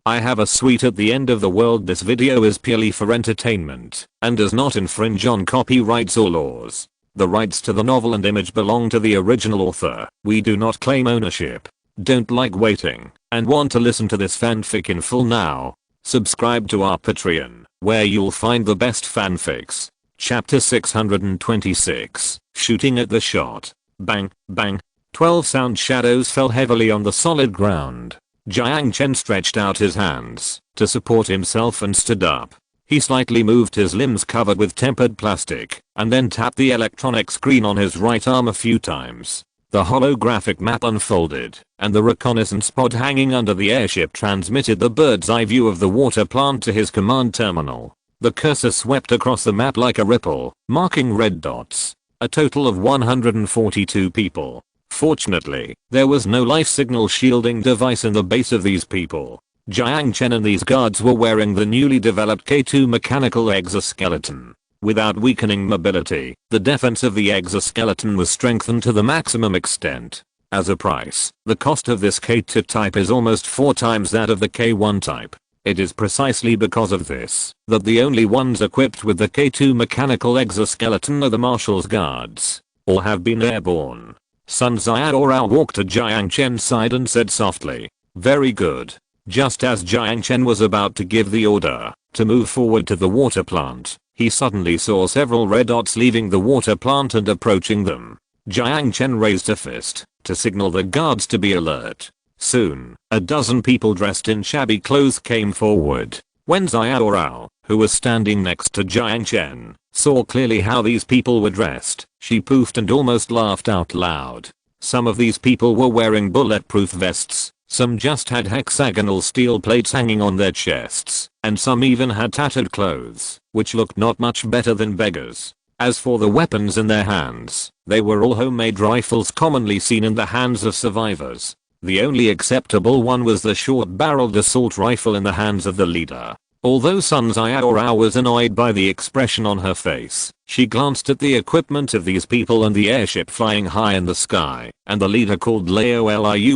I have a sweet at the end of the world. This video is purely for entertainment and does not infringe on copyrights or laws. The rights to the novel and image belong to the original author. We do not claim ownership. Don't like waiting and want to listen to this fanfic in full now? Subscribe to our Patreon, where you'll find the best fanfics. Chapter 626, Shooting at the Shot. Bang, bang. 12 sound shadows fell heavily on the solid ground. Jiang Chen stretched out his hands to support himself and stood up. He slightly moved his limbs covered with tempered plastic and then tapped the electronic screen on his right arm a few times. The holographic map unfolded and the reconnaissance pod hanging under the airship transmitted the bird's eye view of the water plant to his command terminal. The cursor swept across the map like a ripple, marking red dots. A total of 142 people. Fortunately, there was no life signal shielding device in the base of these people. Jiang Chen and these guards were wearing the newly developed K2 mechanical exoskeleton. Without weakening mobility, the defense of the exoskeleton was strengthened to the maximum extent. As a price, the cost of this K2 type is almost 4 times that of the K1 type. It is precisely because of this that the only ones equipped with the K2 mechanical exoskeleton are the Marshal's guards. All have been airborne. Sun Jiao walked to Jiang Chen's side and said softly, "Very good." Just as Jiang Chen was about to give the order to move forward to the water plant, he suddenly saw several red dots leaving the water plant and approaching them. Jiang Chen raised a fist to signal the guards to be alert. Soon, a dozen people dressed in shabby clothes came forward. When Jiao, who was standing next to Jiang Chen, saw clearly how these people were dressed, she poofed and almost laughed out loud. Some of these people were wearing bulletproof vests, some just had hexagonal steel plates hanging on their chests, and some even had tattered clothes, which looked not much better than beggars. As for the weapons in their hands, they were all homemade rifles commonly seen in the hands of survivors. The only acceptable one was the short-barreled assault rifle in the hands of the leader. Although Sun Jiao was annoyed by the expression on her face, she glanced at the equipment of these people and the airship flying high in the sky, and the leader called Liu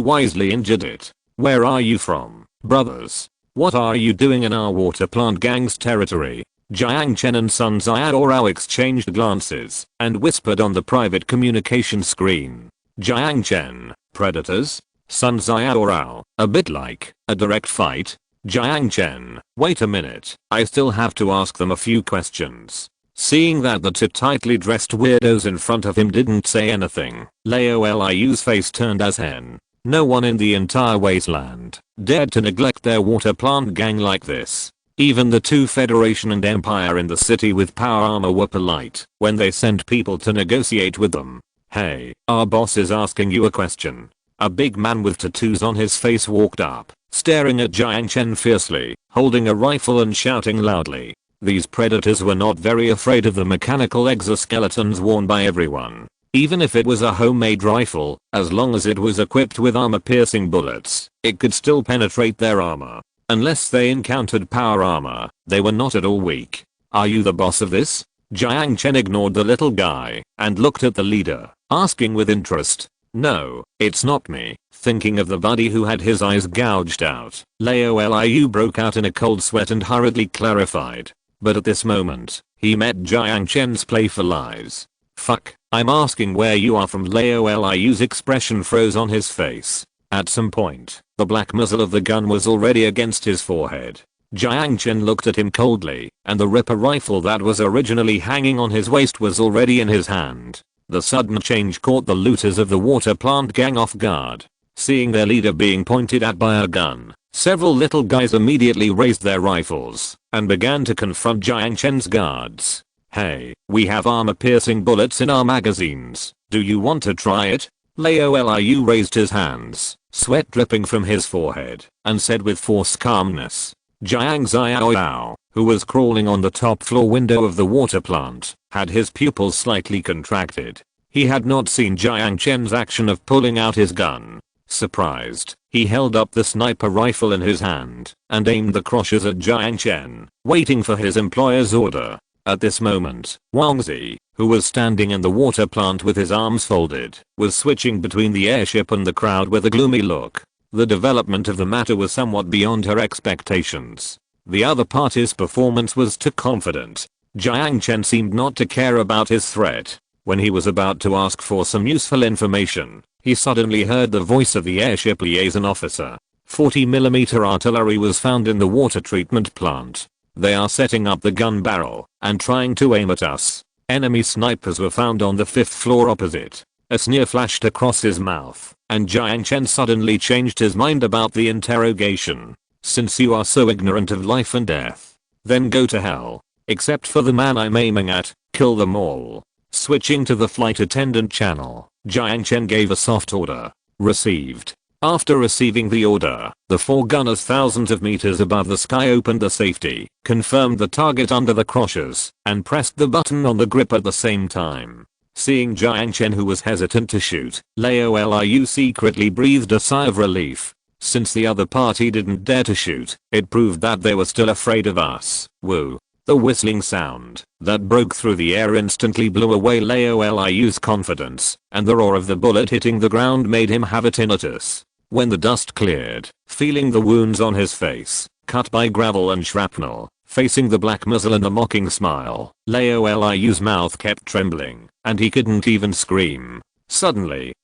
wisely injured it. "Where are you from, brothers? What are you doing in our water plant gang's territory?" Jiang Chen and Sun Jiao exchanged glances and whispered on the private communication screen. Jiang Chen, predators? Sun Jiao, a bit like a direct fight? Jiang Chen, wait a minute, I still have to ask them a few questions. Seeing that the two tightly dressed weirdos in front of him didn't say anything, Liu's face turned as hen. No one in the entire wasteland dared to neglect their water plant gang like this. Even the two Federation and Empire in the city with power armor were polite when they sent people to negotiate with them. "Hey, our boss is asking you a question." A big man with tattoos on his face walked up, staring at Jiang Chen fiercely, holding a rifle and shouting loudly. These predators were not very afraid of the mechanical exoskeletons worn by everyone. Even if it was a homemade rifle, as long as it was equipped with armor-piercing bullets, it could still penetrate their armor. Unless they encountered power armor, they were not at all weak. "Are you the boss of this?" Jiang Chen ignored the little guy and looked at the leader, asking with interest. "No, it's not me." Thinking of the buddy who had his eyes gouged out, Liu broke out in a cold sweat and hurriedly clarified. But at this moment, he met Jiang Chen's playful eyes. "Fuck, I'm asking where you are from." Liu's expression froze on his face. At some point, the black muzzle of the gun was already against his forehead. Jiang Chen looked at him coldly, and the Ripper rifle that was originally hanging on his waist was already in his hand. The sudden change caught the looters of the water plant gang off guard. Seeing their leader being pointed at by a gun, several little guys immediately raised their rifles and began to confront Jiang Chen's guards. "Hey, we have armor-piercing bullets in our magazines. Do you want to try it?" Liu raised his hands, sweat dripping from his forehead, and said with forced calmness. Jiang Jiao, who was crawling on the top floor window of the water plant, had his pupils slightly contracted. He had not seen Jiang Chen's action of pulling out his gun. Surprised, he held up the sniper rifle in his hand and aimed the crotches at Jiang Chen, waiting for his employer's order. At this moment, Wangzi, who was standing in the water plant with his arms folded, was switching between the airship and the crowd with a gloomy look. The development of the matter was somewhat beyond her expectations. The other party's performance was too confident. Jiang Chen seemed not to care about his threat. When he was about to ask for some useful information, he suddenly heard the voice of the airship liaison officer. 40mm artillery was found in the water treatment plant. They are setting up the gun barrel and trying to aim at us. Enemy snipers were found on the 5th floor opposite. A sneer flashed across his mouth, and Jiang Chen suddenly changed his mind about the interrogation. Since you are so ignorant of life and death, then go to hell. Except for the man I'm aiming at, kill them all. Switching to the flight attendant channel, Jiang Chen gave a soft order. Received. After receiving the order, the 4 gunners thousands of meters above the sky opened the safety, confirmed the target under the crosses, and pressed the button on the grip at the same time. Seeing Jiang Chen, who was hesitant to shoot, Liu secretly breathed a sigh of relief. Since the other party didn't dare to shoot, it proved that they were still afraid of us. Woo. The whistling sound that broke through the air instantly blew away Liu's confidence, and the roar of the bullet hitting the ground made him have a tinnitus. When the dust cleared, feeling the wounds on his face, cut by gravel and shrapnel, facing the black muzzle and a mocking smile, Liu's mouth kept trembling, and he couldn't even scream.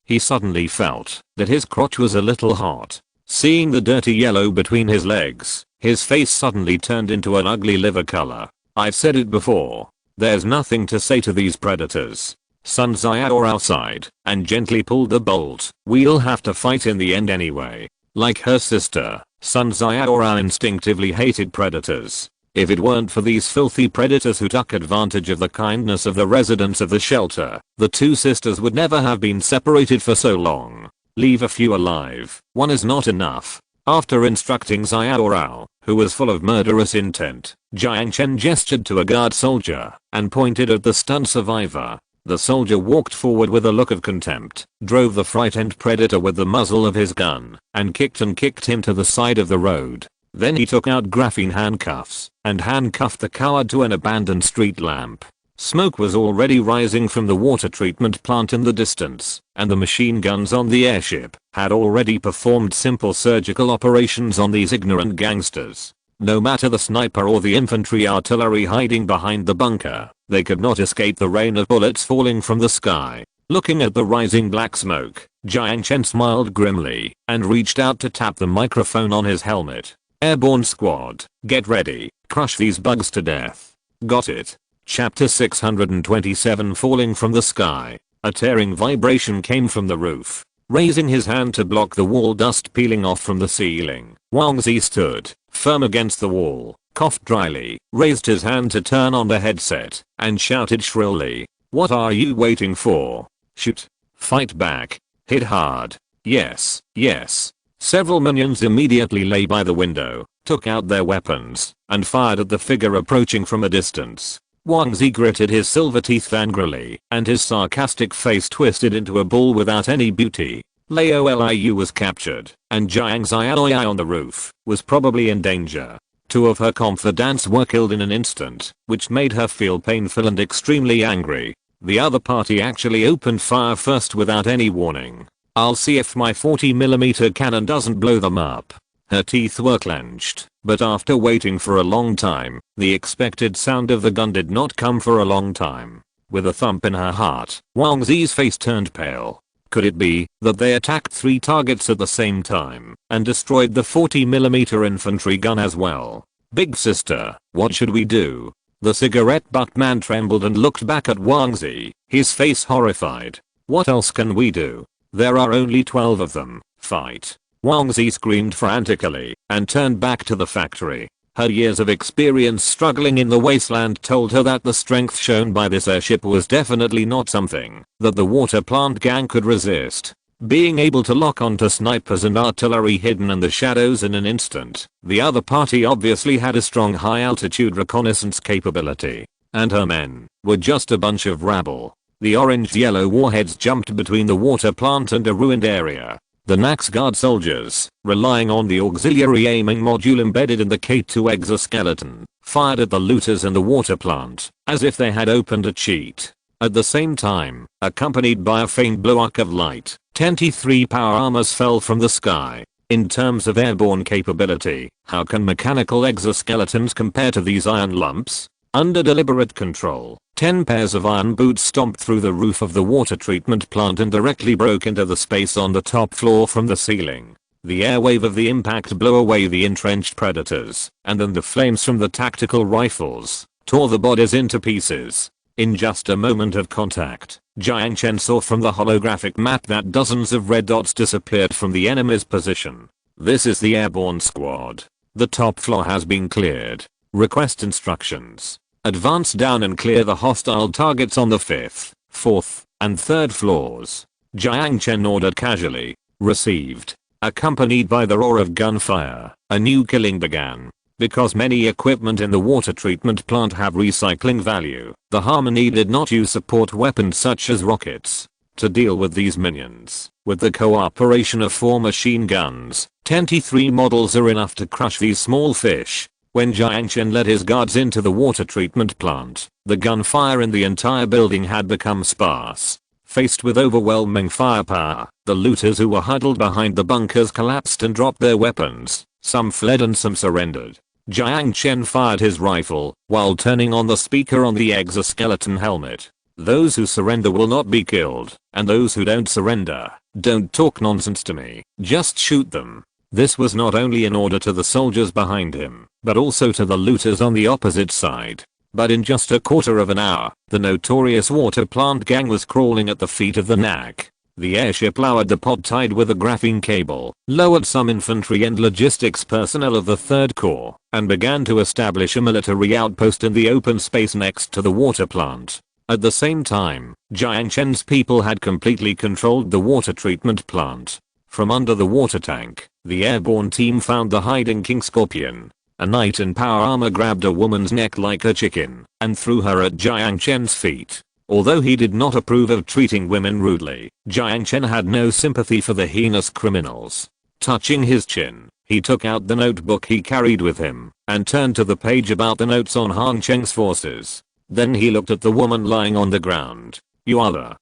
He suddenly felt that his crotch was a little hot. Seeing the dirty yellow between his legs, his face suddenly turned into an ugly liver color. I've said it before. There's nothing to say to these predators. Sun Jiao outside and gently pulled the bolt. We'll have to fight in the end anyway. Like her sister, Sun Jiao instinctively hated predators. If it weren't for these filthy predators who took advantage of the kindness of the residents of the shelter, the two sisters would never have been separated for so long. Leave a few alive. One is not enough. After instructing Jiao, who was full of murderous intent, Jiang Chen gestured to a guard soldier and pointed at the stunned survivor. The soldier walked forward with a look of contempt, drove the frightened predator with the muzzle of his gun, and kicked him to the side of the road. Then he took out graphene handcuffs and handcuffed the coward to an abandoned street lamp. Smoke was already rising from the water treatment plant in the distance, and the machine guns on the airship had already performed simple surgical operations on these ignorant gangsters. No matter the sniper or the infantry artillery hiding behind the bunker, they could not escape the rain of bullets falling from the sky. Looking at the rising black smoke, Jiang Chen smiled grimly and reached out to tap the microphone on his helmet. Airborne squad, get ready, crush these bugs to death. Got it. Chapter 627. Falling from the sky. A tearing vibration came from the roof. Raising his hand to block the wall dust peeling off from the ceiling, Wang Zi stood firm against the wall, coughed dryly, raised his hand to turn on the headset, and shouted shrilly, "What are you waiting for? Shoot! Fight back! Hit hard! Yes, yes!" Several minions immediately lay by the window, took out their weapons, and fired at the figure approaching from a distance. Wang Zi gritted his silver teeth angrily, and his sarcastic face twisted into a bull without any beauty. Liu was captured, and Jiang Xiaoyai on the roof was probably in danger. Two of her confidants were killed in an instant, which made her feel painful and extremely angry. The other party actually opened fire first without any warning. I'll see if my 40mm cannon doesn't blow them up. Her teeth were clenched, but after waiting for a long time, the expected sound of the gun did not come for a long time. With a thump in her heart, Wang Zi's face turned pale. Could it be that they attacked 3 targets at the same time and destroyed the 40mm infantry gun as well? Big sister, what should we do? The cigarette butt man trembled and looked back at Wang Zi, his face horrified. What else can we do? There are only 12 of them. Fight. Wang Zi screamed frantically and turned back to the factory. Her years of experience struggling in the wasteland told her that the strength shown by this airship was definitely not something that the water plant gang could resist. Being able to lock onto snipers and artillery hidden in the shadows in an instant, the other party obviously had a strong high-altitude reconnaissance capability. And her men were just a bunch of rabble. The orange-yellow warheads jumped between the water plant and a ruined area. The Nax Guard soldiers, relying on the auxiliary aiming module embedded in the K2 exoskeleton, fired at the looters in the water plant, as if they had opened a cheat. At the same time, accompanied by a faint blow-up of light, 23 power armors fell from the sky. In terms of airborne capability, how can mechanical exoskeletons compare to these iron lumps? Under deliberate control, 10 pairs of iron boots stomped through the roof of the water treatment plant and directly broke into the space on the top floor from the ceiling. The airwave of the impact blew away the entrenched predators, and then the flames from the tactical rifles tore the bodies into pieces. In just a moment of contact, Jiang Chen saw from the holographic map that dozens of red dots disappeared from the enemy's position. This is the airborne squad. The top floor has been cleared. Request instructions. Advance down and clear the hostile targets on the 5th, 4th, and 3rd floors. Jiang Chen ordered casually. Received. Accompanied by the roar of gunfire, a new killing began. Because many equipment in the water treatment plant have recycling value, the Harmony did not use support weapons such as rockets to deal with these minions. With the cooperation of 4 machine guns, 23 models are enough to crush these small fish. When Jiang Chen led his guards into the water treatment plant, the gunfire in the entire building had become sparse. Faced with overwhelming firepower, the looters who were huddled behind the bunkers collapsed and dropped their weapons. Some fled and some surrendered. Jiang Chen fired his rifle while turning on the speaker on the exoskeleton helmet. Those who surrender will not be killed, and those who don't surrender, don't talk nonsense to me, just shoot them. This was not only an order to the soldiers behind him, but also to the looters on the opposite side. But in just a quarter of an hour, the notorious water plant gang was crawling at the feet of the NAC. The airship lowered the pod tied with a graphene cable, lowered some infantry and logistics personnel of the 3rd Corps, and began to establish a military outpost in the open space next to the water plant. At the same time, Jiang Chen's people had completely controlled the water treatment plant. From under the water tank, the airborne team found the hiding King Scorpion. A knight in power armor grabbed a woman's neck like a chicken and threw her at Jiang Chen's feet. Although he did not approve of treating women rudely, Jiang Chen had no sympathy for the heinous criminals. Touching his chin, he took out the notebook he carried with him and turned to the page about the notes on Han Cheng's forces. Then he looked at the woman lying on the ground. You are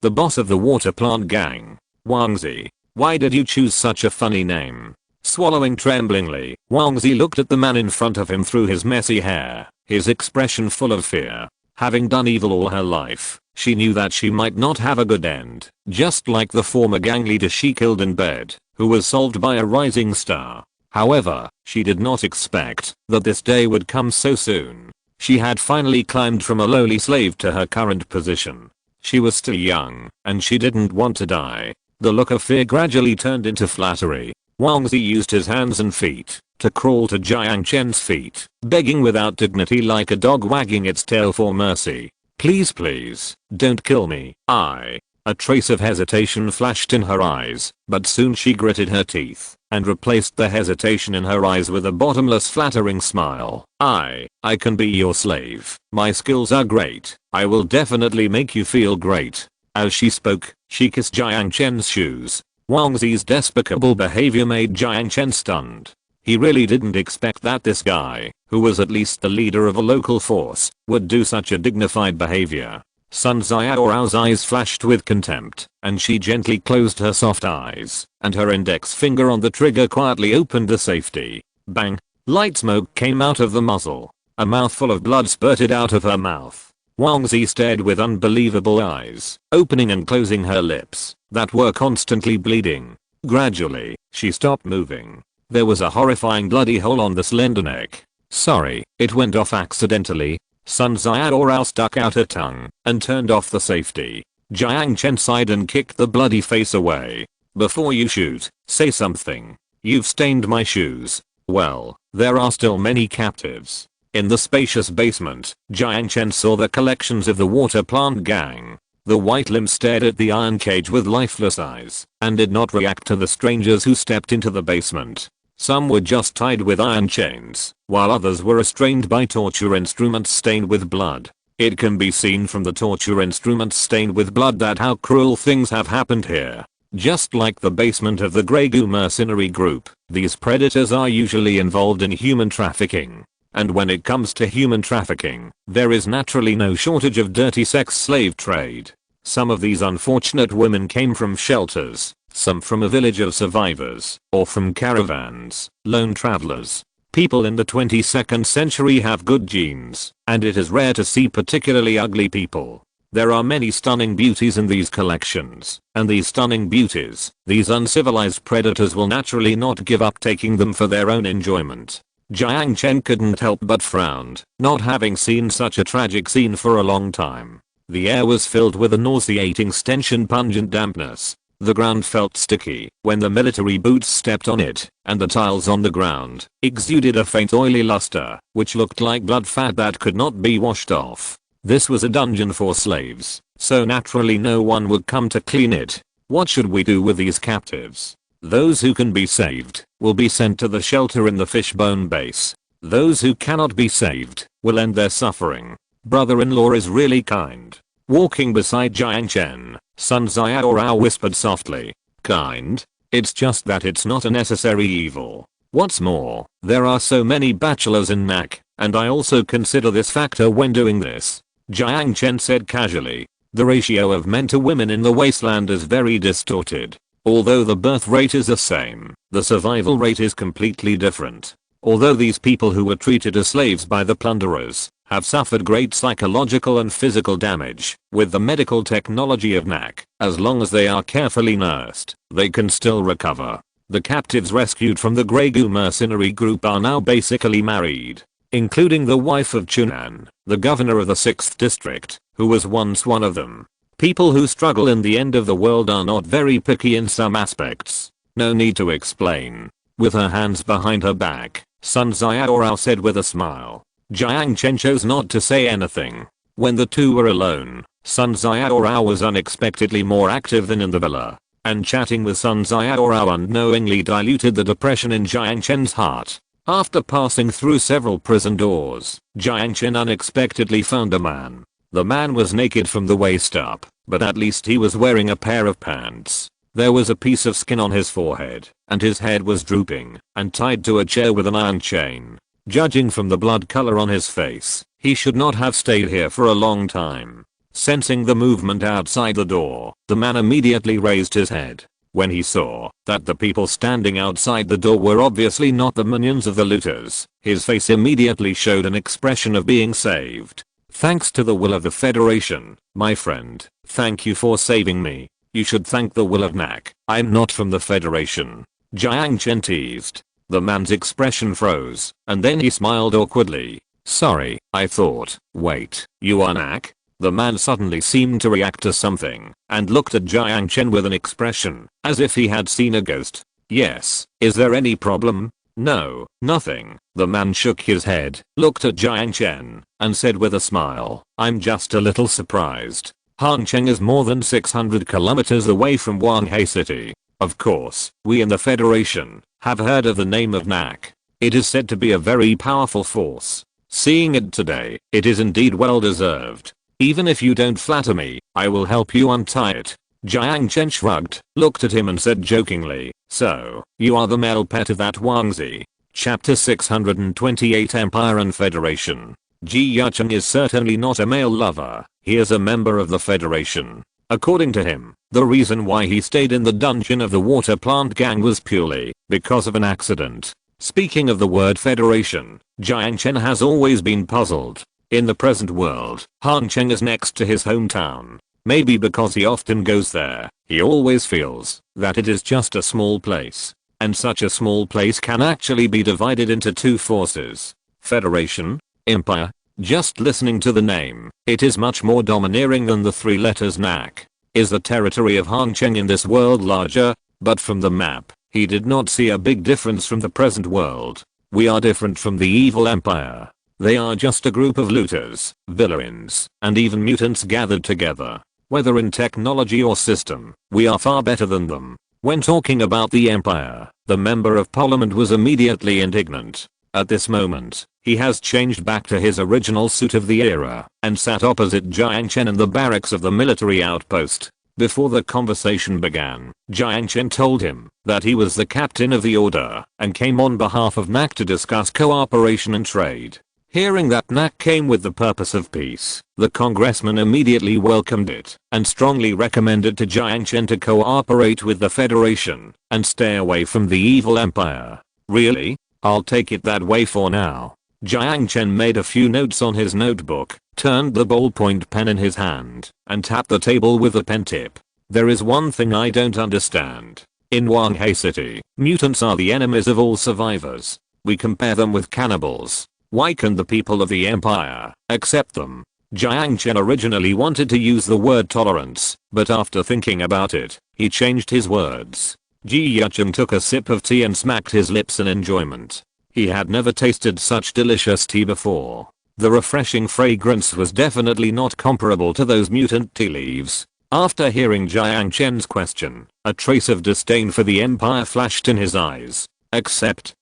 the boss of the water plant gang. Wangzi. Why did you choose such a funny name? Swallowing tremblingly, Wangzi looked at the man in front of him through his messy hair, his expression full of fear. Having done evil all her life, she knew that she might not have a good end, just like the former gang leader she killed in bed, who was solved by a rising star. However, she did not expect that this day would come so soon. She had finally climbed from a lowly slave to her current position. She was still young, and she didn't want to die. The look of fear gradually turned into flattery. Wangzi used his hands and feet to crawl to Jiang Chen's feet, begging without dignity like a dog wagging its tail for mercy. Please, don't kill me. A trace of hesitation flashed in her eyes, but soon she gritted her teeth and replaced the hesitation in her eyes with a bottomless flattering smile. I can be your slave. My skills are great. I will definitely make you feel great. As she spoke, she kissed Jiang Chen's shoes. Wangzi's despicable behavior made Jiang Chen stunned. He really didn't expect that this guy, who was at least the leader of a local force, would do such a dignified behavior. Sun Jiao's eyes flashed with contempt, and she gently closed her soft eyes, and her index finger on the trigger quietly opened the safety. Bang! Light smoke came out of the muzzle. A mouthful of blood spurted out of her mouth. Wangzi stared with unbelievable eyes, opening and closing her lips that were constantly bleeding. Gradually, she stopped moving. There was a horrifying bloody hole on the slender neck. Sorry, it went off accidentally. Sun Jiao stuck out her tongue and turned off the safety. Jiang Chen sighed and kicked the bloody face away. Before you shoot, say something. You've stained my shoes. Well, there are still many captives. In the spacious basement, Jiang Chen saw the collections of the water plant gang. The white limbs stared at the iron cage with lifeless eyes and did not react to the strangers who stepped into the basement. Some were just tied with iron chains, while others were restrained by torture instruments stained with blood. It can be seen from the torture instruments stained with blood that how cruel things have happened here. Just like the basement of the Grey Goo mercenary group, these predators are usually involved in human trafficking. And when it comes to human trafficking, there is naturally no shortage of dirty sex slave trade. Some of these unfortunate women came from shelters some from a village of survivors, or from caravans, lone travelers. People in the 22nd century have good genes, and it is rare to see particularly ugly people. There are many stunning beauties in these collections, and these stunning beauties, these uncivilized predators will naturally not give up taking them for their own enjoyment. Jiang Chen couldn't help but frown, not having seen such a tragic scene for a long time. The air was filled with a nauseating stench and pungent dampness. The ground felt sticky when the military boots stepped on it, and the tiles on the ground exuded a faint oily luster, which looked like blood fat that could not be washed off. This was a dungeon for slaves, so naturally no one would come to clean it. What should we do with these captives? Those who can be saved will be sent to the shelter in the Fishbone base. Those who cannot be saved will end their suffering. Brother-in-law is really kind. Walking beside Jiang Chen, Sun Jiao whispered softly. Kind? It's just that it's not a necessary evil. What's more, there are so many bachelors in NAC, and I also consider this factor when doing this. Jiang Chen said casually. The ratio of men to women in the wasteland is very distorted. Although the birth rate is the same, the survival rate is completely different. Although these people who were treated as slaves by the plunderers have suffered great psychological and physical damage, with the medical technology of NAC, as long as they are carefully nursed, they can still recover. The captives rescued from the Grey Goo mercenary group are now basically married, including the wife of Chunan, the governor of the 6th district, who was once one of them. People who struggle in the end of the world are not very picky in some aspects. No need to explain. With her hands behind her back, Sun Jiao said with a smile. Jiang Chen chose not to say anything. When the two were alone, Sun Jiao was unexpectedly more active than in the villa, and chatting with Sun Jiao unknowingly diluted the depression in Jiang Chen's heart. After passing through several prison doors, Jiang Chen unexpectedly found a man. The man was naked from the waist up, but at least he was wearing a pair of pants. There was a piece of skin on his forehead, and his head was drooping and tied to a chair with an iron chain. Judging from the blood color on his face, he should not have stayed here for a long time. Sensing the movement outside the door, the man immediately raised his head. When he saw that the people standing outside the door were obviously not the minions of the looters, his face immediately showed an expression of being saved. Thanks to the will of the Federation, my friend, thank you for saving me. You should thank the will of NAC. I'm not from the Federation. Jiang Chen teased. The man's expression froze, and then he smiled awkwardly. Sorry, I thought. Wait, you are NAC? The man suddenly seemed to react to something, and looked at Jiang Chen with an expression, as if he had seen a ghost. Yes, is there any problem? No, nothing. The man shook his head, looked at Jiang Chen, and said with a smile, I'm just a little surprised. Hangcheng is more than 600 kilometers away from Wanghai City. Of course, we in the Federation have heard of the name of NAC. It is said to be a very powerful force. Seeing it today, it is indeed well deserved. Even if you don't flatter me, I will help you untie it. Jiang Chen shrugged, looked at him and said jokingly, so, you are the male pet of that Wangzi. Chapter 628 Empire and Federation. Jiang Chen is certainly not a male lover, he is a member of the Federation. According to him, the reason why he stayed in the dungeon of the water plant gang was purely because of an accident. Speaking of the word Federation, Jiang Chen has always been puzzled. In the present world, Hangcheng is next to his hometown. Maybe because he often goes there, he always feels that it is just a small place. And such a small place can actually be divided into two forces. Federation, Empire. Just listening to the name, it is much more domineering than the three letters NAC. Is the territory of Hangcheng in this world larger? But from the map, he did not see a big difference from the present world. We are different from the evil empire. They are just a group of looters, villains, and even mutants gathered together. Whether in technology or system, we are far better than them. When talking about the empire, the member of parliament was immediately indignant. At this moment, he has changed back to his original suit of the era and sat opposite Jiang Chen in the barracks of the military outpost. Before the conversation began, Jiang Chen told him that he was the captain of the order and came on behalf of NAC to discuss cooperation and trade. Hearing that knack came with the purpose of peace, the congressman immediately welcomed it and strongly recommended to Jiang Chen to cooperate with the Federation and stay away from the evil empire. Really? I'll take it that way for now. Jiang Chen made a few notes on his notebook, turned the ballpoint pen in his hand, and tapped the table with the pen tip. There is one thing I don't understand. In Wanghei City, mutants are the enemies of all survivors. We compare them with cannibals. Why can the people of the empire accept them? Jiang Chen originally wanted to use the word tolerance, but after thinking about it, he changed his words. Jiang took a sip of tea and smacked his lips in enjoyment. He had never tasted such delicious tea before. The refreshing fragrance was definitely not comparable to those mutant tea leaves. After hearing Jiang Chen's question, a trace of disdain for the empire flashed in his eyes. Except,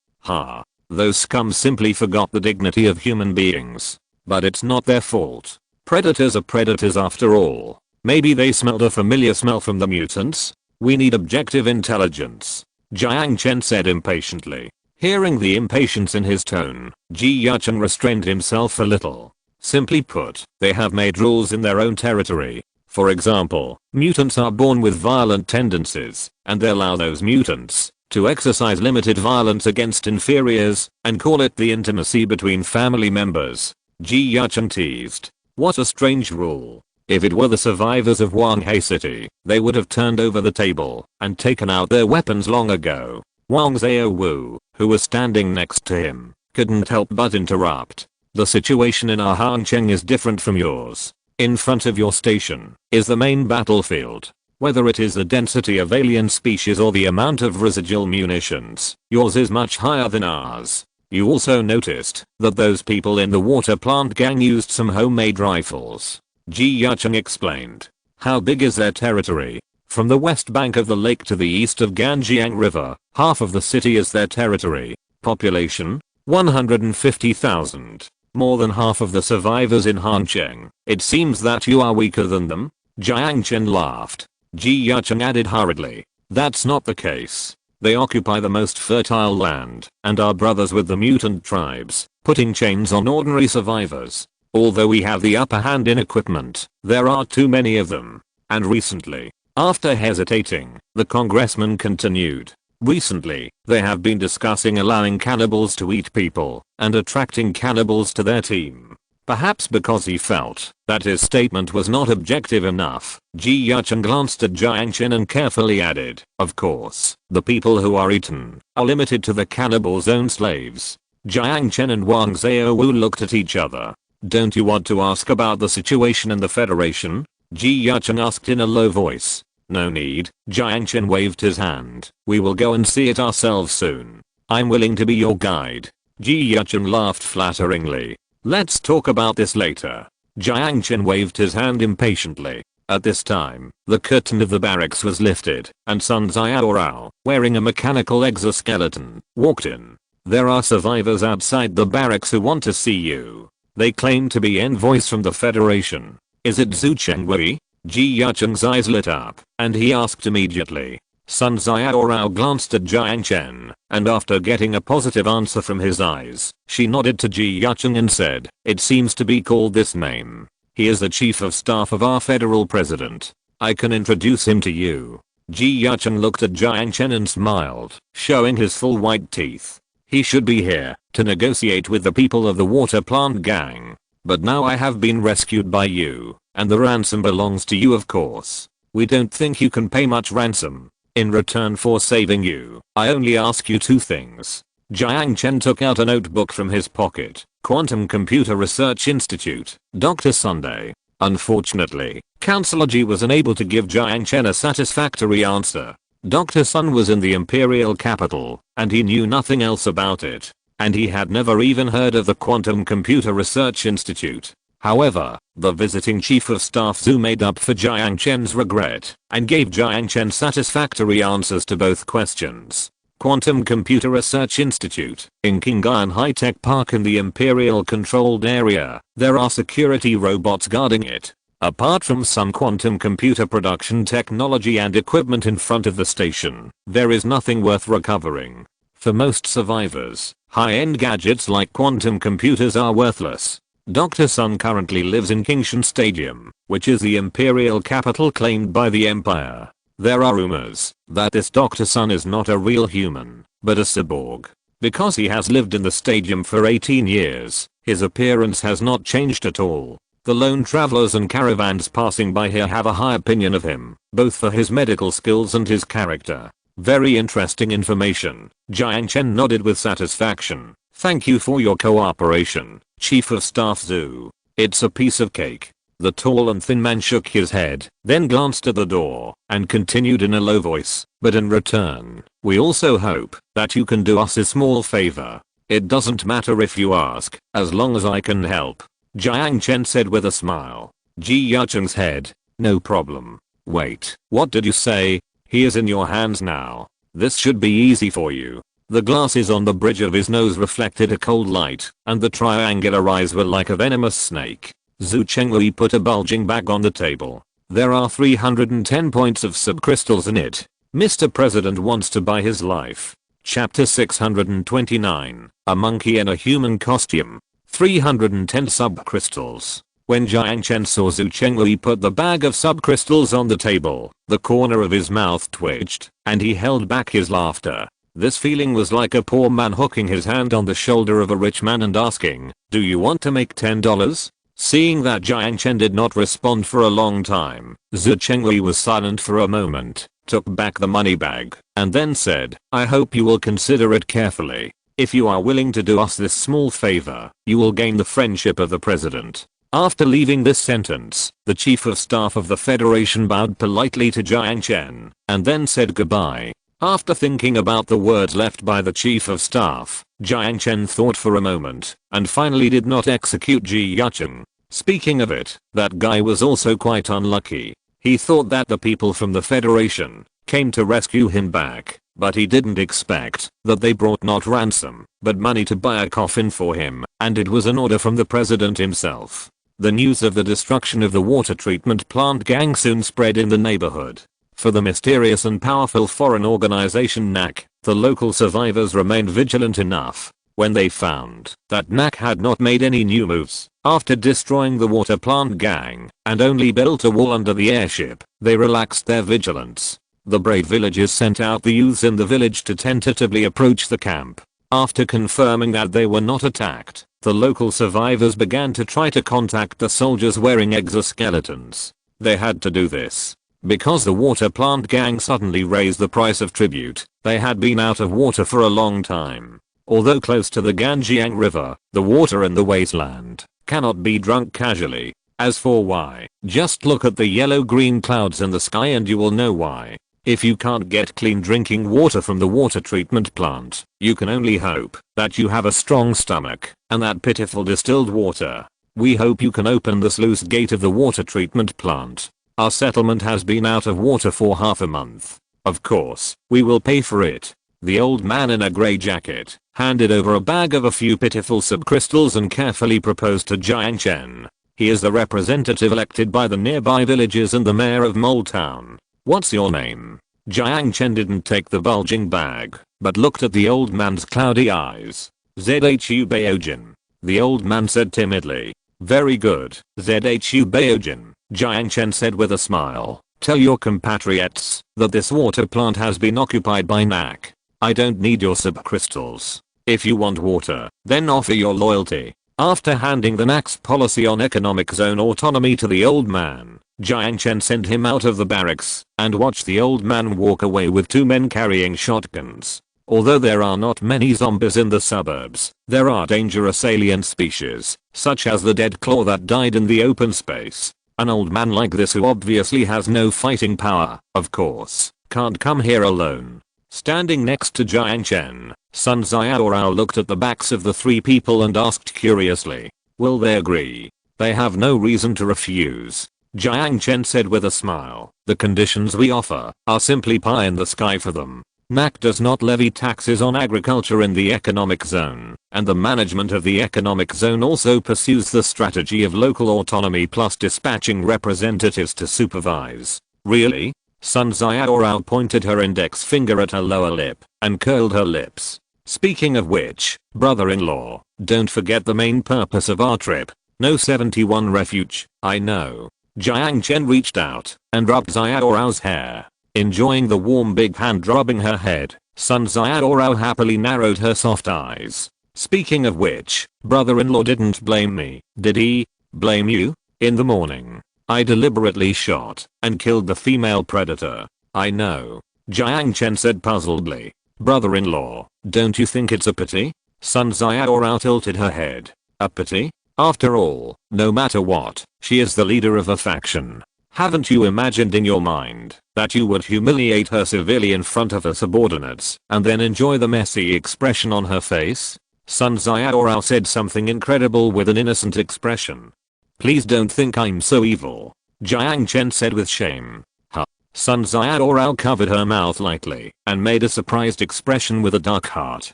those scum simply forgot the dignity of human beings. But it's not their fault. Predators are predators after all. Maybe they smelled a familiar smell from the mutants? We need objective intelligence, Jiang Chen said impatiently. Hearing the impatience in his tone, Jiang Chen restrained himself a little. Simply put, they have made rules in their own territory. For example, mutants are born with violent tendencies, and they allow those mutants to exercise limited violence against inferiors and call it the intimacy between family members. Jiang Chen teased. What a strange rule. If it were the survivors of Wanghei City, they would have turned over the table and taken out their weapons long ago. Wang Xiaowu, who was standing next to him, couldn't help but interrupt. The situation in our Hangcheng is different from yours. In front of your station is the main battlefield. Whether it is the density of alien species or the amount of residual munitions, yours is much higher than ours. You also noticed that those people in the water plant gang used some homemade rifles. Jiang Chen explained. How big is their territory? From the west bank of the lake to the east of Ganjiang River, half of the city is their territory. Population? 150,000. More than half of the survivors in Hangcheng. It seems that you are weaker than them? Jiang Chen laughed. Jiang Chen added hurriedly. That's not the case. They occupy the most fertile land and are brothers with the mutant tribes, putting chains on ordinary survivors. Although we have the upper hand in equipment, there are too many of them. And recently, after hesitating, the congressman continued. Recently, they have been discussing allowing cannibals to eat people and attracting cannibals to their team. Perhaps because he felt that his statement was not objective enough, Jiang Chen glanced at Jiang Chen and carefully added, of course, the people who are eaten are limited to the cannibals' own slaves. Jiang Chen and Wang Xiaowu looked at each other. Don't you want to ask about the situation in the Federation? Jiang Chen asked in a low voice. No need, Jiang Chen waved his hand. We will go and see it ourselves soon. I'm willing to be your guide. Jiang Chen laughed flatteringly. Let's talk about this later. Jiang Chen waved his hand impatiently. At this time, the curtain of the barracks was lifted, and Sun Jiao, wearing a mechanical exoskeleton, walked in. There are survivors outside the barracks who want to see you. They claim to be envoys from the Federation. Is it Zhu Chengwei? Jiang Chen's eyes lit up, and he asked immediately. Sun Jiao glanced at Jiang Chen, and after getting a positive answer from his eyes, she nodded to Jiang Chen and said, it seems to be called this name. He is the chief of staff of our federal president. I can introduce him to you. Jiang Chen looked at Jiang Chen and smiled, showing his full white teeth. He should be here to negotiate with the people of the water plant gang. But now I have been rescued by you, and the ransom belongs to you of course. We don't think you can pay much ransom. In return for saving you, I only ask you two things. Jiang Chen took out a notebook from his pocket. Quantum Computer Research Institute, Dr. Sunday. Unfortunately, Counselor Ji was unable to give Jiang Chen a satisfactory answer. Dr. Sun was in the imperial capital, and he knew nothing else about it. And he had never even heard of the Quantum Computer Research Institute. However, the visiting chief of staff Zhu made up for Jiang Chen's regret and gave Jiang Chen satisfactory answers to both questions. Quantum Computer Research Institute, in Qingyuan High-Tech Park in the Imperial controlled area, there are security robots guarding it. Apart from some quantum computer production technology and equipment in front of the station, there is nothing worth recovering. For most survivors, high-end gadgets like quantum computers are worthless. Dr. Sun currently lives in Kingshan Stadium, which is the imperial capital claimed by the empire. There are rumors that this Dr. Sun is not a real human, but a cyborg. Because he has lived in the stadium for 18 years, his appearance has not changed at all. The lone travelers and caravans passing by here have a high opinion of him, both for his medical skills and his character. Very interesting information. Jiang Chen nodded with satisfaction. Thank you for your cooperation, Chief of Staff Zhu. It's a piece of cake. The tall and thin man shook his head, then glanced at the door, and continued in a low voice, but in return, we also hope that you can do us a small favor. It doesn't matter if you ask, as long as I can help. Jiang Chen said with a smile. Jiang Chen's head. No problem. Wait, what did you say? He is in your hands now. This should be easy for you. The glasses on the bridge of his nose reflected a cold light, and the triangular eyes were like a venomous snake. Zhu Chengwei put a bulging bag on the table. There are 310 points of subcrystals in it. Mr. President wants to buy his life. Chapter 629. A monkey in a human costume. 310 subcrystals. When Jiang Chen saw Zhu Chengwei put the bag of subcrystals on the table, the corner of his mouth twitched, and he held back his laughter. This feeling was like a poor man hooking his hand on the shoulder of a rich man and asking, "Do you want to make $10? Seeing that Jiang Chen did not respond for a long time, Zhu Chengwei was silent for a moment, took back the money bag, and then said, "I hope you will consider it carefully. If you are willing to do us this small favor, you will gain the friendship of the president." After leaving this sentence, the chief of staff of the Federation bowed politely to Jiang Chen, and then said goodbye. After thinking about the words left by the chief of staff, Jiang Chen thought for a moment, and finally did not execute Jiang Chen. Speaking of it, that guy was also quite unlucky. He thought that the people from the Federation came to rescue him back, but he didn't expect that they brought not ransom, but money to buy a coffin for him, and it was an order from the president himself. The news of the destruction of the water treatment plant gang soon spread in the neighborhood. For the mysterious and powerful foreign organization NAC, the local survivors remained vigilant enough. When they found that NAC had not made any new moves after destroying the water plant gang and only built a wall under the airship, they relaxed their vigilance. The brave villagers sent out the youths in the village to tentatively approach the camp. After confirming that they were not attacked, the local survivors began to try to contact the soldiers wearing exoskeletons. They had to do this because the water plant gang suddenly raised the price of tribute. They had been out of water for a long time. Although close to the Ganjiang River, the water in the wasteland cannot be drunk casually. As for why, just look at the yellow-green clouds in the sky and you will know why. If you can't get clean drinking water from the water treatment plant, you can only hope that you have a strong stomach and that pitiful distilled water. We hope you can open the sluice gate of the water treatment plant. Our settlement has been out of water for half a month. Of course, we will pay for it. The old man in a grey jacket handed over a bag of a few pitiful subcrystals and carefully proposed to Jiang Chen. He is the representative elected by the nearby villages and the mayor of Mole Town. What's your name? Jiang Chen didn't take the bulging bag, but looked at the old man's cloudy eyes. Zhu Baojin. The old man said timidly. Very good, Zhu Baojin. Jiang Chen said with a smile. Tell your compatriots that this water plant has been occupied by NAC. I don't need your subcrystals. If you want water, then offer your loyalty. After handing the NAC's policy on economic zone autonomy to the old man, Jiang Chen sent him out of the barracks and watched the old man walk away with two men carrying shotguns. Although there are not many zombies in the suburbs, there are dangerous alien species, such as the dead claw that died in the open space. An old man like this who obviously has no fighting power, of course, can't come here alone. Standing next to Jiang Chen, Sun Jiao looked at the backs of the three people and asked curiously, will they agree? They have no reason to refuse. Jiang Chen said with a smile, the conditions we offer are simply pie in the sky for them. NAC does not levy taxes on agriculture in the economic zone, and the management of the economic zone also pursues the strategy of local autonomy plus dispatching representatives to supervise. Really? Sun Jiao pointed her index finger at her lower lip and curled her lips. Speaking of which, brother-in-law, don't forget the main purpose of our trip. No 71 refuge. I know. Jiang Chen reached out and rubbed Xiaorao's hair, enjoying the warm big hand rubbing her head. Sun Jiao happily narrowed her soft eyes. Speaking of which, brother-in-law didn't blame me, did he? Blame you? In the morning, I deliberately shot and killed the female predator. I know. Jiang Chen said puzzledly. Brother-in-law, don't you think it's a pity? Sun Jiao tilted her head. A pity? After all, no matter what, she is the leader of a faction. Haven't you imagined in your mind that you would humiliate her severely in front of her subordinates and then enjoy the messy expression on her face? Sun Jiao said something incredible with an innocent expression. Please don't think I'm so evil, Jiang Chen said with shame. Huh. Sun Jiao covered her mouth lightly and made a surprised expression with a dark heart.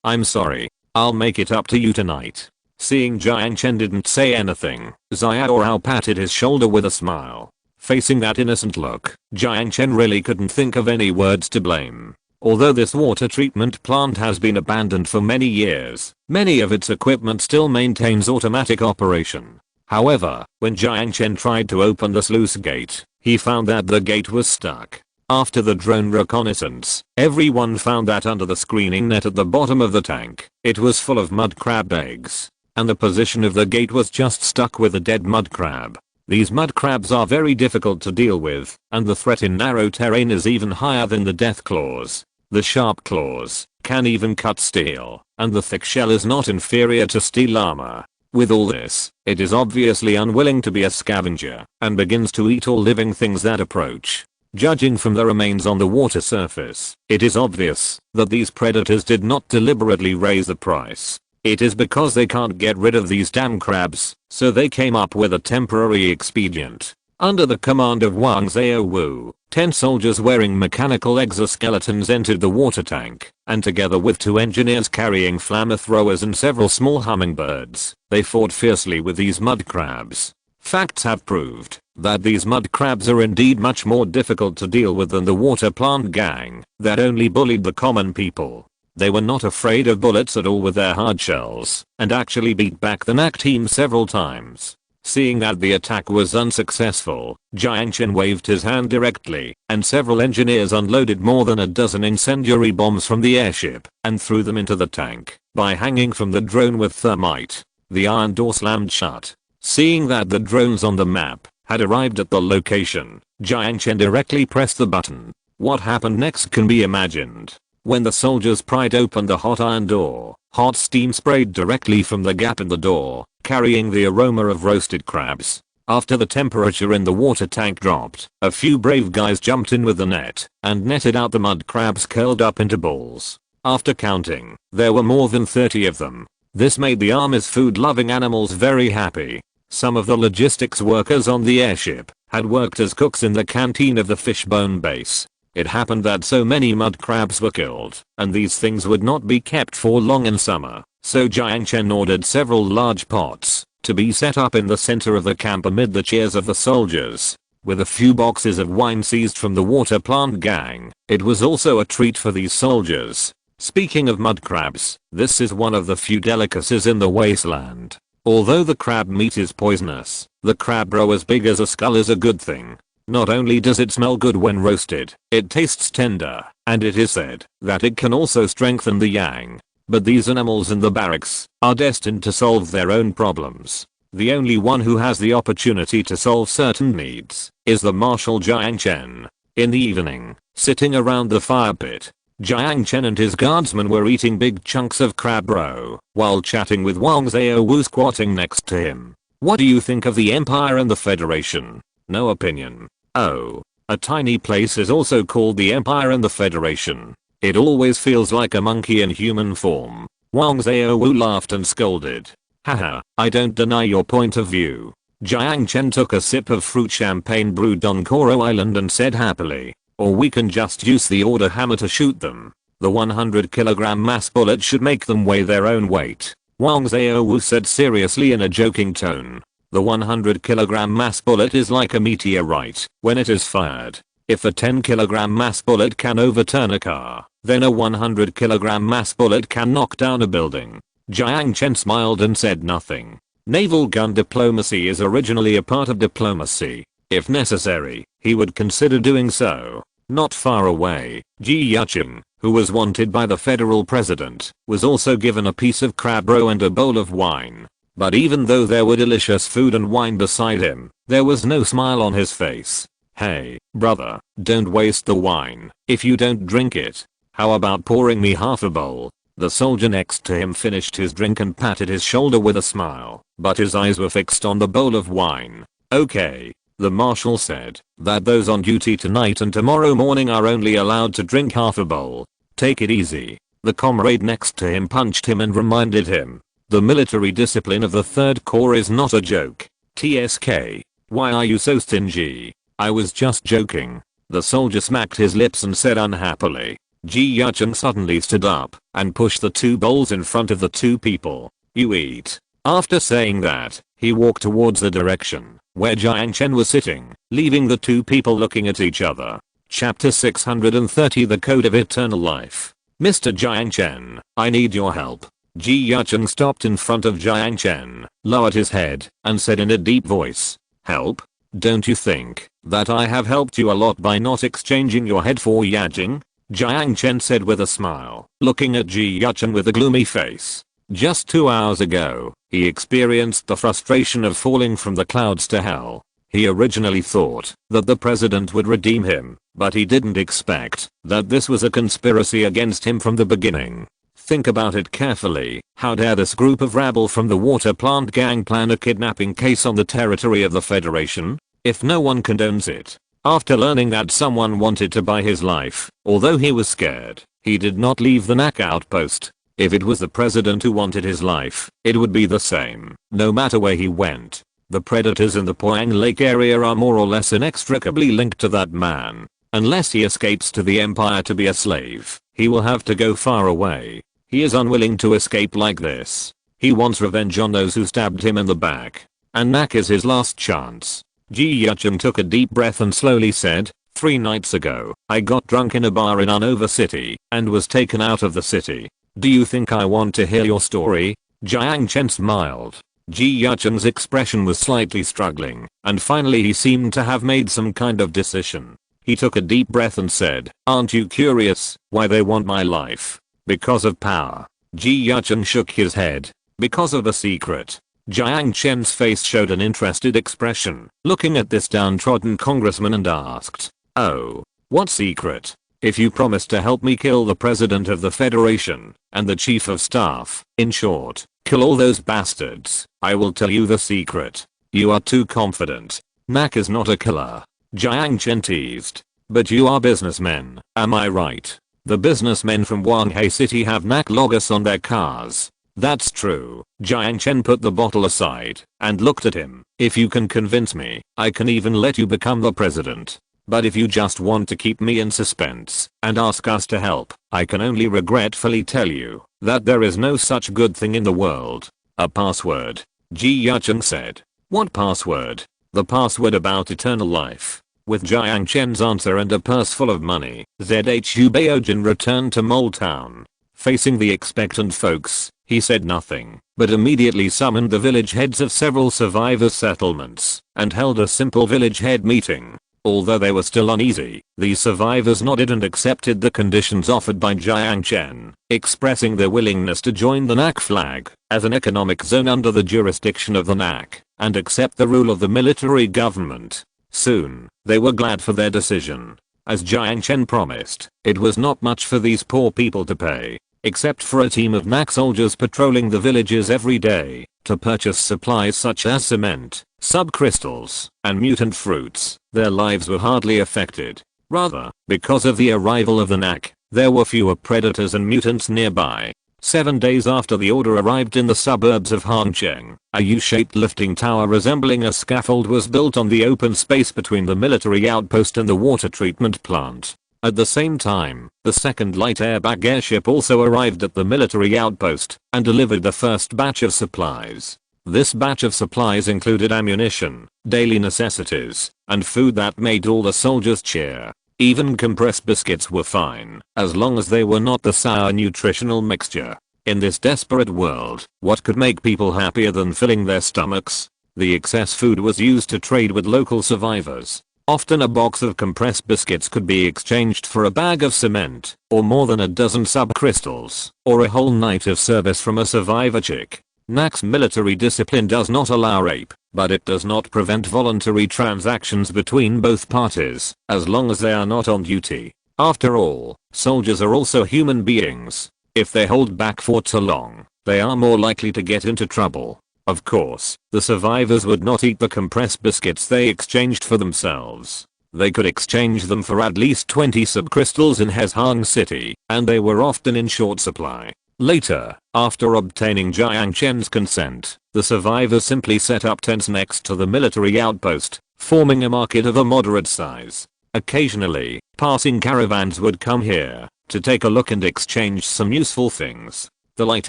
I'm sorry. I'll make it up to you tonight. Seeing Jiang Chen didn't say anything, Xiaorao patted his shoulder with a smile. Facing that innocent look, Jiang Chen really couldn't think of any words to blame. Although this water treatment plant has been abandoned for many years, many of its equipment still maintains automatic operation. However, when Jiang Chen tried to open the sluice gate, he found that the gate was stuck. After the drone reconnaissance, everyone found that under the screening net at the bottom of the tank, it was full of mud crab eggs. And the position of the gate was just stuck with a dead mud crab. These mud crabs are very difficult to deal with, and the threat in narrow terrain is even higher than the death claws. The sharp claws can even cut steel, and the thick shell is not inferior to steel armor. With all this, it is obviously unwilling to be a scavenger, and begins to eat all living things that approach. Judging from the remains on the water surface, it is obvious that these predators did not deliberately raise the price. It is because they can't get rid of these damn crabs, so they came up with a temporary expedient. Under the command of Wang Xiaowu, 10 soldiers wearing mechanical exoskeletons entered the water tank, and together with 2 engineers carrying flamethrowers and several small hummingbirds, they fought fiercely with these mud crabs. Facts have proved that these mud crabs are indeed much more difficult to deal with than the water plant gang that only bullied the common people. They were not afraid of bullets at all with their hard shells, and actually beat back the NAC team several times. Seeing that the attack was unsuccessful, Jiang Chen waved his hand directly, and several engineers unloaded more than a dozen incendiary bombs from the airship, and threw them into the tank, by hanging from the drone with thermite. The iron door slammed shut. Seeing that the drones on the map had arrived at the location, Jiang Chen directly pressed the button. What happened next can be imagined. When the soldiers pried open the hot iron door, hot steam sprayed directly from the gap in the door, carrying the aroma of roasted crabs. After the temperature in the water tank dropped, a few brave guys jumped in with the net and netted out the mud crabs curled up into balls. After counting, there were more than 30 of them. This made the Army's food-loving animals very happy. Some of the logistics workers on the airship had worked as cooks in the canteen of the fishbone base. It happened that so many mud crabs were killed, and these things would not be kept for long in summer, so Jiang Chen ordered several large pots to be set up in the center of the camp amid the cheers of the soldiers. With a few boxes of wine seized from the water plant gang, it was also a treat for these soldiers. Speaking of mud crabs, this is one of the few delicacies in the wasteland. Although the crab meat is poisonous, the crab roe as big as a skull is a good thing. Not only does it smell good when roasted, it tastes tender, and it is said that it can also strengthen the yang. But these animals in the barracks are destined to solve their own problems. The only one who has the opportunity to solve certain needs is the Marshal Jiang Chen. In the evening, sitting around the fire pit, Jiang Chen and his guardsmen were eating big chunks of crab roe while chatting with Wang Xiaowu squatting next to him. What do you think of the Empire and the Federation? No opinion. Oh, a tiny place is also called the Empire and the Federation. It always feels like a monkey in human form. Wang Xiaowu laughed and scolded. Haha, I don't deny your point of view. Jiang Chen took a sip of fruit champagne brewed on Koro Island and said happily. Or we can just use the order hammer to shoot them. The 100 kilogram mass bullet should make them weigh their own weight. Wang Xiaowu said seriously in a joking tone. The 100 kilogram mass bullet is like a meteorite when it is fired. If a 10 kilogram mass bullet can overturn a car, then a 100-kilogram mass bullet can knock down a building. Jiang Chen smiled and said nothing. Naval gun diplomacy is originally a part of diplomacy. If necessary, he would consider doing so. Not far away, Jiang Chen, who was wanted by the federal president, was also given a piece of crab roe and a bowl of wine. But even though there were delicious food and wine beside him, there was no smile on his face. Hey, brother, don't waste the wine. If you don't drink it, how about pouring me half a bowl? The soldier next to him finished his drink and patted his shoulder with a smile, but his eyes were fixed on the bowl of wine. Okay. The marshal said that those on duty tonight and tomorrow morning are only allowed to drink half a bowl. Take it easy. The comrade next to him punched him and reminded him. The military discipline of the Third Corps is not a joke. TSK. Why are you so stingy? I was just joking. The soldier smacked his lips and said unhappily. Jiang Chen suddenly stood up and pushed the two bowls in front of the two people. You eat. After saying that, he walked towards the direction where Jiang Chen was sitting, leaving the two people looking at each other. Chapter 630 The Code of Eternal Life. Mr. Jiang Chen, I need your help. Jiang Chen stopped in front of Jiang Chen, lowered his head, and said in a deep voice. Help? Don't you think that I have helped you a lot by not exchanging your head for Yajing? Jiang Chen said with a smile, looking at Jiang Chen with a gloomy face. Just 2 hours ago, he experienced the frustration of falling from the clouds to hell. He originally thought that the president would redeem him, but he didn't expect that this was a conspiracy against him from the beginning. Think about it carefully. How dare this group of rabble from the water plant gang plan a kidnapping case on the territory of the Federation? If no one condones it. After learning that someone wanted to buy his life, although he was scared, he did not leave the NAC outpost. If it was the president who wanted his life, it would be the same, no matter where he went. The predators in the Poang Lake area are more or less inextricably linked to that man. Unless he escapes to the Empire to be a slave, he will have to go far away. He is unwilling to escape like this. He wants revenge on those who stabbed him in the back. And NAC is his last chance. Jiang Chen took a deep breath and slowly said, 3 nights ago, I got drunk in a bar in Unova City, and was taken out of the city. Do you think I want to hear your story? Jiang Chen smiled. Jiang Chen's expression was slightly struggling, and finally he seemed to have made some kind of decision. He took a deep breath and said, aren't you curious why they want my life? Because of power. Jiang Chen shook his head. Because of a secret. Jiang Chen's face showed an interested expression, looking at this downtrodden congressman and asked, oh, what secret? If you promise to help me kill the president of the Federation, and the chief of staff, in short, kill all those bastards, I will tell you the secret. You are too confident. NAC is not a killer. Jiang Chen teased. But you are businessmen, am I right? The businessmen from Wanghai City have NAC logos on their cars. That's true. Jiang Chen put the bottle aside, and looked at him. If you can convince me, I can even let you become the president. But if you just want to keep me in suspense, and ask us to help, I can only regretfully tell you, that there is no such good thing in the world. A password. Jiang Chen said. What password? The password about eternal life. With Jiang Chen's answer and a purse full of money, ZHU Baojin returned to Mole Town. Facing the expectant folks, he said nothing, but immediately summoned the village heads of several survivors' settlements, and held a simple village head meeting. Although they were still uneasy, these survivors nodded and accepted the conditions offered by Jiang Chen, expressing their willingness to join the NAC flag as an economic zone under the jurisdiction of the NAC, and accept the rule of the military government. Soon, they were glad for their decision. As Jiang Chen promised, it was not much for these poor people to pay, except for a team of NAC soldiers patrolling the villages every day, to purchase supplies such as cement, subcrystals, and mutant fruits. Their lives were hardly affected. Rather, because of the arrival of the NAC, there were fewer predators and mutants nearby. 7 days after the order arrived in the suburbs of Hangcheng, a U-shaped lifting tower resembling a scaffold was built on the open space between the military outpost and the water treatment plant. At the same time, the second light airbag airship also arrived at the military outpost and delivered the first batch of supplies. This batch of supplies included ammunition, daily necessities, and food that made all the soldiers cheer. Even compressed biscuits were fine, as long as they were not the sour nutritional mixture. In this desperate world, what could make people happier than filling their stomachs? The excess food was used to trade with local survivors. Often a box of compressed biscuits could be exchanged for a bag of cement, or more than a dozen subcrystals, or a whole night of service from a survivor chick. NAC's military discipline does not allow rape, but it does not prevent voluntary transactions between both parties, as long as they are not on duty. After all, soldiers are also human beings. If they hold back for too long, they are more likely to get into trouble. Of course, the survivors would not eat the compressed biscuits they exchanged for themselves. They could exchange them for at least 20 subcrystals in Hezhang City, and they were often in short supply. Later, after obtaining Jiang Chen's consent, the survivors simply set up tents next to the military outpost, forming a market of a moderate size. Occasionally, passing caravans would come here to take a look and exchange some useful things. The light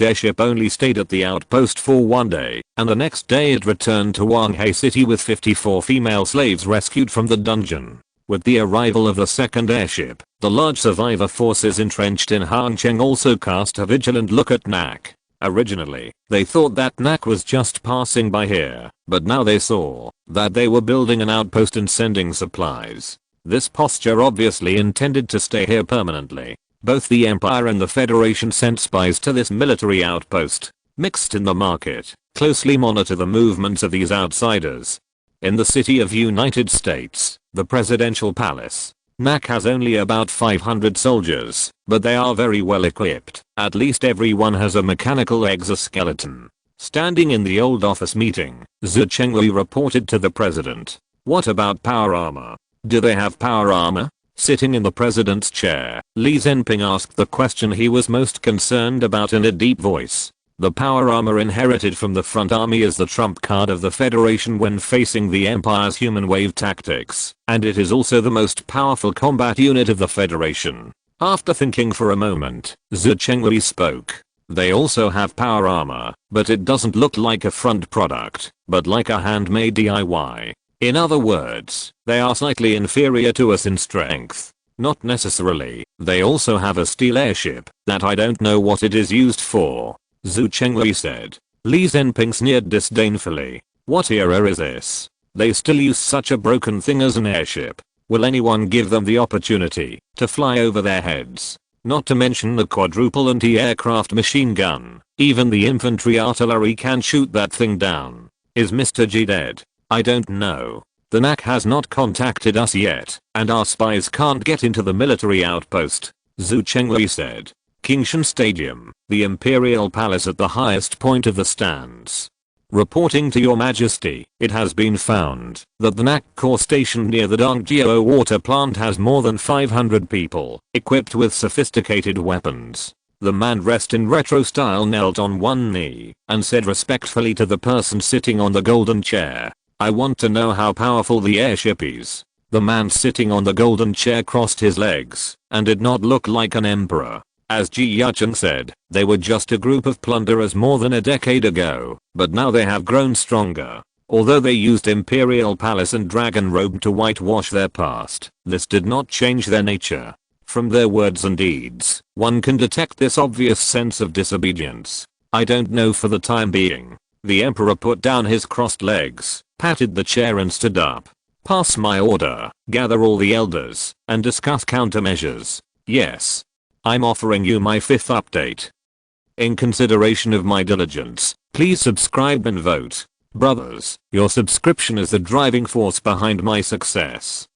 airship only stayed at the outpost for one day, and the next day it returned to Wanghai City with 54 female slaves rescued from the dungeon. With the arrival of the second airship, the large survivor forces entrenched in Hangcheng also cast a vigilant look at NAC. Originally, they thought that NAC was just passing by here, but now they saw that they were building an outpost and sending supplies. This posture obviously intended to stay here permanently. Both the Empire and the Federation sent spies to this military outpost. Mixed in the market, closely monitor the movements of these outsiders. In the city of United States, the presidential palace, NAC has only about 500 soldiers, but they are very well equipped. At least everyone has a mechanical exoskeleton. Standing in the old office meeting, Zhu Chengwei reported to the president. What about power armor? Do they have power armor? Sitting in the president's chair, Li Zhenping asked the question he was most concerned about in a deep voice. The power armor inherited from the front army is the trump card of the Federation when facing the Empire's human wave tactics, and it is also the most powerful combat unit of the Federation. After thinking for a moment, Zhu Chengwei spoke. They also have power armor, but it doesn't look like a front product, but like a handmade DIY. In other words, they are slightly inferior to us in strength. Not necessarily. They also have a steel airship that I don't know what it is used for, Zhu Chengwei said. Li Zhenping sneered disdainfully. What era is this? They still use such a broken thing as an airship. Will anyone give them the opportunity to fly over their heads? Not to mention the quadruple anti-aircraft machine gun. Even the infantry artillery can shoot that thing down. Is Mr. G dead? I don't know. The NAC has not contacted us yet, and our spies can't get into the military outpost, Zhu Chengwei said. Qingshan Stadium, the Imperial Palace at the highest point of the stands. Reporting to your majesty, it has been found that the NAC core station near the Dongjiao water plant has more than 500 people, equipped with sophisticated weapons. The man dressed in retro style knelt on one knee and said respectfully to the person sitting on the golden chair, I want to know how powerful the airship is. The man sitting on the golden chair crossed his legs and did not look like an emperor. As Jiang Chen said, they were just a group of plunderers more than a decade ago, but now they have grown stronger. Although they used Imperial Palace and Dragon Robe to whitewash their past, this did not change their nature. From their words and deeds, one can detect this obvious sense of disobedience. I don't know for the time being. The emperor put down his crossed legs, patted the chair and stood up. Pass my order, gather all the elders, and discuss countermeasures. Yes. I'm offering you my 5th update. In consideration of my diligence, please subscribe and vote. Brothers, your subscription is the driving force behind my success.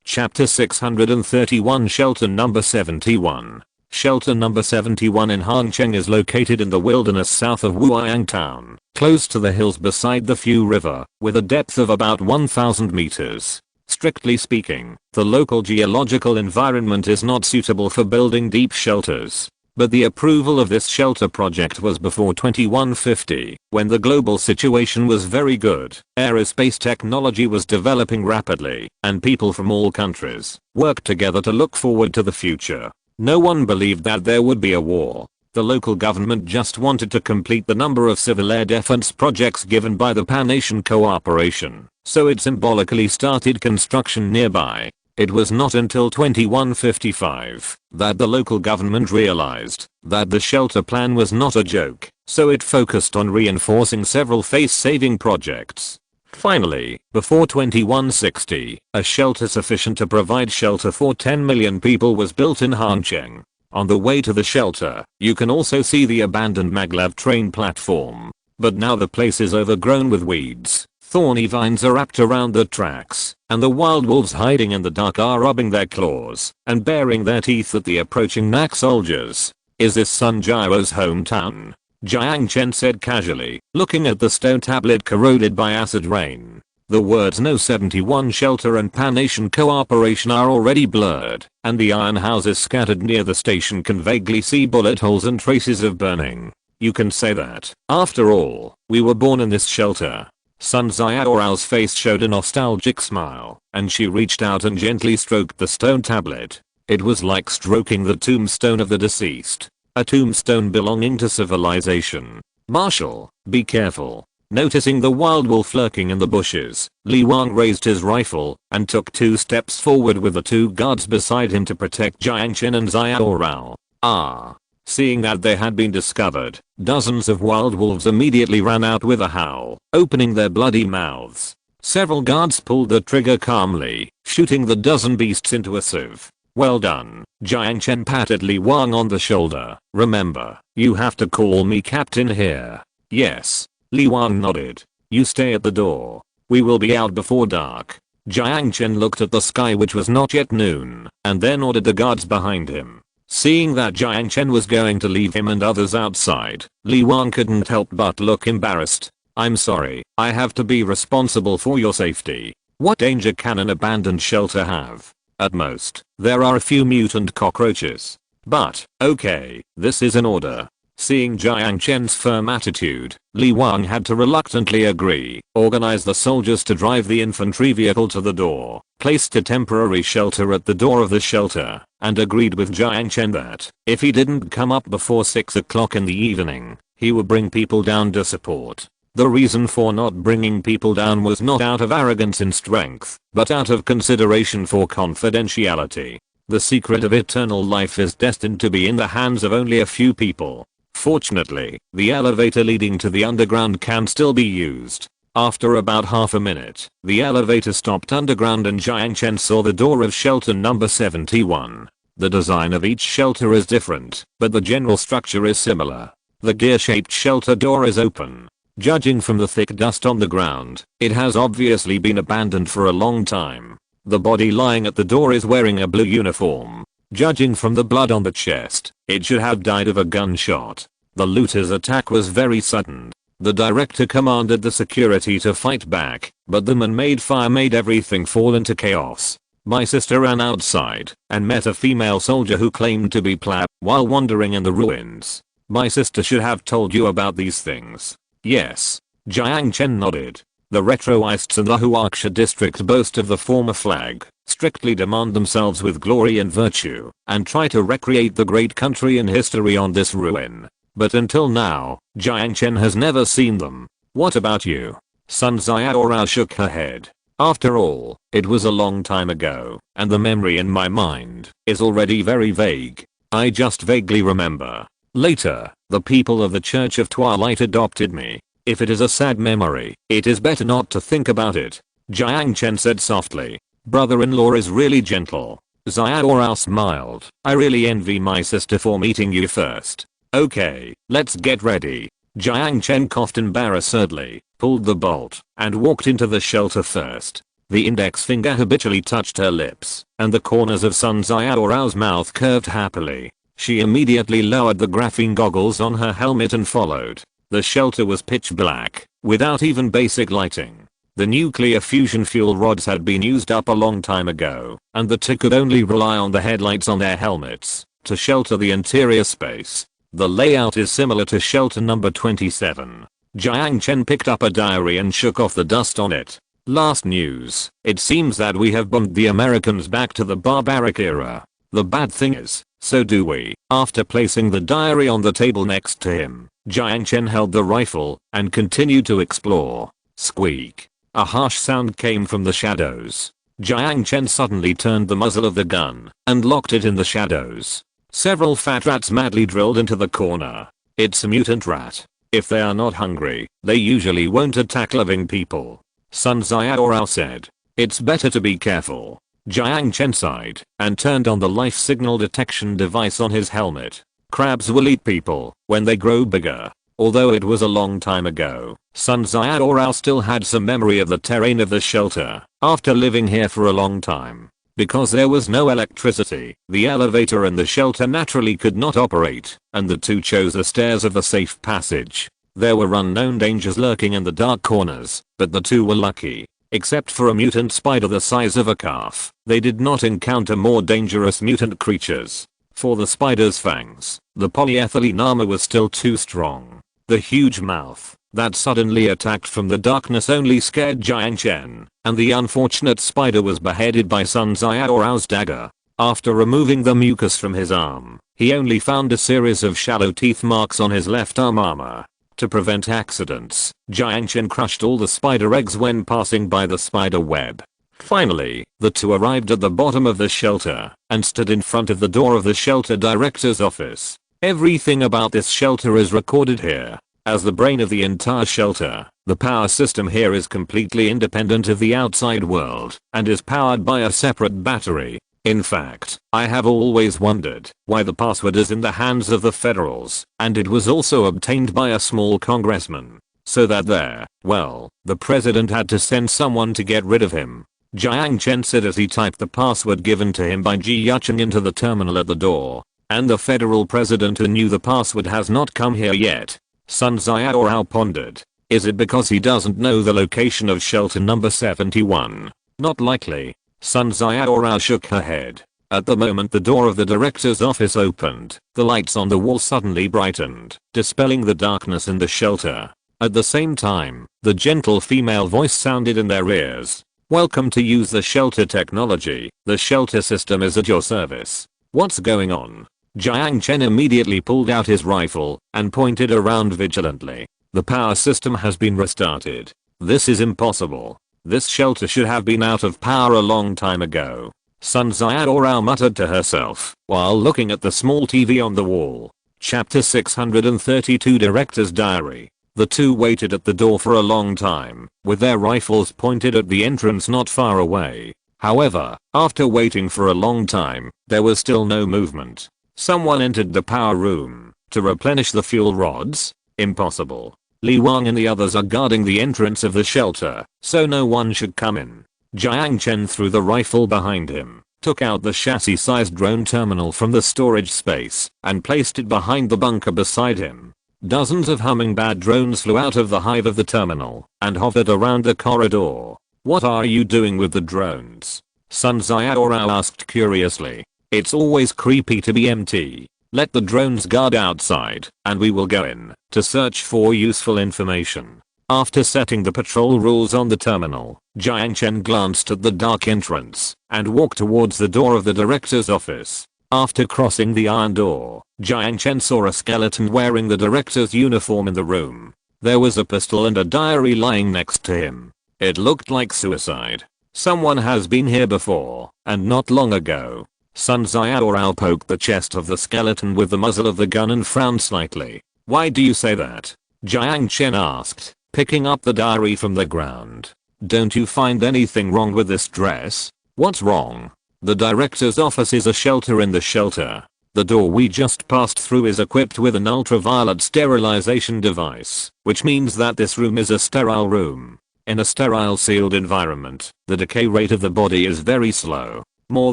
Chapter 631 Shelter Number 71. Shelter Number 71 in Hangcheng is located in the wilderness south of Wu'ang Town, close to the hills beside the Fu River, with a depth of about 1,000 meters. Strictly speaking, the local geological environment is not suitable for building deep shelters, but the approval of this shelter project was before 2150, when the global situation was very good, aerospace technology was developing rapidly, and people from all countries worked together to look forward to the future. No one believed that there would be a war. The local government just wanted to complete the number of civil air defense projects given by the Pan-Asian Cooperation, so it symbolically started construction nearby. It was not until 2155 that the local government realized that the shelter plan was not a joke, so it focused on reinforcing several face-saving projects. Finally, before 2160, a shelter sufficient to provide shelter for 10 million people was built in Hancheng. On the way to the shelter, you can also see the abandoned maglev train platform. But now the place is overgrown with weeds, thorny vines are wrapped around the tracks, and the wild wolves hiding in the dark are rubbing their claws and baring their teeth at the approaching NAC soldiers. Is this Sun Jiao's hometown? Jiang Chen said casually, looking at the stone tablet corroded by acid rain. The words No 71 Shelter and Pan-Asian Cooperation are already blurred, and the iron houses scattered near the station can vaguely see bullet holes and traces of burning. You can say that. After all, we were born in this shelter. Sun Jiao's face showed a nostalgic smile, and she reached out and gently stroked the stone tablet. It was like stroking the tombstone of the deceased. A tombstone belonging to civilization. Marshal, be careful. Noticing the wild wolf lurking in the bushes, Li Wang raised his rifle and took 2 steps forward with the 2 guards beside him to protect Jiang Chen and Xiao Rao. Seeing that they had been discovered, dozens of wild wolves immediately ran out with a howl, opening their bloody mouths. Several guards pulled the trigger calmly, shooting the dozen beasts into a sieve. Well done. Jiang Chen patted Li Wang on the shoulder. Remember, you have to call me captain here. Yes. Li Wang nodded. You stay at the door. We will be out before dark. Jiang Chen looked at the sky, which was not yet noon, and then ordered the guards behind him. Seeing that Jiang Chen was going to leave him and others outside, Li Wang couldn't help but look embarrassed. I'm sorry, I have to be responsible for your safety. What danger can an abandoned shelter have? At most, there are a few mutant cockroaches. But, okay, this is an order. Seeing Jiang Chen's firm attitude, Li Wang had to reluctantly agree, organize the soldiers to drive the infantry vehicle to the door, placed a temporary shelter at the door of the shelter, and agreed with Jiang Chen that, if he didn't come up before 6 o'clock in the evening, he would bring people down to support. The reason for not bringing people down was not out of arrogance and strength, but out of consideration for confidentiality. The secret of eternal life is destined to be in the hands of only a few people. Fortunately, the elevator leading to the underground can still be used. After about half a minute, the elevator stopped underground and Jiang Chen saw the door of shelter number 71. The design of each shelter is different, but the general structure is similar. The gear-shaped shelter door is open. Judging from the thick dust on the ground, it has obviously been abandoned for a long time. The body lying at the door is wearing a blue uniform. Judging from the blood on the chest, it should have died of a gunshot. The looters' attack was very sudden. The director commanded the security to fight back, but the man-made fire made everything fall into chaos. My sister ran outside and met a female soldier who claimed to be Plab while wandering in the ruins. My sister should have told you about these things. Yes. Jiang Chen nodded. The retroists in the Huaxia district boast of the former flag, strictly demand themselves with glory and virtue, and try to recreate the great country and history on this ruin. But until now, Jiang Chen has never seen them. What about you? Sun Jiao shook her head. After all, it was a long time ago, and the memory in my mind is already very vague. I just vaguely remember. Later, the people of the Church of Twilight adopted me. If it is a sad memory, it is better not to think about it. Jiang Chen said softly. Brother-in-law is really gentle. Xiao smiled. I really envy my sister for meeting you first. Okay, let's get ready. Jiang Chen coughed embarrassedly, pulled the bolt, and walked into the shelter first. The index finger habitually touched her lips, and the corners of Sun Jiao's mouth curved happily. She immediately lowered the graphene goggles on her helmet and followed. The shelter was pitch black, without even basic lighting. The nuclear fusion fuel rods had been used up a long time ago, and the two could only rely on the headlights on their helmets to shelter the interior space. The layout is similar to shelter number 27. Jiang Chen picked up a diary and shook off the dust on it. Last news, it seems that we have bumped the Americans back to the barbaric era. The bad thing is, so do we. After placing the diary on the table next to him, Jiang Chen held the rifle and continued to explore. Squeak. A harsh sound came from the shadows. Jiang Chen suddenly turned the muzzle of the gun and locked it in the shadows. Several fat rats madly drilled into the corner. It's a mutant rat. If they are not hungry, they usually won't attack living people. Sun Jiao said. It's better to be careful. Jiang Chen sighed and turned on the life signal detection device on his helmet. Crabs will eat people when they grow bigger. Although it was a long time ago, Sun Jiao still had some memory of the terrain of the shelter after living here for a long time. Because there was no electricity, the elevator in the shelter naturally could not operate, and the two chose the stairs of the safe passage. There were unknown dangers lurking in the dark corners, but the two were lucky. Except for a mutant spider the size of a calf, they did not encounter more dangerous mutant creatures. For the spider's fangs, the polyethylene armor was still too strong. The huge mouth that suddenly attacked from the darkness only scared Jiang Chen, and the unfortunate spider was beheaded by Sun Jiao's dagger. After removing the mucus from his arm, he only found a series of shallow teeth marks on his left arm armor. To prevent accidents, Jiang Chen crushed all the spider eggs when passing by the spider web. Finally, the two arrived at the bottom of the shelter and stood in front of the door of the shelter director's office. Everything about this shelter is recorded here. As the brain of the entire shelter, the power system here is completely independent of the outside world and is powered by a separate battery. In fact, I have always wondered why the password is in the hands of the federals, and it was also obtained by a small congressman. So that the president had to send someone to get rid of him. Jiang Chen said as he typed the password given to him by Jiang Chen into the terminal at the door. And the federal president who knew the password has not come here yet. Sun Jiao pondered. Is it because he doesn't know the location of shelter number 71? Not likely. Sun Jiao shook her head. At the moment the door of the director's office opened, the lights on the wall suddenly brightened, dispelling the darkness in the shelter. At the same time, the gentle female voice sounded in their ears. Welcome to use the shelter technology. The shelter system is at your service. What's going on? Jiang Chen immediately pulled out his rifle and pointed around vigilantly. The power system has been restarted. This is impossible. This shelter should have been out of power a long time ago. Sun Jiao muttered to herself while looking at the small TV on the wall. Chapter 632 Director's Diary. The two waited at the door for a long time, with their rifles pointed at the entrance not far away. However, after waiting for a long time, there was still no movement. Someone entered the power room to replenish the fuel rods. Impossible. Li Wang and the others are guarding the entrance of the shelter, so no one should come in. Jiang Chen threw the rifle behind him, took out the chassis-sized drone terminal from the storage space, and placed it behind the bunker beside him. Dozens of hummingbird drones flew out of the hive of the terminal and hovered around the corridor. What are you doing with the drones? Sun Jiao asked curiously. It's always creepy to be empty. Let the drones guard outside, and we will go in to search for useful information. After setting the patrol rules on the terminal, Jiang Chen glanced at the dark entrance and walked towards the door of the director's office. After crossing the iron door, Jiang Chen saw a skeleton wearing the director's uniform in the room. There was a pistol and a diary lying next to him. It looked like suicide. Someone has been here before, and not long ago. Sun Jiao poked the chest of the skeleton with the muzzle of the gun and frowned slightly. Why do you say that? Jiang Chen asked, picking up the diary from the ground. Don't you find anything wrong with this dress? What's wrong? The director's office is a shelter in the shelter. The door we just passed through is equipped with an ultraviolet sterilization device, which means that this room is a sterile room. In a sterile sealed environment, the decay rate of the body is very slow. More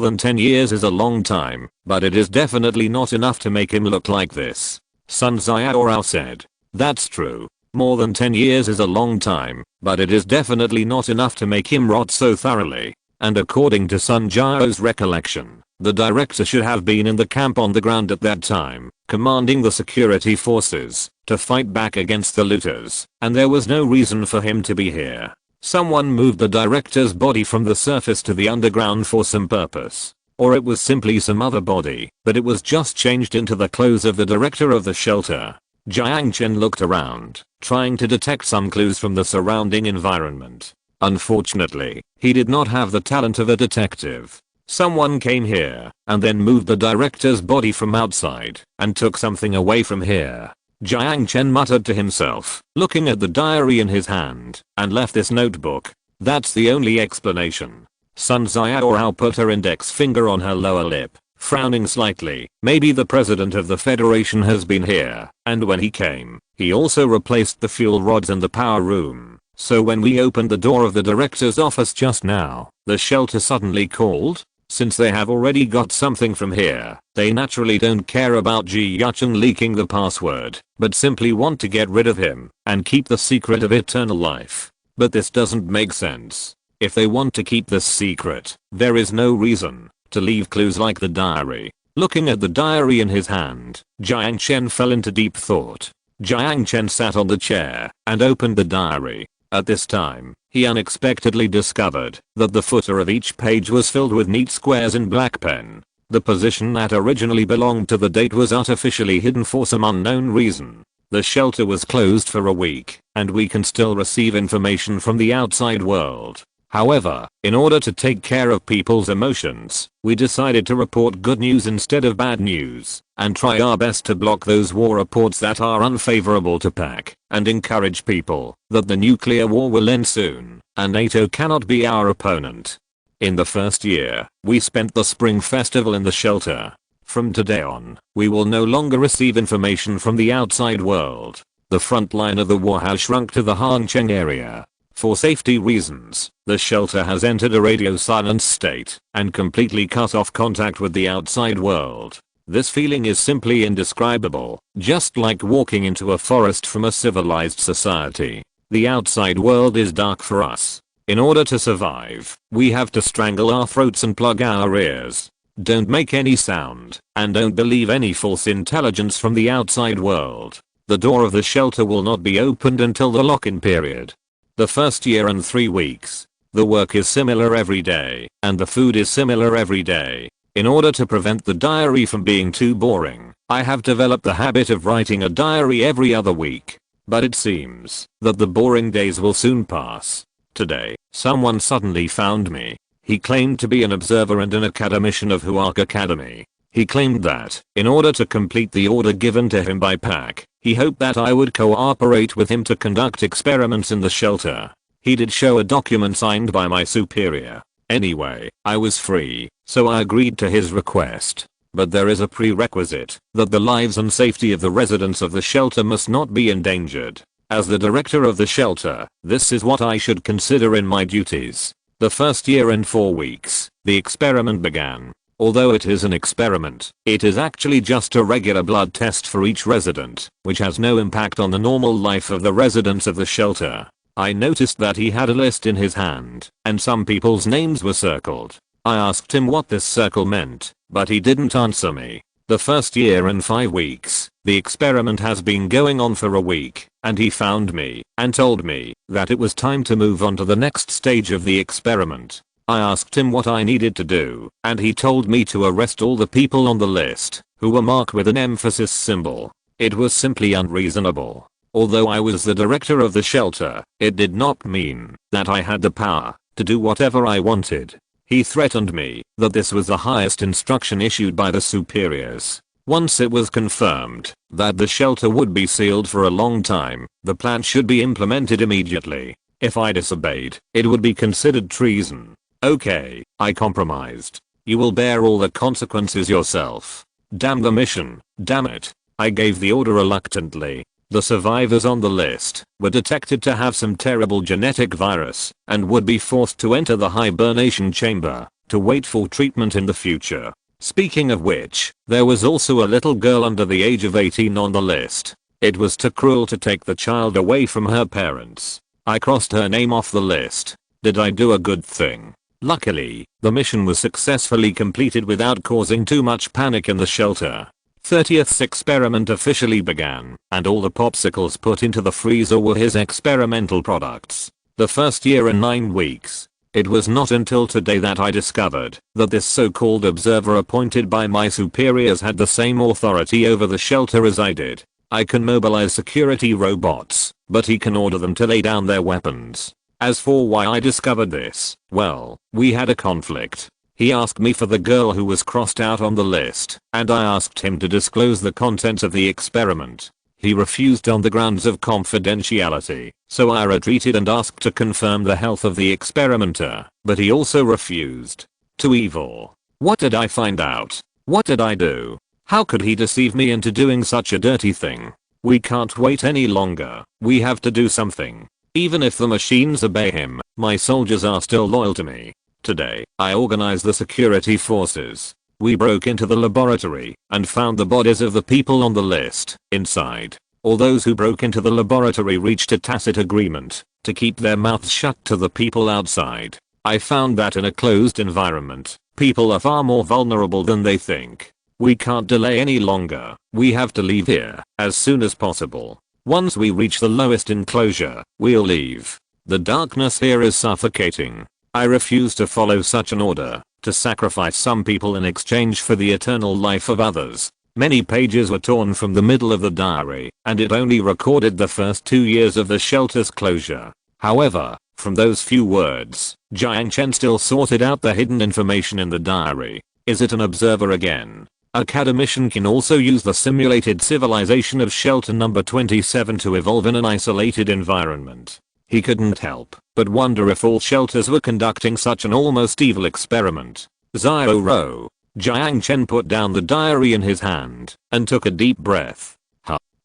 than 10 years is a long time, but it is definitely not enough to make him look like this. Sun Jiao said. That's true. More than 10 years is a long time, but it is definitely not enough to make him rot so thoroughly. And according to Sun Jiao's recollection, the director should have been in the camp on the ground at that time, commanding the security forces to fight back against the looters, and there was no reason for him to be here. Someone moved the director's body from the surface to the underground for some purpose. Or it was simply some other body, but it was just changed into the clothes of the director of the shelter. Jiang Chen looked around, trying to detect some clues from the surrounding environment. Unfortunately, he did not have the talent of a detective. Someone came here and then moved the director's body from outside and took something away from here. Jiang Chen muttered to himself, looking at the diary in his hand, and left this notebook. That's the only explanation. Sun Jiao put her index finger on her lower lip, frowning slightly. Maybe the president of the Federation has been here, and when he came, he also replaced the fuel rods in the power room. So when we opened the door of the director's office just now, the shelter suddenly called? Since they have already got something from here, they naturally don't care about Jiang Chen leaking the password, but simply want to get rid of him and keep the secret of eternal life. But this doesn't make sense. If they want to keep this secret, there is no reason to leave clues like the diary. Looking at the diary in his hand, Jiang Chen fell into deep thought. Jiang Chen sat on the chair and opened the diary. At this time, he unexpectedly discovered that the footer of each page was filled with neat squares in black pen. The position that originally belonged to the date was artificially hidden for some unknown reason. The shelter was closed for a week, and we can still receive information from the outside world. However, in order to take care of people's emotions, we decided to report good news instead of bad news, and try our best to block those war reports that are unfavorable to PAC, and encourage people that the nuclear war will end soon, and NATO cannot be our opponent. In the first year, we spent the Spring Festival in the shelter. From today on, we will no longer receive information from the outside world. The front line of the war has shrunk to the Hangcheng area. For safety reasons, the shelter has entered a radio silence state and completely cut off contact with the outside world. This feeling is simply indescribable, just like walking into a forest from a civilized society. The outside world is dark for us. In order to survive, we have to strangle our throats and plug our ears. Don't make any sound, and don't believe any false intelligence from the outside world. The door of the shelter will not be opened until the lock-in period. The first year and 3 weeks, the work is similar every day, and the food is similar every day. In order to prevent the diary from being too boring, I have developed the habit of writing a diary every other week. But it seems that the boring days will soon pass. Today, someone suddenly found me. He claimed to be an observer and an academician of Huark Academy. He claimed that, in order to complete the order given to him by PAC, he hoped that I would cooperate with him to conduct experiments in the shelter. He did show a document signed by my superior. Anyway, I was free, so I agreed to his request. But there is a prerequisite, that the lives and safety of the residents of the shelter must not be endangered. As the director of the shelter, this is what I should consider in my duties. The first year and 4 weeks, the experiment began. Although it is an experiment, it is actually just a regular blood test for each resident, which has no impact on the normal life of the residents of the shelter. I noticed that he had a list in his hand, and some people's names were circled. I asked him what this circle meant, but he didn't answer me. The first year and 5 weeks, the experiment has been going on for a week, and he found me, and told me that it was time to move on to the next stage of the experiment. I asked him what I needed to do, and he told me to arrest all the people on the list, who were marked with an emphasis symbol. It was simply unreasonable. Although I was the director of the shelter, it did not mean that I had the power to do whatever I wanted. He threatened me that this was the highest instruction issued by the superiors. Once it was confirmed that the shelter would be sealed for a long time, the plan should be implemented immediately. If I disobeyed, it would be considered treason. Okay, I compromised. You will bear all the consequences yourself. Damn the mission, damn it. I gave the order reluctantly. The survivors on the list were detected to have some terrible genetic virus and would be forced to enter the hibernation chamber to wait for treatment in the future. Speaking of which, there was also a little girl under the age of 18 on the list. It was too cruel to take the child away from her parents. I crossed her name off the list. Did I do a good thing? Luckily, the mission was successfully completed without causing too much panic in the shelter. 30th experiment officially began, and all the popsicles put into the freezer were his experimental products. The first year and 9 weeks. It was not until today that I discovered that this so-called observer appointed by my superiors had the same authority over the shelter as I did. I can mobilize security robots, but he can order them to lay down their weapons. As for why I discovered this, well, we had a conflict. He asked me for the girl who was crossed out on the list, and I asked him to disclose the contents of the experiment. He refused on the grounds of confidentiality, so I retreated and asked to confirm the health of the experimenter, but he also refused. Too evil. What did I find out? What did I do? How could he deceive me into doing such a dirty thing? We can't wait any longer. We have to do something. Even if the machines obey him, my soldiers are still loyal to me. Today, I organized the security forces. We broke into the laboratory and found the bodies of the people on the list inside. All those who broke into the laboratory reached a tacit agreement to keep their mouths shut to the people outside. I found that in a closed environment, people are far more vulnerable than they think. We can't delay any longer. We have to leave here as soon as possible. Once we reach the lowest enclosure, we'll leave. The darkness here is suffocating. I refuse to follow such an order, to sacrifice some people in exchange for the eternal life of others. Many pages were torn from the middle of the diary, and it only recorded the first 2 years of the shelter's closure. However, from those few words, Jiang Chen still sorted out the hidden information in the diary. Is it an observer again? Academician can also use the simulated civilization of shelter number 27 to evolve in an isolated environment. He couldn't help but wonder if all shelters were conducting such an almost evil experiment. Xiao Ro. Jiang Chen put down the diary in his hand and took a deep breath.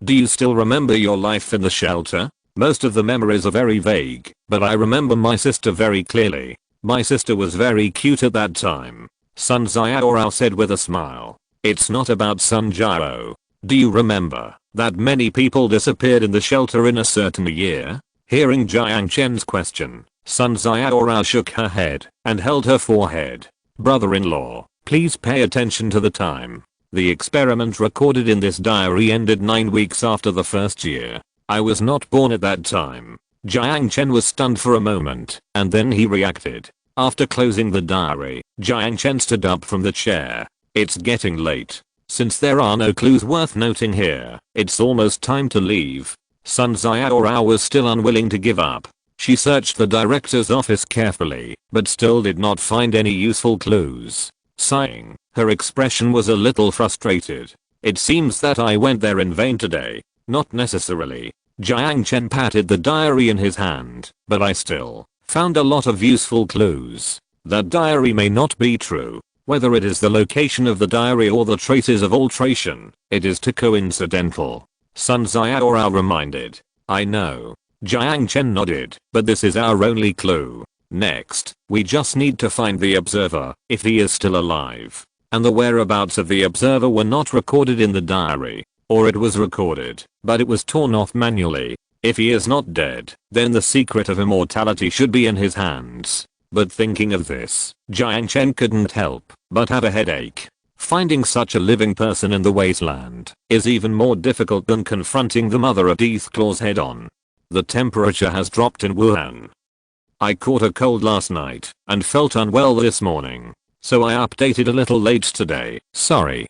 Do you still remember your life in the shelter? Most of the memories are very vague, but I remember my sister very clearly. My sister was very cute at that time. Sun Jiao said with a smile. It's not about Sun Jiao. Do you remember that many people disappeared in the shelter in a certain year? Hearing Jiang Chen's question, Sun Jiao shook her head and held her forehead. Brother-in-law, please pay attention to the time. The experiment recorded in this diary ended 9 weeks after the first year. I was not born at that time. Jiang Chen was stunned for a moment, and then he reacted. After closing the diary, Jiang Chen stood up from the chair. It's getting late. Since there are no clues worth noting here, it's almost time to leave. Sun Jiao was still unwilling to give up. She searched the director's office carefully, but still did not find any useful clues. Sighing, her expression was a little frustrated. It seems that I went there in vain today. Not necessarily. Jiang Chen patted the diary in his hand, but I still found a lot of useful clues. That diary may not be true. Whether it is the location of the diary or the traces of alteration, it is too coincidental. Sun Jiao reminded. I know. Jiang Chen nodded, but this is our only clue. Next, we just need to find the observer, if he is still alive. And the whereabouts of the observer were not recorded in the diary. Or it was recorded, but it was torn off manually. If he is not dead, then the secret of immortality should be in his hands. But thinking of this, Jiang Chen couldn't help but have a headache. Finding such a living person in the wasteland is even more difficult than confronting the mother of Deathclaws head on. The temperature has dropped in Wuhan. I caught a cold last night and felt unwell this morning, so I updated a little late today, sorry.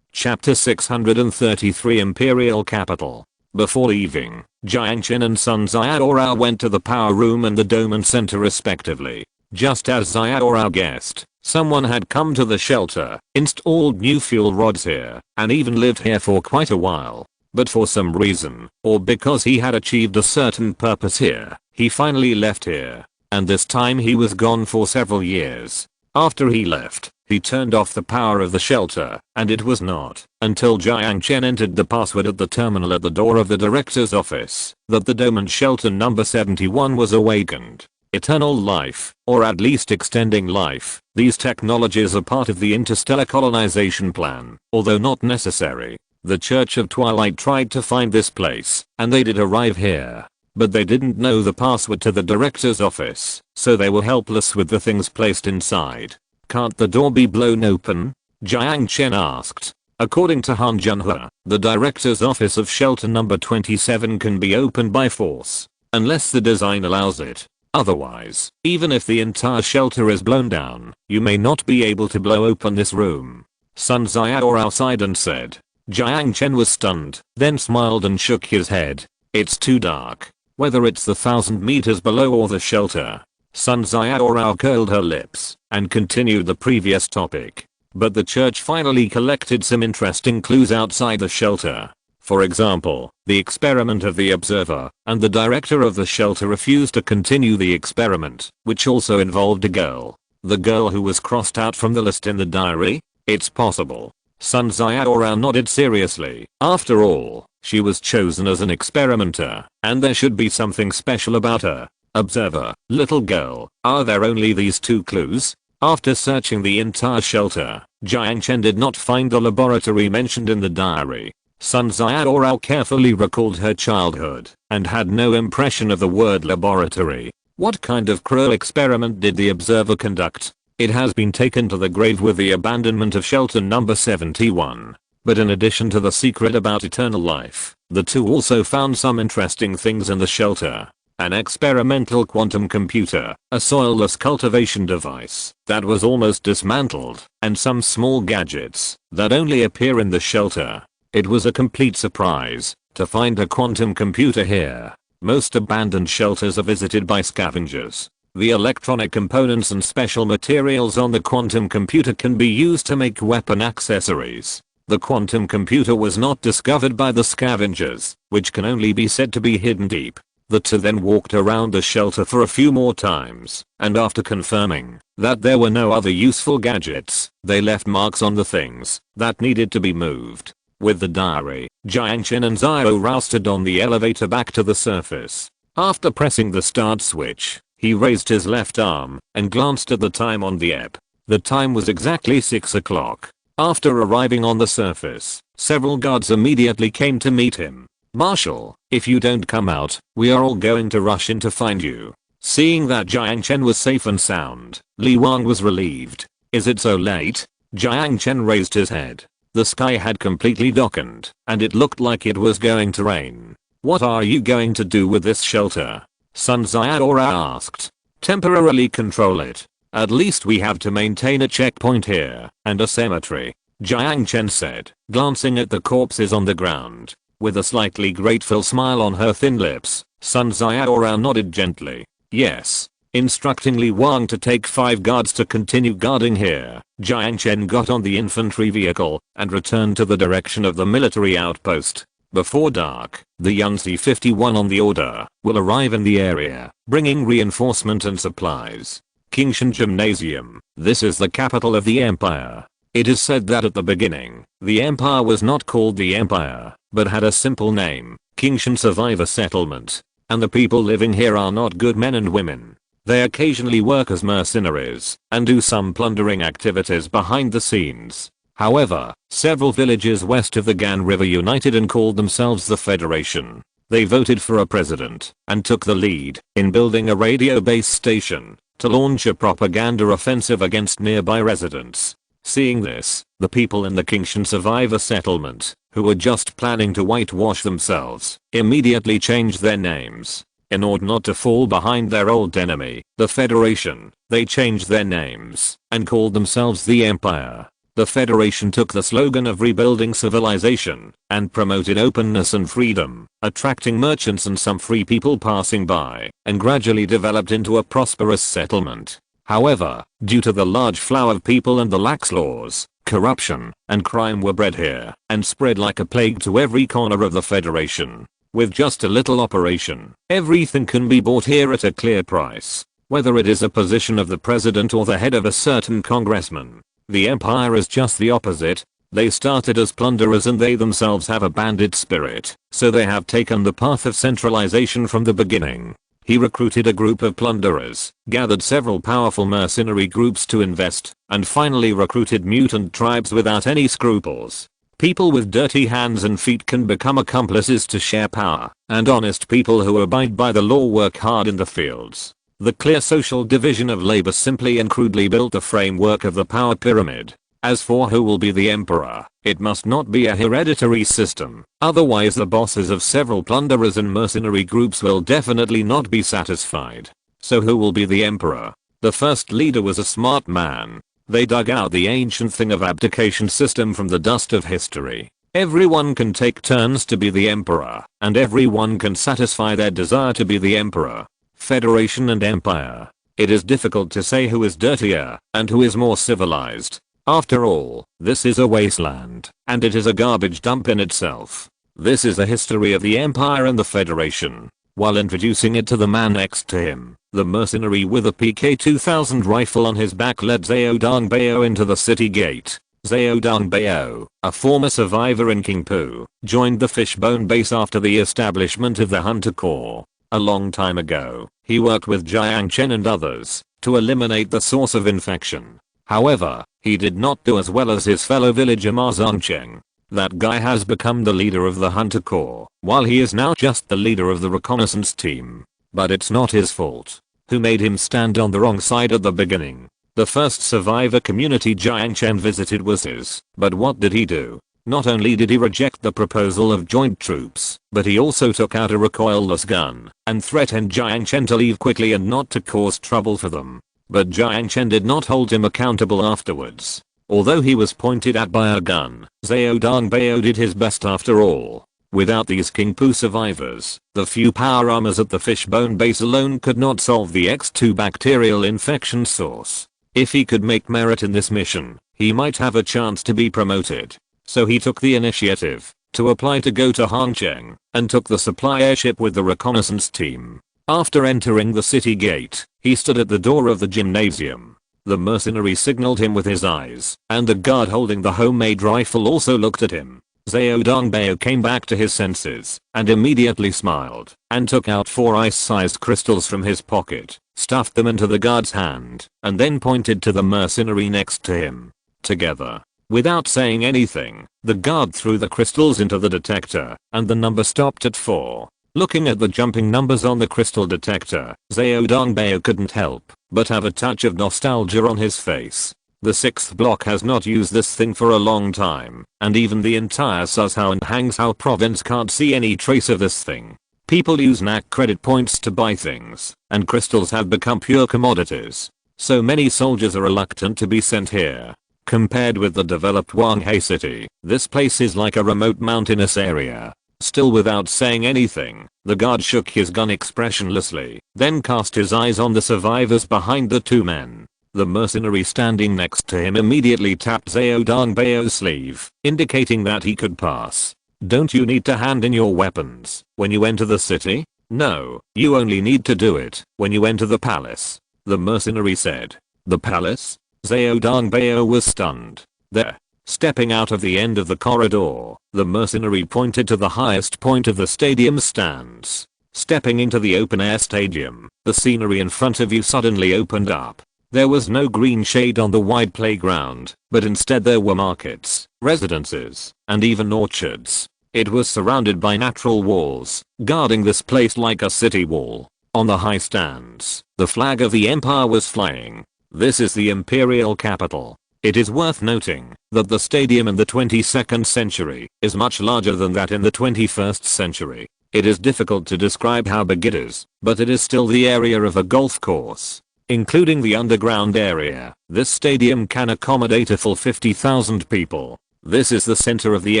Chapter 633 Imperial Capital. Before leaving, Jiang Chen and Sun Jiao went to the power room and the Domain Center respectively. Just as Jiao guessed, someone had come to the shelter, installed new fuel rods here, and even lived here for quite a while. But for some reason, or because he had achieved a certain purpose here, he finally left here. And this time he was gone for several years. After he left, he turned off the power of the shelter, and it was not until Jiang Chen entered the password at the terminal at the door of the director's office that the Domain shelter number 71 was awakened. Eternal life, or at least extending life, these technologies are part of the interstellar colonization plan, although not necessary. The Church of Twilight tried to find this place, and they did arrive here. But they didn't know the password to the director's office, so they were helpless with the things placed inside. Can't the door be blown open? Jiang Chen asked. According to Han Junhe, the director's office of shelter number 27 can be opened by force, unless the design allows it. Otherwise, even if the entire shelter is blown down, you may not be able to blow open this room. Sun Jiao sighed and said. Jiang Chen was stunned, then smiled and shook his head. It's too dark. whether it's the 1,000 meters below or the shelter. Sun Jiao curled her lips and continued the previous topic. But the church finally collected some interesting clues outside the shelter. For example, the experiment of the observer and the director of the shelter refused to continue the experiment, which also involved a girl. The girl who was crossed out from the list in the diary? It's possible. Sun Jiao nodded seriously. After all, she was chosen as an experimenter, and there should be something special about her. Observer, little girl, are there only these 2 clues? After searching the entire shelter, Jiang Chen did not find the laboratory mentioned in the diary. Sun Jiao carefully recalled her childhood and had no impression of the word laboratory. What kind of cruel experiment did the observer conduct? It has been taken to the grave with the abandonment of shelter number 71. But in addition to the secret about eternal life, the 2 also found some interesting things in the shelter. An experimental quantum computer, a soilless cultivation device that was almost dismantled, and some small gadgets that only appear in the shelter. It was a complete surprise to find a quantum computer here. Most abandoned shelters are visited by scavengers. The electronic components and special materials on the quantum computer can be used to make weapon accessories. The quantum computer was not discovered by the scavengers, which can only be said to be hidden deep. The 2 then walked around the shelter for a few more times, and after confirming that there were no other useful gadgets, they left marks on the things that needed to be moved. With the diary, Jiang Chen and Jiao rousted on the elevator back to the surface. After pressing the start switch, he raised his left arm and glanced at the time on the app. The time was exactly 6 o'clock. After arriving on the surface, several guards immediately came to meet him. Marshal, if you don't come out, we are all going to rush in to find you. Seeing that Jiang Chen was safe and sound, Li Wang was relieved. Is it so late? Jiang Chen raised his head. The sky had completely darkened, and it looked like it was going to rain. What are you going to do with this shelter? Sun Jiao asked. Temporarily control it. At least we have to maintain a checkpoint here, and a cemetery. Jiang Chen said, glancing at the corpses on the ground. With a slightly grateful smile on her thin lips, Sun Jiao nodded gently. Yes. Instructing Li Wang to take 5 guards to continue guarding here, Jiang Chen got on the infantry vehicle and returned to the direction of the military outpost. Before dark, the Yunzi 51 on the order will arrive in the area, bringing reinforcement and supplies. Qingshan Gymnasium. This is the capital of the empire. It is said that at the beginning, the empire was not called the empire, but had a simple name, Qingshan Survivor Settlement. And the people living here are not good men and women. They occasionally work as mercenaries and do some plundering activities behind the scenes. However, several villages west of the Gan River united and called themselves the Federation. They voted for a president and took the lead in building a radio base station to launch a propaganda offensive against nearby residents. Seeing this, the people in the Qingshan Survivor Settlement, who were just planning to whitewash themselves, immediately changed their names. In order not to fall behind their old enemy, the Federation, they changed their names and called themselves the Empire. The Federation took the slogan of rebuilding civilization and promoted openness and freedom, attracting merchants and some free people passing by, and gradually developed into a prosperous settlement. However, due to the large flow of people and the lax laws, corruption and crime were bred here and spread like a plague to every corner of the Federation. With just a little operation, everything can be bought here at a clear price, whether it is a position of the president or the head of a certain congressman. The empire is just the opposite. They started as plunderers and they themselves have a bandit spirit, so they have taken the path of centralization from the beginning. He recruited a group of plunderers, gathered several powerful mercenary groups to invest, and finally recruited mutant tribes without any scruples. People with dirty hands and feet can become accomplices to share power, and honest people who abide by the law work hard in the fields. The clear social division of labor simply and crudely built the framework of the power pyramid. As for who will be the emperor, it must not be a hereditary system, otherwise the bosses of several plunderers and mercenary groups will definitely not be satisfied. So who will be the emperor? The first leader was a smart man. They dug out the ancient thing of abdication system from the dust of history. Everyone can take turns to be the emperor, and everyone can satisfy their desire to be the emperor. Federation and empire. It is difficult to say who is dirtier and who is more civilized. After all, this is a wasteland, and it is a garbage dump in itself. This is the history of the empire and the federation. While introducing it to the man next to him, the mercenary with a PK-2000 rifle on his back led Xiao Dongbao into the city gate. Xiao Dongbao, a former survivor in Qingpu, joined the Fishbone base after the establishment of the Hunter Corps. A long time ago, he worked with Jiang Chen and others to eliminate the source of infection. However, he did not do as well as his fellow villager Ma Zongcheng. That guy has become the leader of the Hunter Corps, while he is now just the leader of the reconnaissance team. But it's not his fault. Who made him stand on the wrong side at the beginning? The first survivor community Jiang Chen visited was his, but what did he do? Not only did he reject the proposal of joint troops, but he also took out a recoilless gun and threatened Jiang Chen to leave quickly and not to cause trouble for them. But Jiang Chen did not hold him accountable afterwards. Although he was pointed at by a gun, Xiao Dongbao did his best after all. Without these Qingpu survivors, the few power armors at the Fishbone base alone could not solve the X2 bacterial infection source. If he could make merit in this mission, he might have a chance to be promoted. So he took the initiative to apply to go to Hongcheng and took the supply airship with the reconnaissance team. After entering the city gate, he stood at the door of the gymnasium. The mercenary signaled him with his eyes, and the guard holding the homemade rifle also looked at him. Xiao Dongbao came back to his senses and immediately smiled and took out 4 ice-sized crystals from his pocket, stuffed them into the guard's hand, and then pointed to the mercenary next to him. Together, without saying anything, the guard threw the crystals into the detector, and the number stopped at 4. Looking at the jumping numbers on the crystal detector, Xiao Dongbao couldn't help but have a touch of nostalgia on his face. The 6th block has not used this thing for a long time, and even the entire Suzhou and Hangzhou province can't see any trace of this thing. People use NAC credit points to buy things, and crystals have become pure commodities. So many soldiers are reluctant to be sent here. Compared with the developed Wanghei city, this place is like a remote mountainous area. Still without saying anything, the guard shook his gun expressionlessly, then cast his eyes on the survivors behind the 2 men. The mercenary standing next to him immediately tapped Xiao Dongbao's sleeve, indicating that he could pass. Don't you need to hand in your weapons when you enter the city? No, you only need to do it when you enter the palace, the mercenary said. The palace? Xiao Dongbao was stunned. There. Stepping out of the end of the corridor, the mercenary pointed to the highest point of the stadium stands. Stepping into the open-air stadium, the scenery in front of you suddenly opened up. There was no green shade on the wide playground, but instead there were markets, residences, and even orchards. It was surrounded by natural walls, guarding this place like a city wall. On the high stands, the flag of the empire was flying. This is the imperial capital. It is worth noting that the stadium in the 22nd century is much larger than that in the 21st century. It is difficult to describe how big it is, but it is still the area of a golf course. Including the underground area, this stadium can accommodate a full 50,000 people. This is the center of the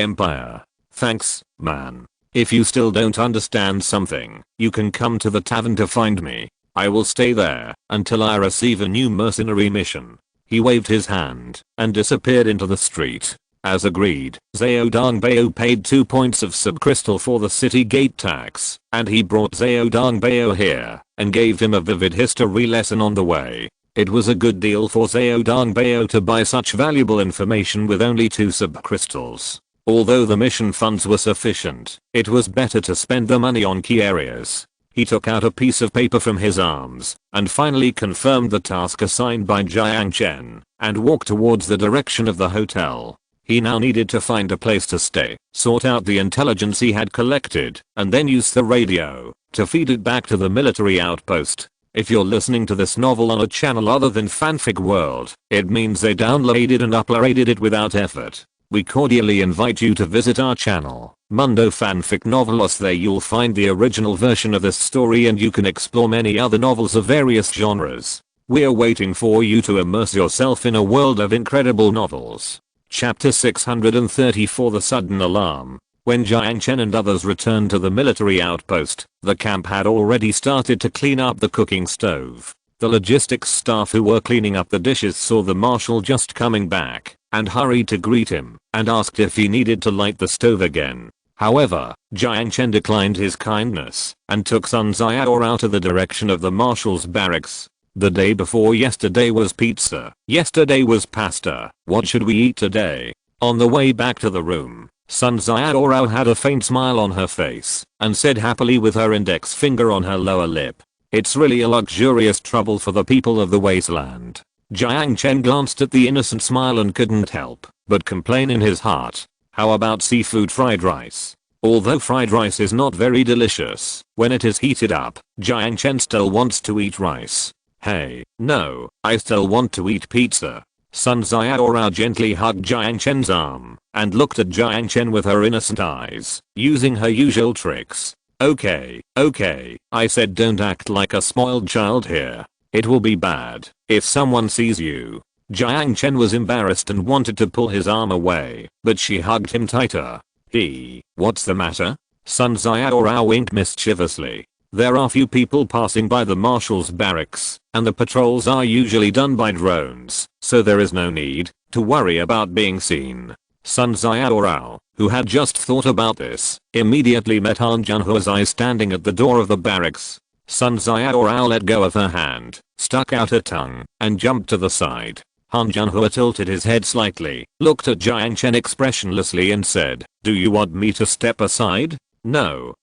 empire. Thanks, man. If you still don't understand something, you can come to the tavern to find me. I will stay there until I receive a new mercenary mission. He waved his hand and disappeared into the street. As agreed, Xiao Dongbao paid 2 points of subcrystal for the city gate tax, and he brought Xiao Dongbao here and gave him a vivid history lesson on the way. It was a good deal for Xiao Dongbao to buy such valuable information with only 2 subcrystals. Although the mission funds were sufficient, it was better to spend the money on key areas. He took out a piece of paper from his arms and finally confirmed the task assigned by Jiang Chen and walked towards the direction of the hotel. He now needed to find a place to stay, sort out the intelligence he had collected, and then use the radio to feed it back to the military outpost. If you're listening to this novel on a channel other than Fanfic World, it means they downloaded and uploaded it without effort. We cordially invite you to visit our channel, Mundo Fanfic Novelos. There you'll find the original version of this story and you can explore many other novels of various genres. We're waiting for you to immerse yourself in a world of incredible novels. Chapter 634 The Sudden Alarm. When Jiang Chen and others returned to the military outpost, the camp had already started to clean up the cooking stove. The logistics staff who were cleaning up the dishes saw the marshal just coming back and hurried to greet him and asked if he needed to light the stove again. However, Jiang Chen declined his kindness and took Sun Jiao out of the direction of the marshal's barracks. The day before yesterday was pizza. Yesterday was pasta. What should we eat today? On the way back to the room, Sun Jiao had a faint smile on her face and said happily with her index finger on her lower lip, "It's really a luxurious trouble for the people of the wasteland." Jiang Chen glanced at the innocent smile and couldn't help but complain in his heart. How about seafood fried rice? Although fried rice is not very delicious, when it is heated up, Jiang Chen still wants to eat rice. Hey, no, I still want to eat pizza. Sun Jiao gently hugged Jiang Chen's arm and looked at Jiang Chen with her innocent eyes, using her usual tricks. Okay, I said don't act like a spoiled child here. It will be bad if someone sees you. Jiang Chen was embarrassed and wanted to pull his arm away, but she hugged him tighter. What's the matter? Sun Jiao winked mischievously. There are few people passing by the marshal's barracks, and the patrols are usually done by drones, so there is no need to worry about being seen. Sun Jiao, who had just thought about this, immediately met Han Junhua's eyes standing at the door of the barracks. Sun Jiao let go of her hand, stuck out her tongue, and jumped to the side. Han Junhua tilted his head slightly, looked at Jiang Chen expressionlessly and said, "Do you want me to step aside?" No.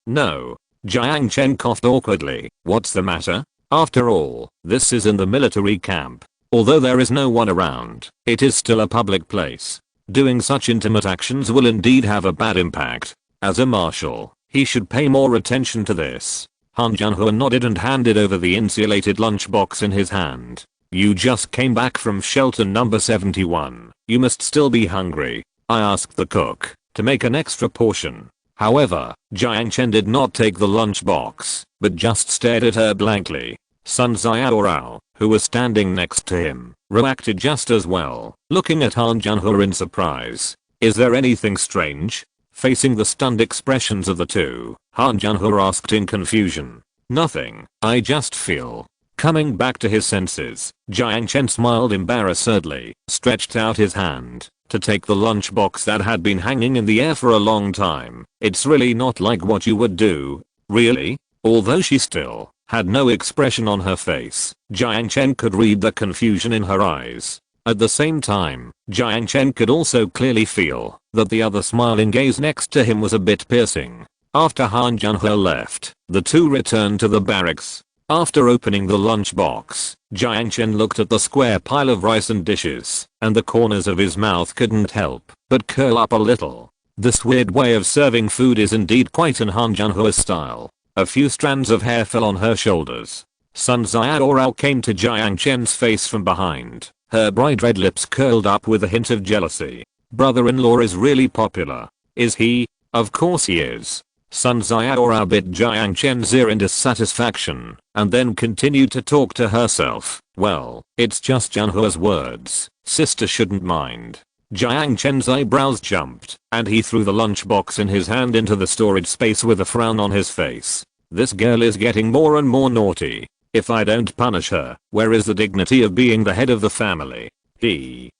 Jiang Chen coughed awkwardly. What's the matter? After all, this is in the military camp. Although there is no one around, it is still a public place. Doing such intimate actions will indeed have a bad impact. As a marshal, he should pay more attention to this. Han Junhua nodded and handed over the insulated lunchbox in his hand. You just came back from shelter number 71. You must still be hungry. I asked the cook to make an extra portion. However, Jiang Chen did not take the lunchbox, but just stared at her blankly. Sun Jiao, who was standing next to him, reacted just as well, looking at Han Junhua in surprise. Is there anything strange? Facing the stunned expressions of the two, Han Junhua asked in confusion. Nothing, I just feel. Coming back to his senses, Jiang Chen smiled embarrassedly, stretched out his hand to take the lunchbox that had been hanging in the air for a long time. It's really not like what you would do. Really? Although she still had no expression on her face, Jiang Chen could read the confusion in her eyes. At the same time, Jiang Chen could also clearly feel that the other smiling gaze next to him was a bit piercing. After Han Junhua left, the two returned to the barracks. After opening the lunchbox, Jiang Chen looked at the square pile of rice and dishes, and the corners of his mouth couldn't help but curl up a little. This weird way of serving food is indeed quite an Han Junhua style. A few strands of hair fell on her shoulders. Sun Jiao came to Jiang Chen's face from behind. Her bright red lips curled up with a hint of jealousy. Brother-in-law is really popular. Is he? Of course he is. Sun Jiao bit Jiang Chen's ear in dissatisfaction, and then continued to talk to herself. Well, it's just Junhua's words. Sister shouldn't mind. Jiang Chen's eyebrows jumped, and he threw the lunchbox in his hand into the storage space with a frown on his face. This girl is getting more and more naughty. If I don't punish her, where is the dignity of being the head of the family?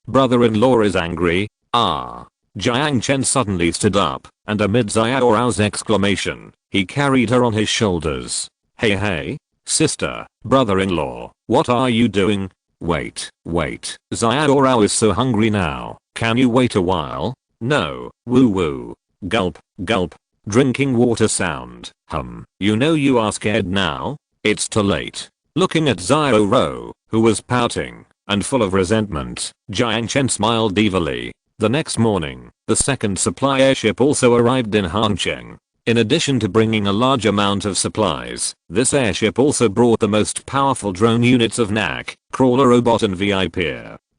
Brother-in-law is angry. Jiang Chen suddenly stood up, and amid Jiao's exclamation, he carried her on his shoulders. Hey, sister, brother-in-law, what are you doing? Wait, Jiao is so hungry now, can you wait a while? No, woo. Gulp, drinking water sound, you know you are scared now? It's too late. Looking at Jiao, who was pouting and full of resentment, Jiang Chen smiled evilly. The next morning, the second supply airship also arrived in Hancheng. In addition to bringing a large amount of supplies, this airship also brought the most powerful drone units of NAC, crawler robot and VIP.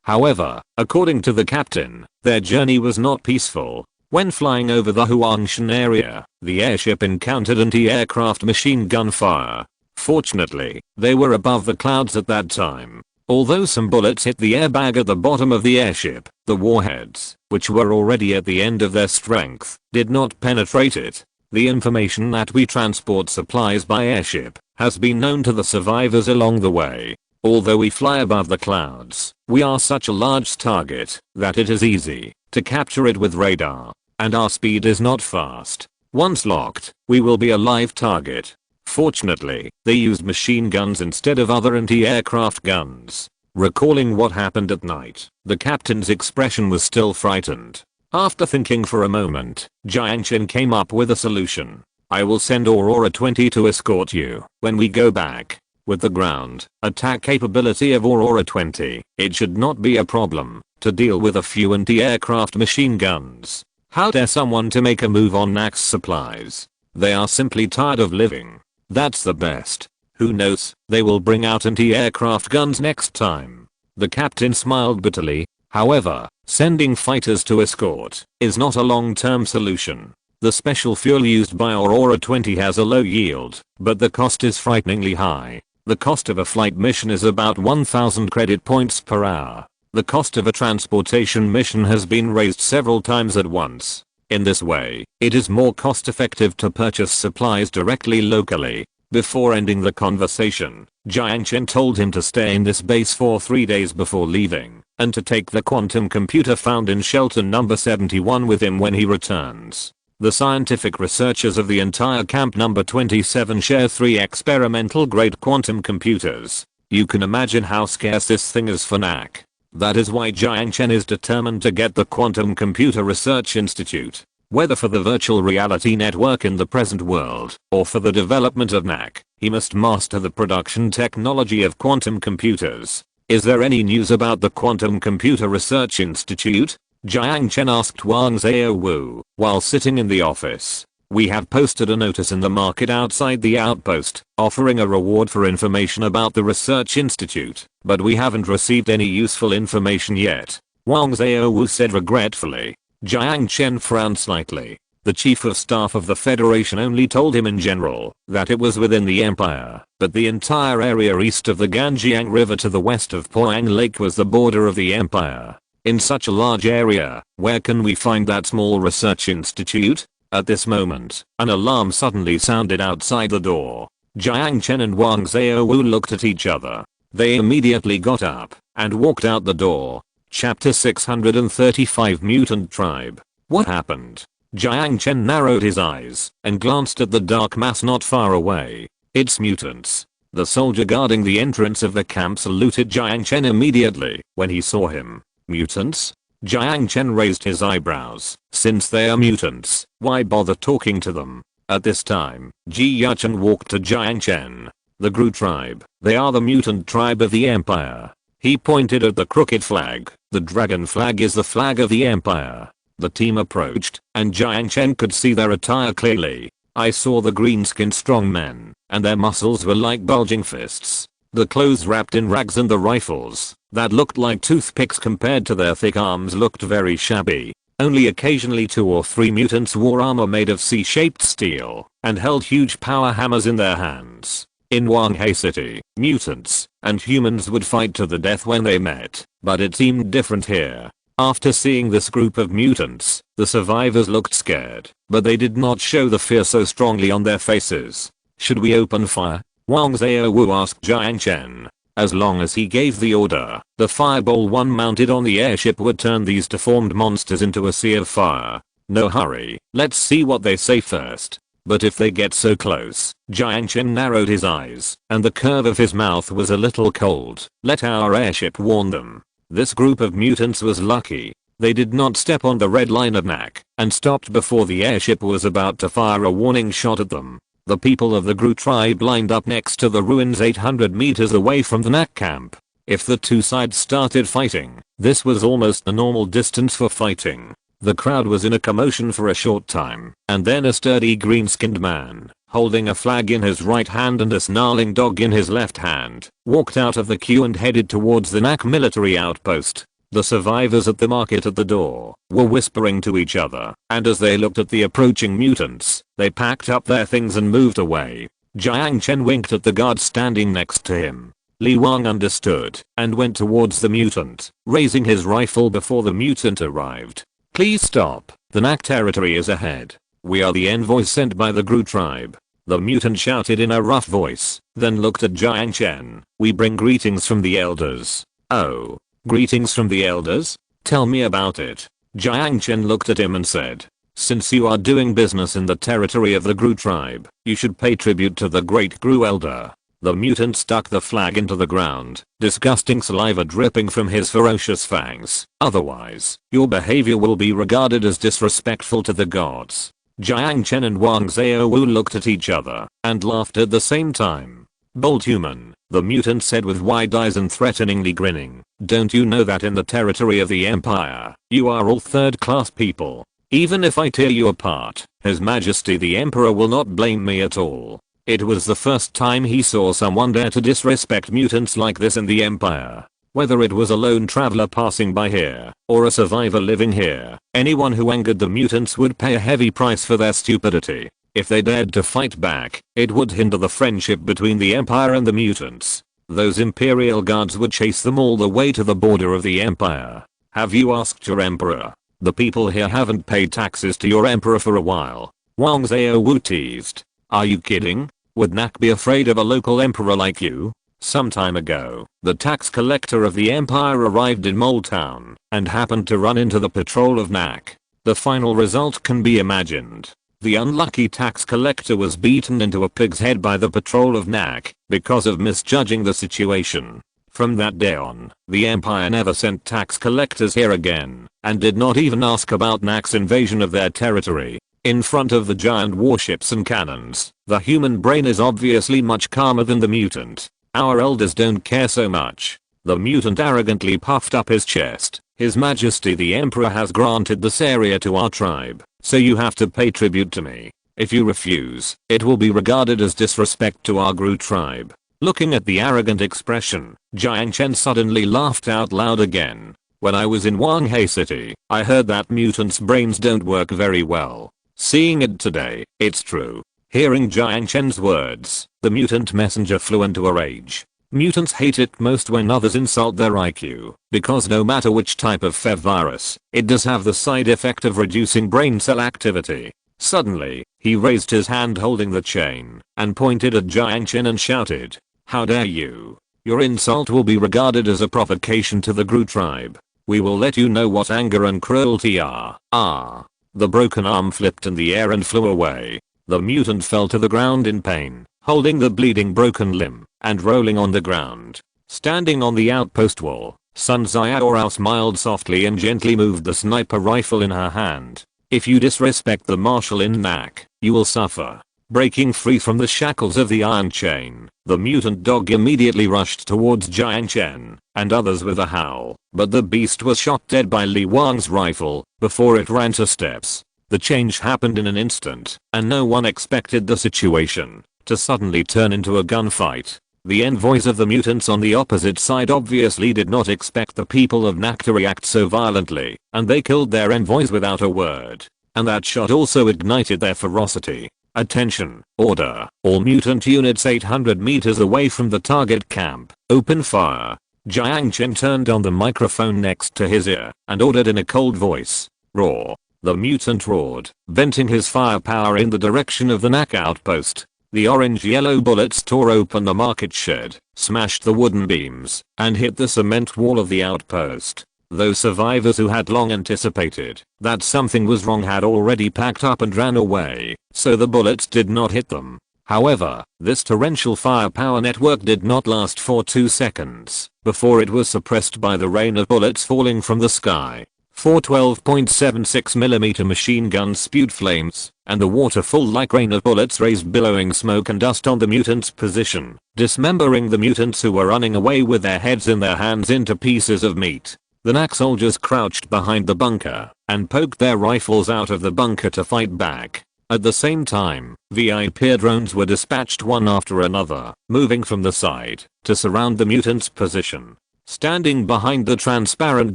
However, according to the captain, their journey was not peaceful. When flying over the Huangshan area, the airship encountered anti-aircraft machine gun fire. Fortunately, they were above the clouds at that time. Although some bullets hit the airbag at the bottom of the airship, the warheads, which were already at the end of their strength, did not penetrate it. The information that we transport supplies by airship has been known to the survivors along the way. Although we fly above the clouds, we are such a large target that it is easy to capture it with radar, and our speed is not fast. Once locked, we will be a live target. Fortunately, they used machine guns instead of other anti-aircraft guns. Recalling what happened at night, the captain's expression was still frightened. After thinking for a moment, Jiang Chen came up with a solution. I will send Aurora 20 to escort you when we go back. With the ground attack capability of Aurora 20, it should not be a problem to deal with a few anti-aircraft machine guns. How dare someone to make a move on NAC's supplies? They are simply tired of living. That's the best. Who knows, they will bring out anti-aircraft guns next time. The captain smiled bitterly. However, sending fighters to escort is not a long-term solution. The special fuel used by Aurora 20 has a low yield, but the cost is frighteningly high. The cost of a flight mission is about 1000 credit points per hour. The cost of a transportation mission has been raised several times at once. In this way, it is more cost-effective to purchase supplies directly locally. Before ending the conversation, Jiang Chen told him to stay in this base for 3 days before leaving, and to take the quantum computer found in shelter number 71 with him when he returns. The scientific researchers of the entire camp number 27 share 3 experimental grade quantum computers. You can imagine how scarce this thing is for NAC. That is why Jiang Chen is determined to get the Quantum Computer Research Institute. Whether for the virtual reality network in the present world, or for the development of NAC, he must master the production technology of quantum computers. Is there any news about the Quantum Computer Research Institute? Jiang Chen asked Wang Xiaowu, while sitting in the office. We have posted a notice in the market outside the outpost, offering a reward for information about the research institute, but we haven't received any useful information yet. Wang Xiaowu said regretfully. Jiang Chen frowned slightly. The chief of staff of the Federation only told him in general that it was within the empire, but the entire area east of the Ganjiang River to the west of Poyang Lake was the border of the empire. In such a large area, where can we find that small research institute? At this moment, an alarm suddenly sounded outside the door. Jiang Chen and Wang Xiaowu looked at each other. They immediately got up and walked out the door. Chapter 635 Mutant Tribe. What happened? Jiang Chen narrowed his eyes and glanced at the dark mass not far away. It's mutants. The soldier guarding the entrance of the camp saluted Jiang Chen immediately when he saw him. Mutants? Jiang Chen raised his eyebrows. Since they are mutants, why bother talking to them? At this time, Jiang Chen walked to Jiang Chen. The Gru tribe. They are the mutant tribe of the empire. He pointed at the crooked flag. The dragon flag is the flag of the empire. The team approached, and Jiang Chen could see their attire clearly. I saw the green-skinned strong men, and their muscles were like bulging fists. The clothes wrapped in rags and the rifles that looked like toothpicks compared to their thick arms looked very shabby. Only occasionally 2 or 3 mutants wore armor made of C-shaped steel and held huge power hammers in their hands. In Wanghai City, mutants and humans would fight to the death when they met, but it seemed different here. After seeing this group of mutants, the survivors looked scared, but they did not show the fear so strongly on their faces. Should we open fire? Wang Xiaowu asked Jiang Chen. As long as he gave the order, the fireball one mounted on the airship would turn these deformed monsters into a sea of fire. No hurry, let's see what they say first. But if they get so close, Jiang Chen narrowed his eyes, and the curve of his mouth was a little cold. Let our airship warn them. This group of mutants was lucky. They did not step on the red line of NAC, and stopped before the airship was about to fire a warning shot at them. The people of the Gru tribe lined up next to the ruins 800 meters away from the NAC camp. If the two sides started fighting, this was almost the normal distance for fighting. The crowd was in a commotion for a short time, and then a sturdy green-skinned man, holding a flag in his right hand and a snarling dog in his left hand, walked out of the queue and headed towards the NAC military outpost. The survivors at the market at the door were whispering to each other, and as they looked at the approaching mutants, they packed up their things and moved away. Jiang Chen winked at the guard standing next to him. Li Wang understood and went towards the mutant, raising his rifle before the mutant arrived. Please stop, the Nak territory is ahead. We are the envoys sent by the Gru tribe. The mutant shouted in a rough voice, then looked at Jiang Chen. We bring greetings from the elders. Oh, greetings from the elders? Tell me about it. Jiang Chen looked at him and said, since you are doing business in the territory of the Gru tribe, you should pay tribute to the great Gru elder. The mutant stuck the flag into the ground, disgusting saliva dripping from his ferocious fangs. Otherwise, your behavior will be regarded as disrespectful to the gods. Jiang Chen and Wang Xiaowu looked at each other and laughed at the same time. Bold human, the mutant said with wide eyes and threateningly grinning. Don't you know that in the territory of the Empire, you are all third-class people? Even if I tear you apart, His Majesty the Emperor will not blame me at all. It was the first time he saw someone dare to disrespect mutants like this in the Empire. Whether it was a lone traveler passing by here, or a survivor living here, anyone who angered the mutants would pay a heavy price for their stupidity. If they dared to fight back, it would hinder the friendship between the Empire and the mutants. Those Imperial guards would chase them all the way to the border of the Empire. Have you asked your Emperor? The people here haven't paid taxes to your Emperor for a while. Wang Xiaowu teased. Are you kidding? Would Nak be afraid of a local emperor like you? Some time ago, the tax collector of the Empire arrived in Mole Town and happened to run into the patrol of Nak. The final result can be imagined. The unlucky tax collector was beaten into a pig's head by the patrol of Nak because of misjudging the situation. From that day on, the Empire never sent tax collectors here again and did not even ask about Nak's invasion of their territory. In front of the giant warships and cannons, the human brain is obviously much calmer than the mutant. Our elders don't care so much. The mutant arrogantly puffed up his chest. His Majesty the Emperor has granted this area to our tribe, so you have to pay tribute to me. If you refuse, it will be regarded as disrespect to our Gru tribe. Looking at the arrogant expression, Jiang Chen suddenly laughed out loud again. When I was in Wanghei City, I heard that mutants' brains don't work very well. Seeing it today, it's true. Hearing Jiang Chen's words, the mutant messenger flew into a rage. Mutants hate it most when others insult their IQ, because no matter which type of fev virus, it does have the side effect of reducing brain cell activity. Suddenly, he raised his hand holding the chain and pointed at Jiang Chen and shouted, how dare you? Your insult will be regarded as a provocation to the Gru tribe. We will let you know what anger and cruelty are. Ah. The broken arm flipped in the air and flew away. The mutant fell to the ground in pain, holding the bleeding broken limb and rolling on the ground. Standing on the outpost wall, Sun Jiao smiled softly and gently moved the sniper rifle in her hand. If you disrespect the marshal in Nak, you will suffer. Breaking free from the shackles of the iron chain, the mutant dog immediately rushed towards Jiang Chen and others with a howl, but the beast was shot dead by Li Wang's rifle before it ran to steps. The change happened in an instant, and no one expected the situation to suddenly turn into a gunfight. The envoys of the mutants on the opposite side obviously did not expect the people of Nak to react so violently, and they killed their envoys without a word. And that shot also ignited their ferocity. Attention, order, all mutant units 800 meters away from the target camp, open fire. Jiang Chen turned on the microphone next to his ear and ordered in a cold voice, roar. The mutant roared, venting his firepower in the direction of the Nak outpost. The orange-yellow bullets tore open the market shed, smashed the wooden beams, and hit the cement wall of the outpost. Those survivors who had long anticipated that something was wrong had already packed up and ran away, so the bullets did not hit them. However, this torrential firepower network did not last for 2 seconds before it was suppressed by the rain of bullets falling from the sky. 4 12.76mm machine guns spewed flames, and the waterfall-like rain of bullets raised billowing smoke and dust on the mutants' position, dismembering the mutants who were running away with their heads in their hands into pieces of meat. The Nak soldiers crouched behind the bunker and poked their rifles out of the bunker to fight back. At the same time, VIP drones were dispatched one after another, moving from the side to surround the mutants' position. Standing behind the transparent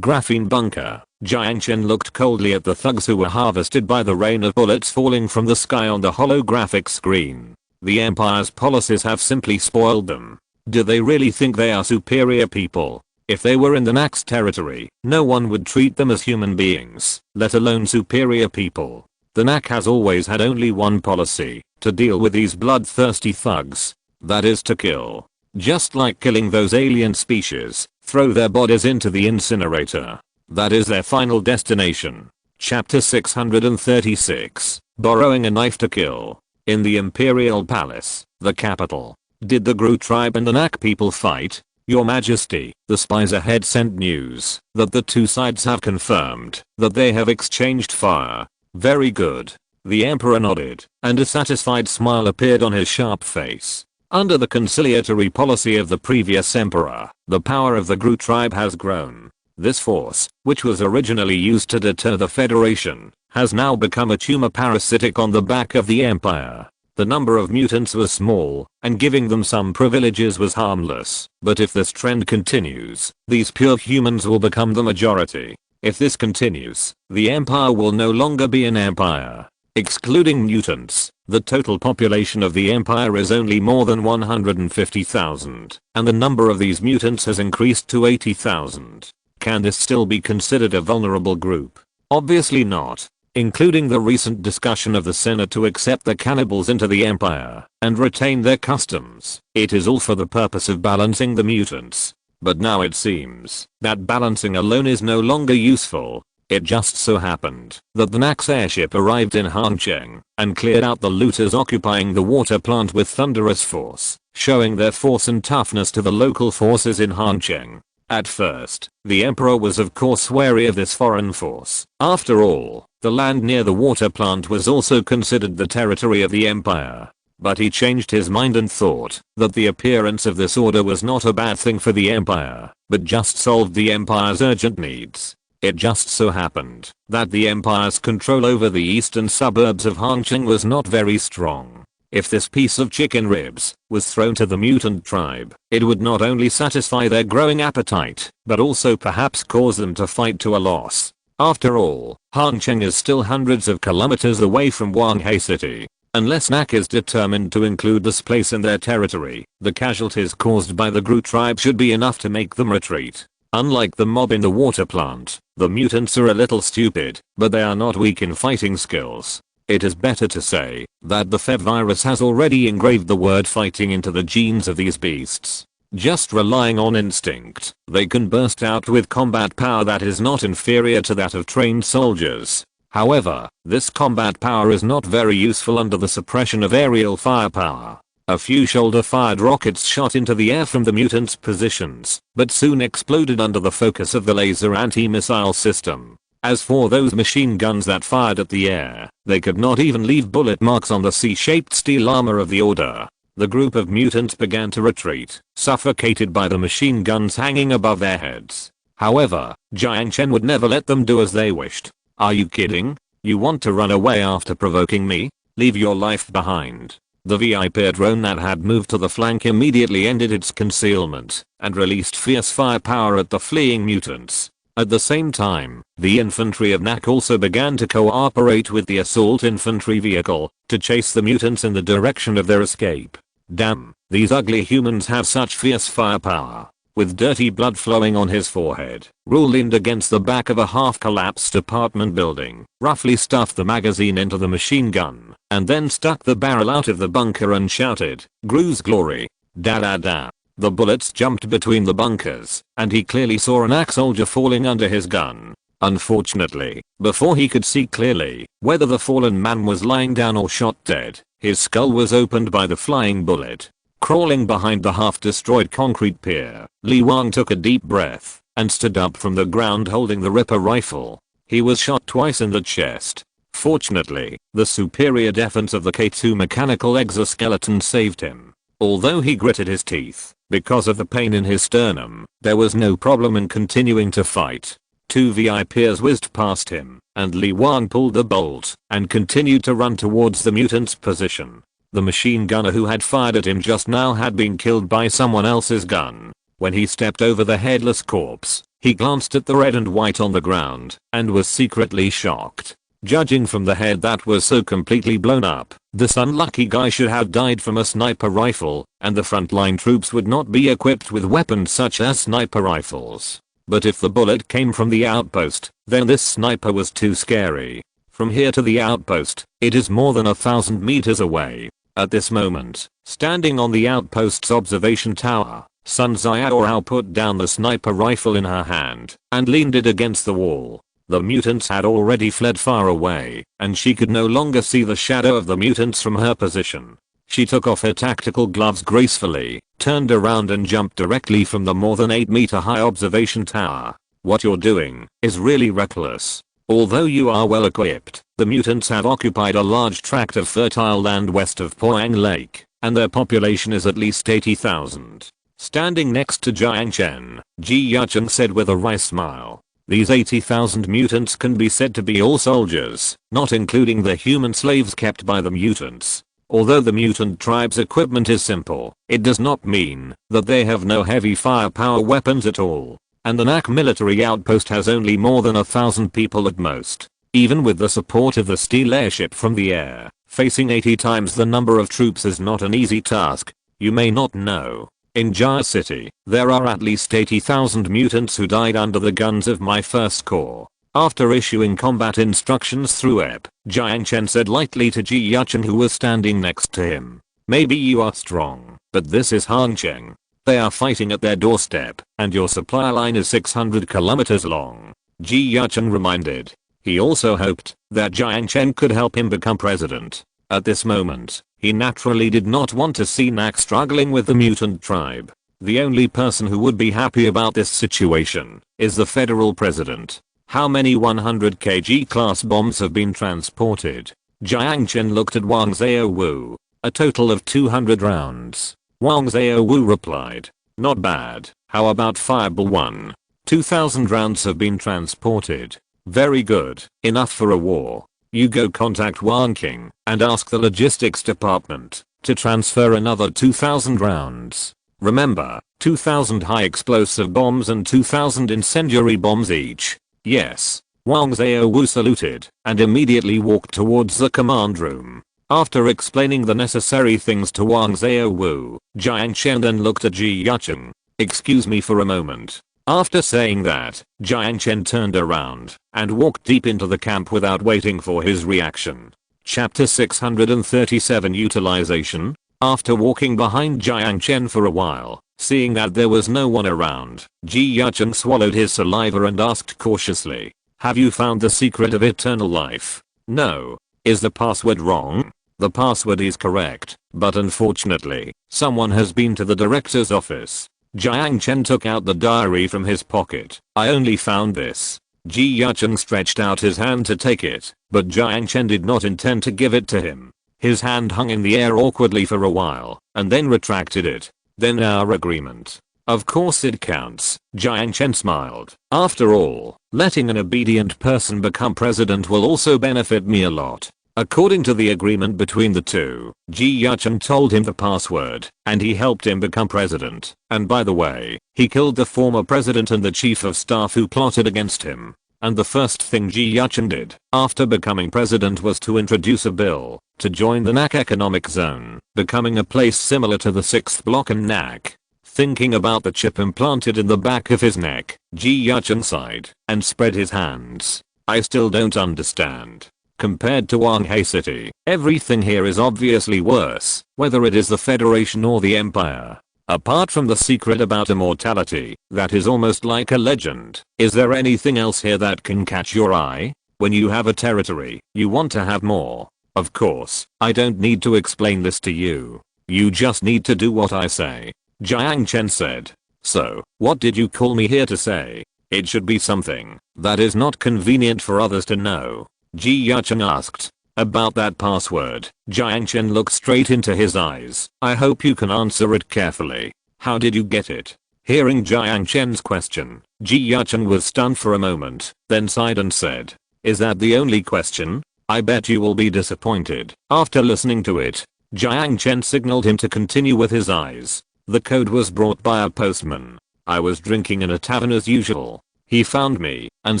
graphene bunker, Jiang Chen looked coldly at the thugs who were harvested by the rain of bullets falling from the sky on the holographic screen. The Empire's policies have simply spoiled them. Do they really think they are superior people? If they were in the Naxx territory, no one would treat them as human beings, let alone superior people. The Naxx has always had only one policy, to deal with these bloodthirsty thugs. That is to kill. Just like killing those alien species, throw their bodies into the incinerator. That is their final destination. Chapter 636. Borrowing a knife to kill. In the Imperial Palace, the capital. Did the Gru tribe and the Naxx people fight? Your Majesty, the spies ahead sent news that the two sides have confirmed that they have exchanged fire. Very good. The Emperor nodded, and a satisfied smile appeared on his sharp face. Under the conciliatory policy of the previous emperor, the power of the Gru tribe has grown. This force, which was originally used to deter the Federation, has now become a tumor parasitic on the back of the Empire. The number of mutants was small, and giving them some privileges was harmless. But if this trend continues, these pure humans will become the majority. If this continues, the Empire will no longer be an empire. Excluding mutants, the total population of the Empire is only more than 150,000, and the number of these mutants has increased to 80,000. Can this still be considered a vulnerable group? Obviously not. Including the recent discussion of the Senate to accept the cannibals into the Empire and retain their customs. It is all for the purpose of balancing the mutants. But now it seems that balancing alone is no longer useful. It just so happened that the Naxx airship arrived in Hancheng and cleared out the looters occupying the water plant with thunderous force, showing their force and toughness to the local forces in Hancheng. At first, the Emperor was of course wary of this foreign force. After all, the land near the water plant was also considered the territory of the Empire. But he changed his mind and thought that the appearance of this order was not a bad thing for the Empire, but just solved the Empire's urgent needs. It just so happened that the Empire's control over the eastern suburbs of Hancheng was not very strong. If this piece of chicken ribs was thrown to the mutant tribe, it would not only satisfy their growing appetite, but also perhaps cause them to fight to a loss. After all, Hancheng is still hundreds of kilometers away from Wanghai City. Unless Naxx is determined to include this place in their territory, the casualties caused by the Gru tribe should be enough to make them retreat. Unlike the mob in the water plant, the mutants are a little stupid, but they are not weak in fighting skills. It is better to say that the Fev virus has already engraved the word fighting into the genes of these beasts. Just relying on instinct, they can burst out with combat power that is not inferior to that of trained soldiers. However, this combat power is not very useful under the suppression of aerial firepower. A few shoulder-fired rockets shot into the air from the mutants' positions, but soon exploded under the focus of the laser anti-missile system. As for those machine guns that fired at the air, they could not even leave bullet marks on the C-shaped steel armor of the Order. The group of mutants began to retreat, suffocated by the machine guns hanging above their heads. However, Jiang Chen would never let them do as they wished. Are you kidding? You want to run away after provoking me? Leave your life behind. The VIP drone that had moved to the flank immediately ended its concealment and released fierce firepower at the fleeing mutants. At the same time, the infantry of Naxx also began to cooperate with the assault infantry vehicle to chase the mutants in the direction of their escape. Damn, these ugly humans have such fierce firepower. With dirty blood flowing on his forehead, Rule leaned against the back of a half-collapsed apartment building, roughly stuffed the magazine into the machine gun, and then stuck the barrel out of the bunker and shouted, "Gru's glory. Da da da." The bullets jumped between the bunkers, and he clearly saw an Naxx soldier falling under his gun. Unfortunately, before he could see clearly whether the fallen man was lying down or shot dead, his skull was opened by the flying bullet. Crawling behind the half-destroyed concrete pier, Li Wang took a deep breath and stood up from the ground holding the Ripper rifle. He was shot twice in the chest. Fortunately, the superior defense of the K2 mechanical exoskeleton saved him. Although he gritted his teeth because of the pain in his sternum, there was no problem in continuing to fight. Two VIPs whizzed past him, and Li Wang pulled the bolt and continued to run towards the mutant's position. The machine gunner who had fired at him just now had been killed by someone else's gun. When he stepped over the headless corpse, he glanced at the red and white on the ground and was secretly shocked. Judging from the head that was so completely blown up, this unlucky guy should have died from a sniper rifle, and the frontline troops would not be equipped with weapons such as sniper rifles. But if the bullet came from the outpost, then this sniper was too scary. From here to the outpost, it is more than 1,000 meters away. At this moment, standing on the outpost's observation tower, Sun Jiao put down the sniper rifle in her hand and leaned it against the wall. The mutants had already fled far away, and she could no longer see the shadow of the mutants from her position. She took off her tactical gloves gracefully, turned around and jumped directly from the more than 8-meter high observation tower. What you're doing is really reckless. Although you are well equipped, the mutants have occupied a large tract of fertile land west of Poang Lake, and their population is at least 80,000. Standing next to Jiang Chen, Jiang Chen said with a wry smile, "These 80,000 mutants can be said to be all soldiers, not including the human slaves kept by the mutants. Although the mutant tribe's equipment is simple, it does not mean that they have no heavy firepower weapons at all. And the NAC military outpost has only more than 1,000 people at most. Even with the support of the steel airship from the air, facing 80 times the number of troops is not an easy task. You may not know. In Jiao City, there are at least 80,000 mutants who died under the guns of my first corps." After issuing combat instructions through EP, Jiang Chen said lightly to Jiang Chen who was standing next to him, "Maybe you are strong, but this is Hangcheng. They are fighting at their doorstep, and your supply line is 600 kilometers long." Jiang Chen reminded. He also hoped that Jiang Chen could help him become president. At this moment, he naturally did not want to see NAC struggling with the mutant tribe. The only person who would be happy about this situation is the federal president. How many 100 kg class bombs have been transported? Jiang Chen looked at Wang Xiaowu. "A total of 200 rounds. Wang Xiaowu replied, "Not bad. How about Fireball 1? 2,000 rounds have been transported. Very good. Enough for a war. You go contact Wang King and ask the logistics department to transfer another 2,000 rounds. Remember, 2,000 high explosive bombs and 2,000 incendiary bombs each." "Yes." Wang Xiaowu saluted and immediately walked towards the command room. After explaining the necessary things to Wang Xiaowu, Jiang Chen then looked at Jiang Chen. "Excuse me for a moment." After saying that, Jiang Chen turned around and walked deep into the camp without waiting for his reaction. Chapter 637 Utilization. After walking behind Jiang Chen for a while, seeing that there was no one around, Jiang Chen swallowed his saliva and asked cautiously, "Have you found the secret of eternal life?" "No." "Is the password wrong?" "The password is correct, but unfortunately, someone has been to the director's office." Jiang Chen took out the diary from his pocket. "I only found this." Jiang Chen stretched out his hand to take it, but Jiang Chen did not intend to give it to him. His hand hung in the air awkwardly for a while, and then retracted it. "Then our agreement." "Of course it counts." Jiang Chen smiled. "After all, letting an obedient person become president will also benefit me a lot." According to the agreement between the two, Jiang Chen told him the password, and he helped him become president. And by the way, he killed the former president and the chief of staff who plotted against him. And the first thing Jiang Chen did after becoming president was to introduce a bill to join the NAC economic zone, becoming a place similar to the 6th block in NAC. Thinking about the chip implanted in the back of his neck, Jiang Chen sighed and spread his hands. "I still don't understand. Compared to Wang Hai City, everything here is obviously worse, whether it is the Federation or the Empire. Apart from the secret about immortality, that is almost like a legend, is there anything else here that can catch your eye? When you have a territory, you want to have more. Of course, I don't need to explain this to you. You just need to do what I say." Jiang Chen said. "So, what did you call me here to say? It should be something that is not convenient for others to know." Jiang Chen asked. "About that password." Jiang Chen looked straight into his eyes. "I hope you can answer it carefully. How did you get it?" Hearing Jiang Chen's question, Jiang Chen was stunned for a moment, then sighed and said, "Is that the only question? I bet you will be disappointed." After listening to it, Jiang Chen signaled him to continue with his eyes. The code was brought by a postman. "I was drinking in a tavern as usual." He found me and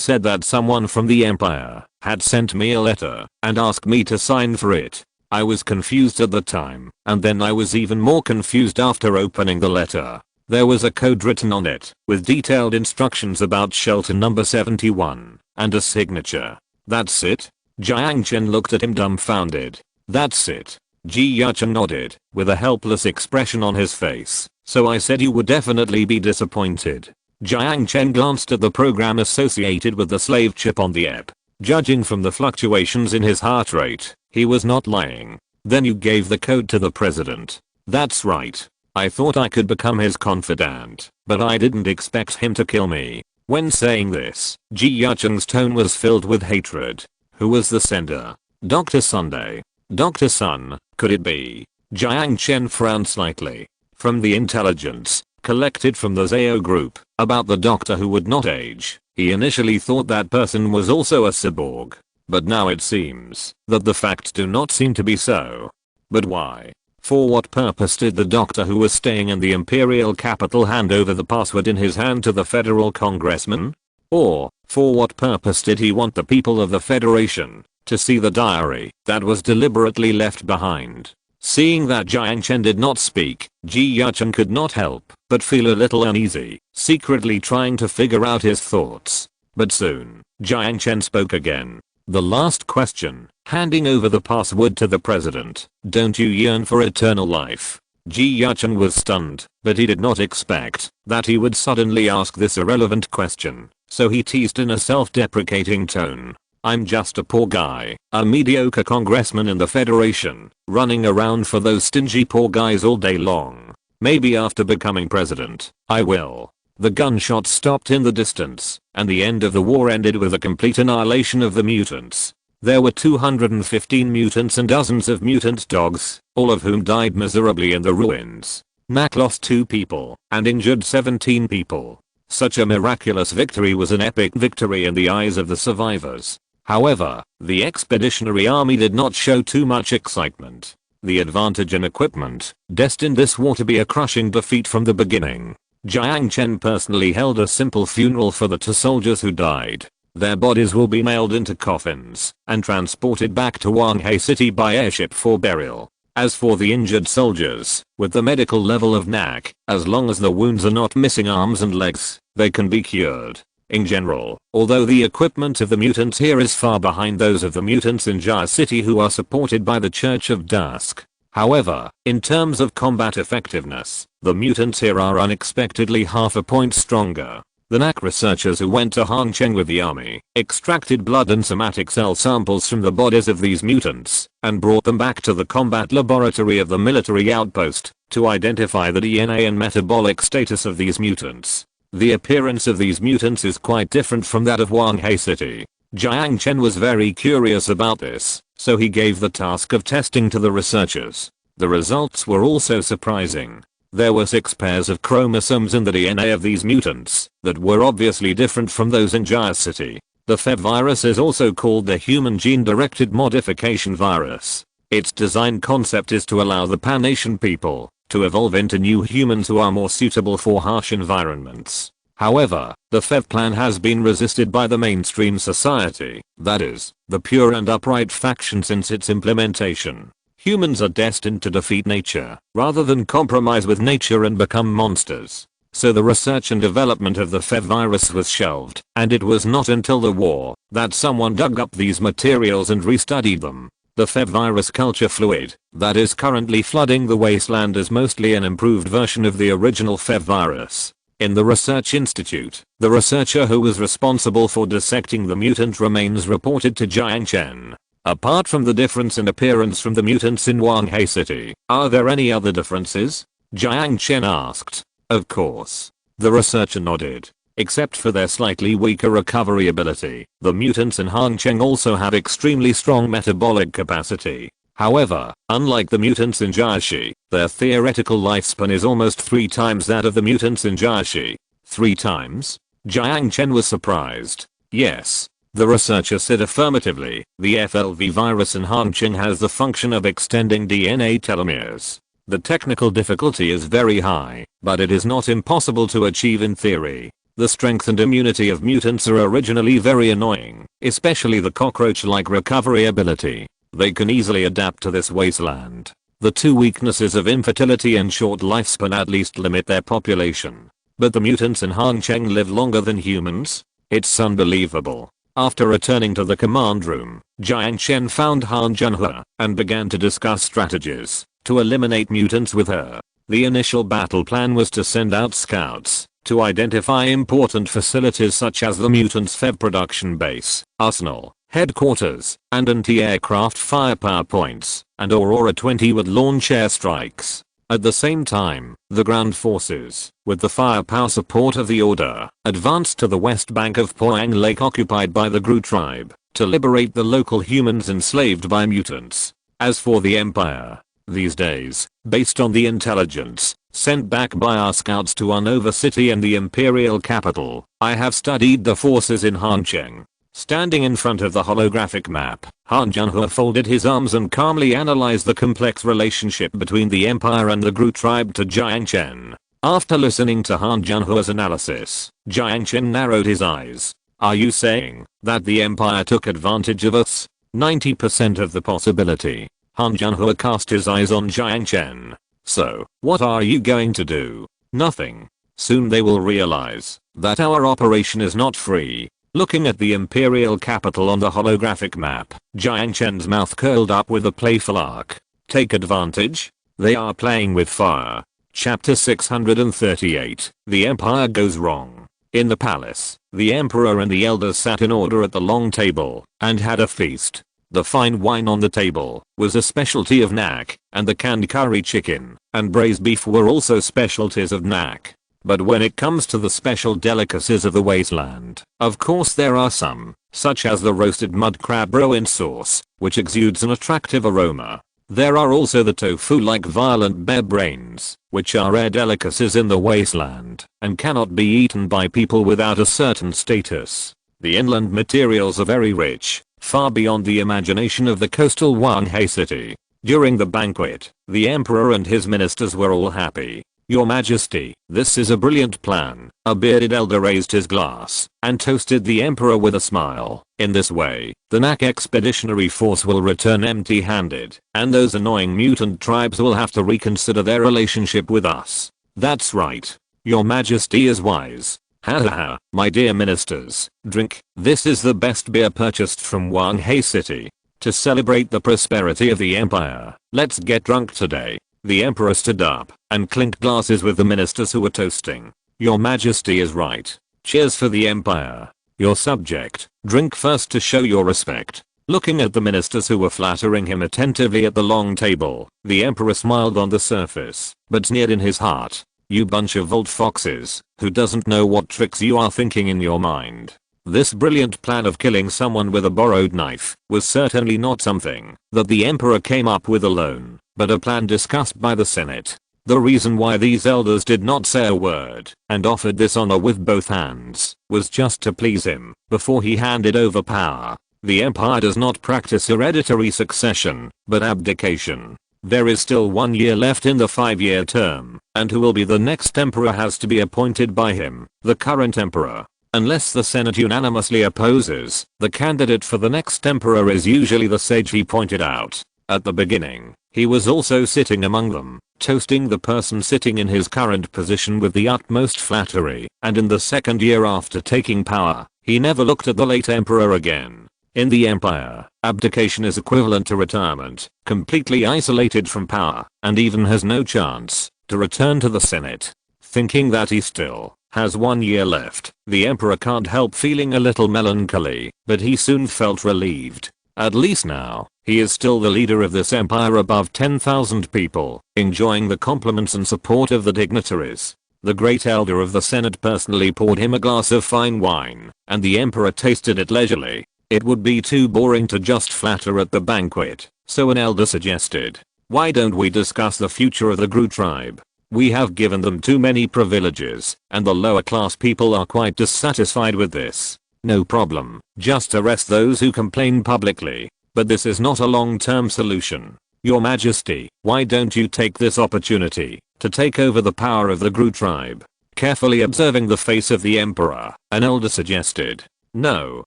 said that someone from the Empire had sent me a letter and asked me to sign for it. I was confused at the time, and then I was even more confused after opening the letter. There was a code written on it with detailed instructions about shelter number 71 and a signature. That's it? Jiang Chen looked at him dumbfounded. That's it. Jiang Chen nodded with a helpless expression on his face. So I said you would definitely be disappointed. Jiang Chen glanced at the program associated with the slave chip on the app. Judging from the fluctuations in his heart rate, he was not lying. Then you gave the code to the president. That's right. I thought I could become his confidant, but I didn't expect him to kill me. When saying this, Jiang Chen's tone was filled with hatred. Who was the sender? Dr. Sunday. Dr. Sun, could it be? Jiang Chen frowned slightly. From the intelligence collected from the Zhao group about the doctor who would not age, he initially thought that person was also a cyborg. But now it seems that the facts do not seem to be so. But why? For what purpose did the doctor who was staying in the imperial capital hand over the password in his hand to the federal congressman? Or, for what purpose did he want the people of the Federation to see the diary that was deliberately left behind? Seeing that Jiang Chen did not speak, Jiang Chen could not help but feel a little uneasy, secretly trying to figure out his thoughts. But soon, Jiang Chen spoke again. The last question, handing over the password to the president. Don't you yearn for eternal life? Jiang Chen was stunned, but he did not expect that he would suddenly ask this irrelevant question, so he teased in a self-deprecating tone. I'm just a poor guy, a mediocre congressman in the Federation, running around for those stingy poor guys all day long. Maybe after becoming president, I will. The gunshots stopped in the distance, and the end of the war ended with a complete annihilation of the mutants. There were 215 mutants and dozens of mutant dogs, all of whom died miserably in the ruins. Mac lost 2 people and injured 17 people. Such a miraculous victory was an epic victory in the eyes of the survivors. However, the expeditionary army did not show too much excitement. The advantage in equipment destined this war to be a crushing defeat from the beginning. Jiang Chen personally held a simple funeral for the 2 soldiers who died. Their bodies will be mailed into coffins and transported back to Wanghai City by airship for burial. As for the injured soldiers, with the medical level of NAC, as long as the wounds are not missing arms and legs, they can be cured. In general, although the equipment of the mutants here is far behind those of the mutants in Jia City who are supported by the Church of Dusk. However, in terms of combat effectiveness, the mutants here are unexpectedly half a point stronger. The NAC researchers who went to Hangcheng with the army extracted blood and somatic cell samples from the bodies of these mutants and brought them back to the combat laboratory of the military outpost to identify the DNA and metabolic status of these mutants. The appearance of these mutants is quite different from that of Wanghai City. Jiang Chen was very curious about this, so he gave the task of testing to the researchers. The results were also surprising. There were 6 pairs of chromosomes in the DNA of these mutants that were obviously different from those in Jia City. The FEV virus is also called the Human Gene-Directed Modification Virus. Its design concept is to allow the Pan-Asian people to evolve into new humans who are more suitable for harsh environments. However, the FEV plan has been resisted by the mainstream society, that is, the pure and upright faction since its implementation. Humans are destined to defeat nature, rather than compromise with nature and become monsters. So the research and development of the FEV virus was shelved, and it was not until the war that someone dug up these materials and restudied them. The FEV virus culture fluid that is currently flooding the wasteland is mostly an improved version of the original FEV virus. In the research institute, the researcher who was responsible for dissecting the mutant remains reported to Jiang Chen. Apart from the difference in appearance from the mutants in Wanghai City, are there any other differences? Jiang Chen asked. Of course. The researcher nodded. Except for their slightly weaker recovery ability, the mutants in Hangcheng also have extremely strong metabolic capacity. However, unlike the mutants in Jiaxi, their theoretical lifespan is almost 3 times that of the mutants in Jiaxi. 3 times? Jiang Chen was surprised. Yes. The researcher said affirmatively, the FLV virus in Hangcheng has the function of extending DNA telomeres. The technical difficulty is very high, but it is not impossible to achieve in theory. The strength and immunity of mutants are originally very annoying, especially the cockroach-like recovery ability. They can easily adapt to this wasteland. The two weaknesses of infertility and short lifespan at least limit their population. But the mutants in Hancheng live longer than humans? It's unbelievable. After returning to the command room, Jiang Chen found Han Junhe and began to discuss strategies to eliminate mutants with her. The initial battle plan was to send out scouts to identify important facilities such as the mutants' FEV production base, arsenal, headquarters, and anti-aircraft firepower points, and Aurora 20 would launch airstrikes. At the same time, the ground forces, with the firepower support of the Order, advanced to the west bank of Poyang Lake occupied by the Gru tribe, to liberate the local humans enslaved by mutants. As for the Empire, these days, based on the intelligence sent back by our scouts to Unova City and the Imperial capital, I have studied the forces in Hancheng. Standing in front of the holographic map, Han Junhe folded his arms and calmly analyzed the complex relationship between the Empire and the Gru tribe to Jiang Chen. After listening to Han Junhe's analysis, Jiang Chen narrowed his eyes. Are you saying that the Empire took advantage of us? 90% of the possibility. Han Junhe cast his eyes on Jiang Chen. So, what are you going to do? Nothing. Soon they will realize that our operation is not free. Looking at the Imperial capital on the holographic map, Jiang Chen's mouth curled up with a playful arc. Take advantage? They are playing with fire. Chapter 638. The Empire goes wrong. In the palace, the Emperor and the elders sat in order at the long table and had a feast. The fine wine on the table was a specialty of Nak, and the canned curry chicken and braised beef were also specialties of Nak. But when it comes to the special delicacies of the wasteland, of course there are some, such as the roasted mud crab roe sauce, which exudes an attractive aroma. There are also the tofu-like violent bear brains, which are rare delicacies in the wasteland and cannot be eaten by people without a certain status. The inland materials are very rich, far beyond the imagination of the coastal Wanhei city. During the banquet, the emperor and his ministers were all happy. Your Majesty, this is a brilliant plan. A bearded elder raised his glass and toasted the emperor with a smile. In this way, the Nak expeditionary force will return empty-handed, and those annoying mutant tribes will have to reconsider their relationship with us. That's right. Your Majesty is wise. Ha ha ha, my dear ministers, drink. This is the best beer purchased from Wanhei City. To celebrate the prosperity of the empire, let's get drunk today. The emperor stood up and clinked glasses with the ministers who were toasting. Your Majesty is right. Cheers for the empire. Your subject, drink first to show your respect. Looking at the ministers who were flattering him attentively at the long table, the emperor smiled on the surface, but sneered in his heart. You bunch of old foxes, who doesn't know what tricks you are thinking in your mind. This brilliant plan of killing someone with a borrowed knife was certainly not something that the emperor came up with alone, but a plan discussed by the Senate. The reason why these elders did not say a word and offered this honor with both hands was just to please him before he handed over power. The empire does not practice hereditary succession, but abdication. There is still 1 year left in the 5-year term, and who will be the next emperor has to be appointed by him, the current emperor. Unless the Senate unanimously opposes, the candidate for the next emperor is usually the sage he pointed out. At the beginning, he was also sitting among them, toasting the person sitting in his current position with the utmost flattery, and in the 2nd year after taking power, he never looked at the late emperor again. In the empire, abdication is equivalent to retirement, completely isolated from power, and even has no chance to return to the Senate. Thinking that he still has 1 year left, the emperor can't help feeling a little melancholy, but he soon felt relieved. At least now, he is still the leader of this empire above 10,000 people, enjoying the compliments and support of the dignitaries. The great elder of the Senate personally poured him a glass of fine wine, and the emperor tasted it leisurely. It would be too boring to just flatter at the banquet, so an elder suggested, why don't we discuss the future of the Gru tribe? We have given them too many privileges, and the lower class people are quite dissatisfied with this. No problem, just arrest those who complain publicly. But this is not a long-term solution. Your Majesty, why don't you take this opportunity to take over the power of the Gru tribe? Carefully observing the face of the Emperor, an elder suggested, "No.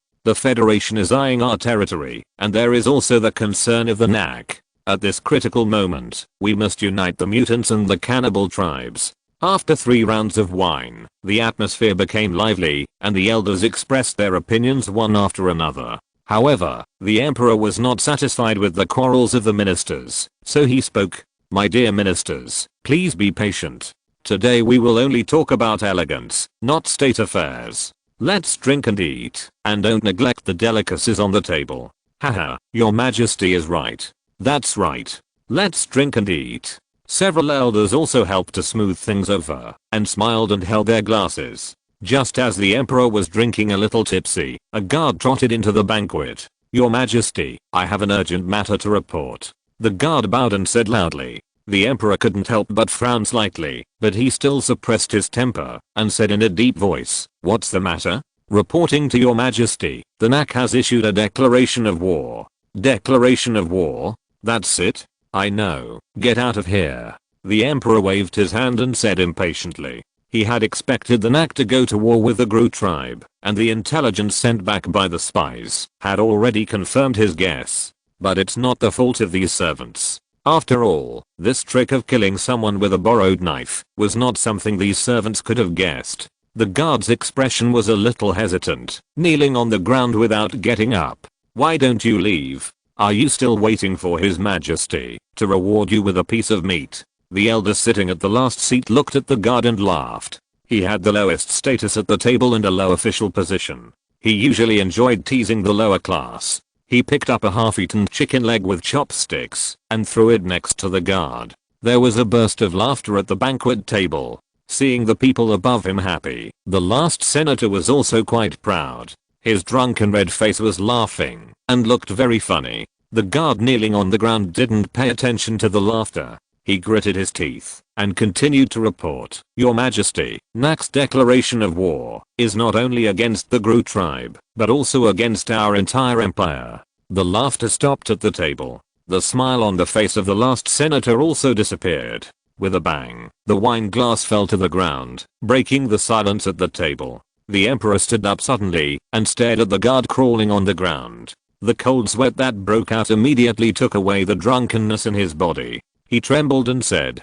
The Federation is eyeing our territory, and there is also the concern of the Nak. At this critical moment, we must unite the mutants and the cannibal tribes." After 3 rounds of wine, the atmosphere became lively, and the elders expressed their opinions one after another. However, the Emperor was not satisfied with the quarrels of the ministers, so he spoke. "My dear ministers, please be patient. Today we will only talk about elegance, not state affairs. Let's drink and eat, and don't neglect the delicacies on the table." "Haha, your majesty is right. That's right. Let's drink and eat." Several elders also helped to smooth things over, and smiled and held their glasses. Just as the Emperor was drinking a little tipsy, a guard trotted into the banquet. "Your Majesty, I have an urgent matter to report." The guard bowed and said loudly. The Emperor couldn't help but frown slightly, but he still suppressed his temper, and said in a deep voice, "What's the matter?" "Reporting to your Majesty, the Nak has issued a declaration of war." "Declaration of war? That's it? I know. Get out of here." The Emperor waved his hand and said impatiently. He had expected the Nak to go to war with the Gru tribe, and the intelligence sent back by the spies had already confirmed his guess. But it's not the fault of these servants. After all, this trick of killing someone with a borrowed knife was not something these servants could have guessed. The guard's expression was a little hesitant, kneeling on the ground without getting up. "Why don't you leave? Are you still waiting for His Majesty to reward you with a piece of meat?" The elder sitting at the last seat looked at the guard and laughed. He had the lowest status at the table and a low official position. He usually enjoyed teasing the lower class. He picked up a half-eaten chicken leg with chopsticks and threw it next to the guard. There was a burst of laughter at the banquet table. Seeing the people above him happy, the last senator was also quite proud. His drunken red face was laughing and looked very funny. The guard kneeling on the ground didn't pay attention to the laughter. He gritted his teeth and continued to report, "Your Majesty, Nak's declaration of war is not only against the Gru tribe, but also against our entire empire." The laughter stopped at the table. The smile on the face of the last senator also disappeared. With a bang, the wine glass fell to the ground, breaking the silence at the table. The Emperor stood up suddenly and stared at the guard crawling on the ground. The cold sweat that broke out immediately took away the drunkenness in his body. He trembled and said,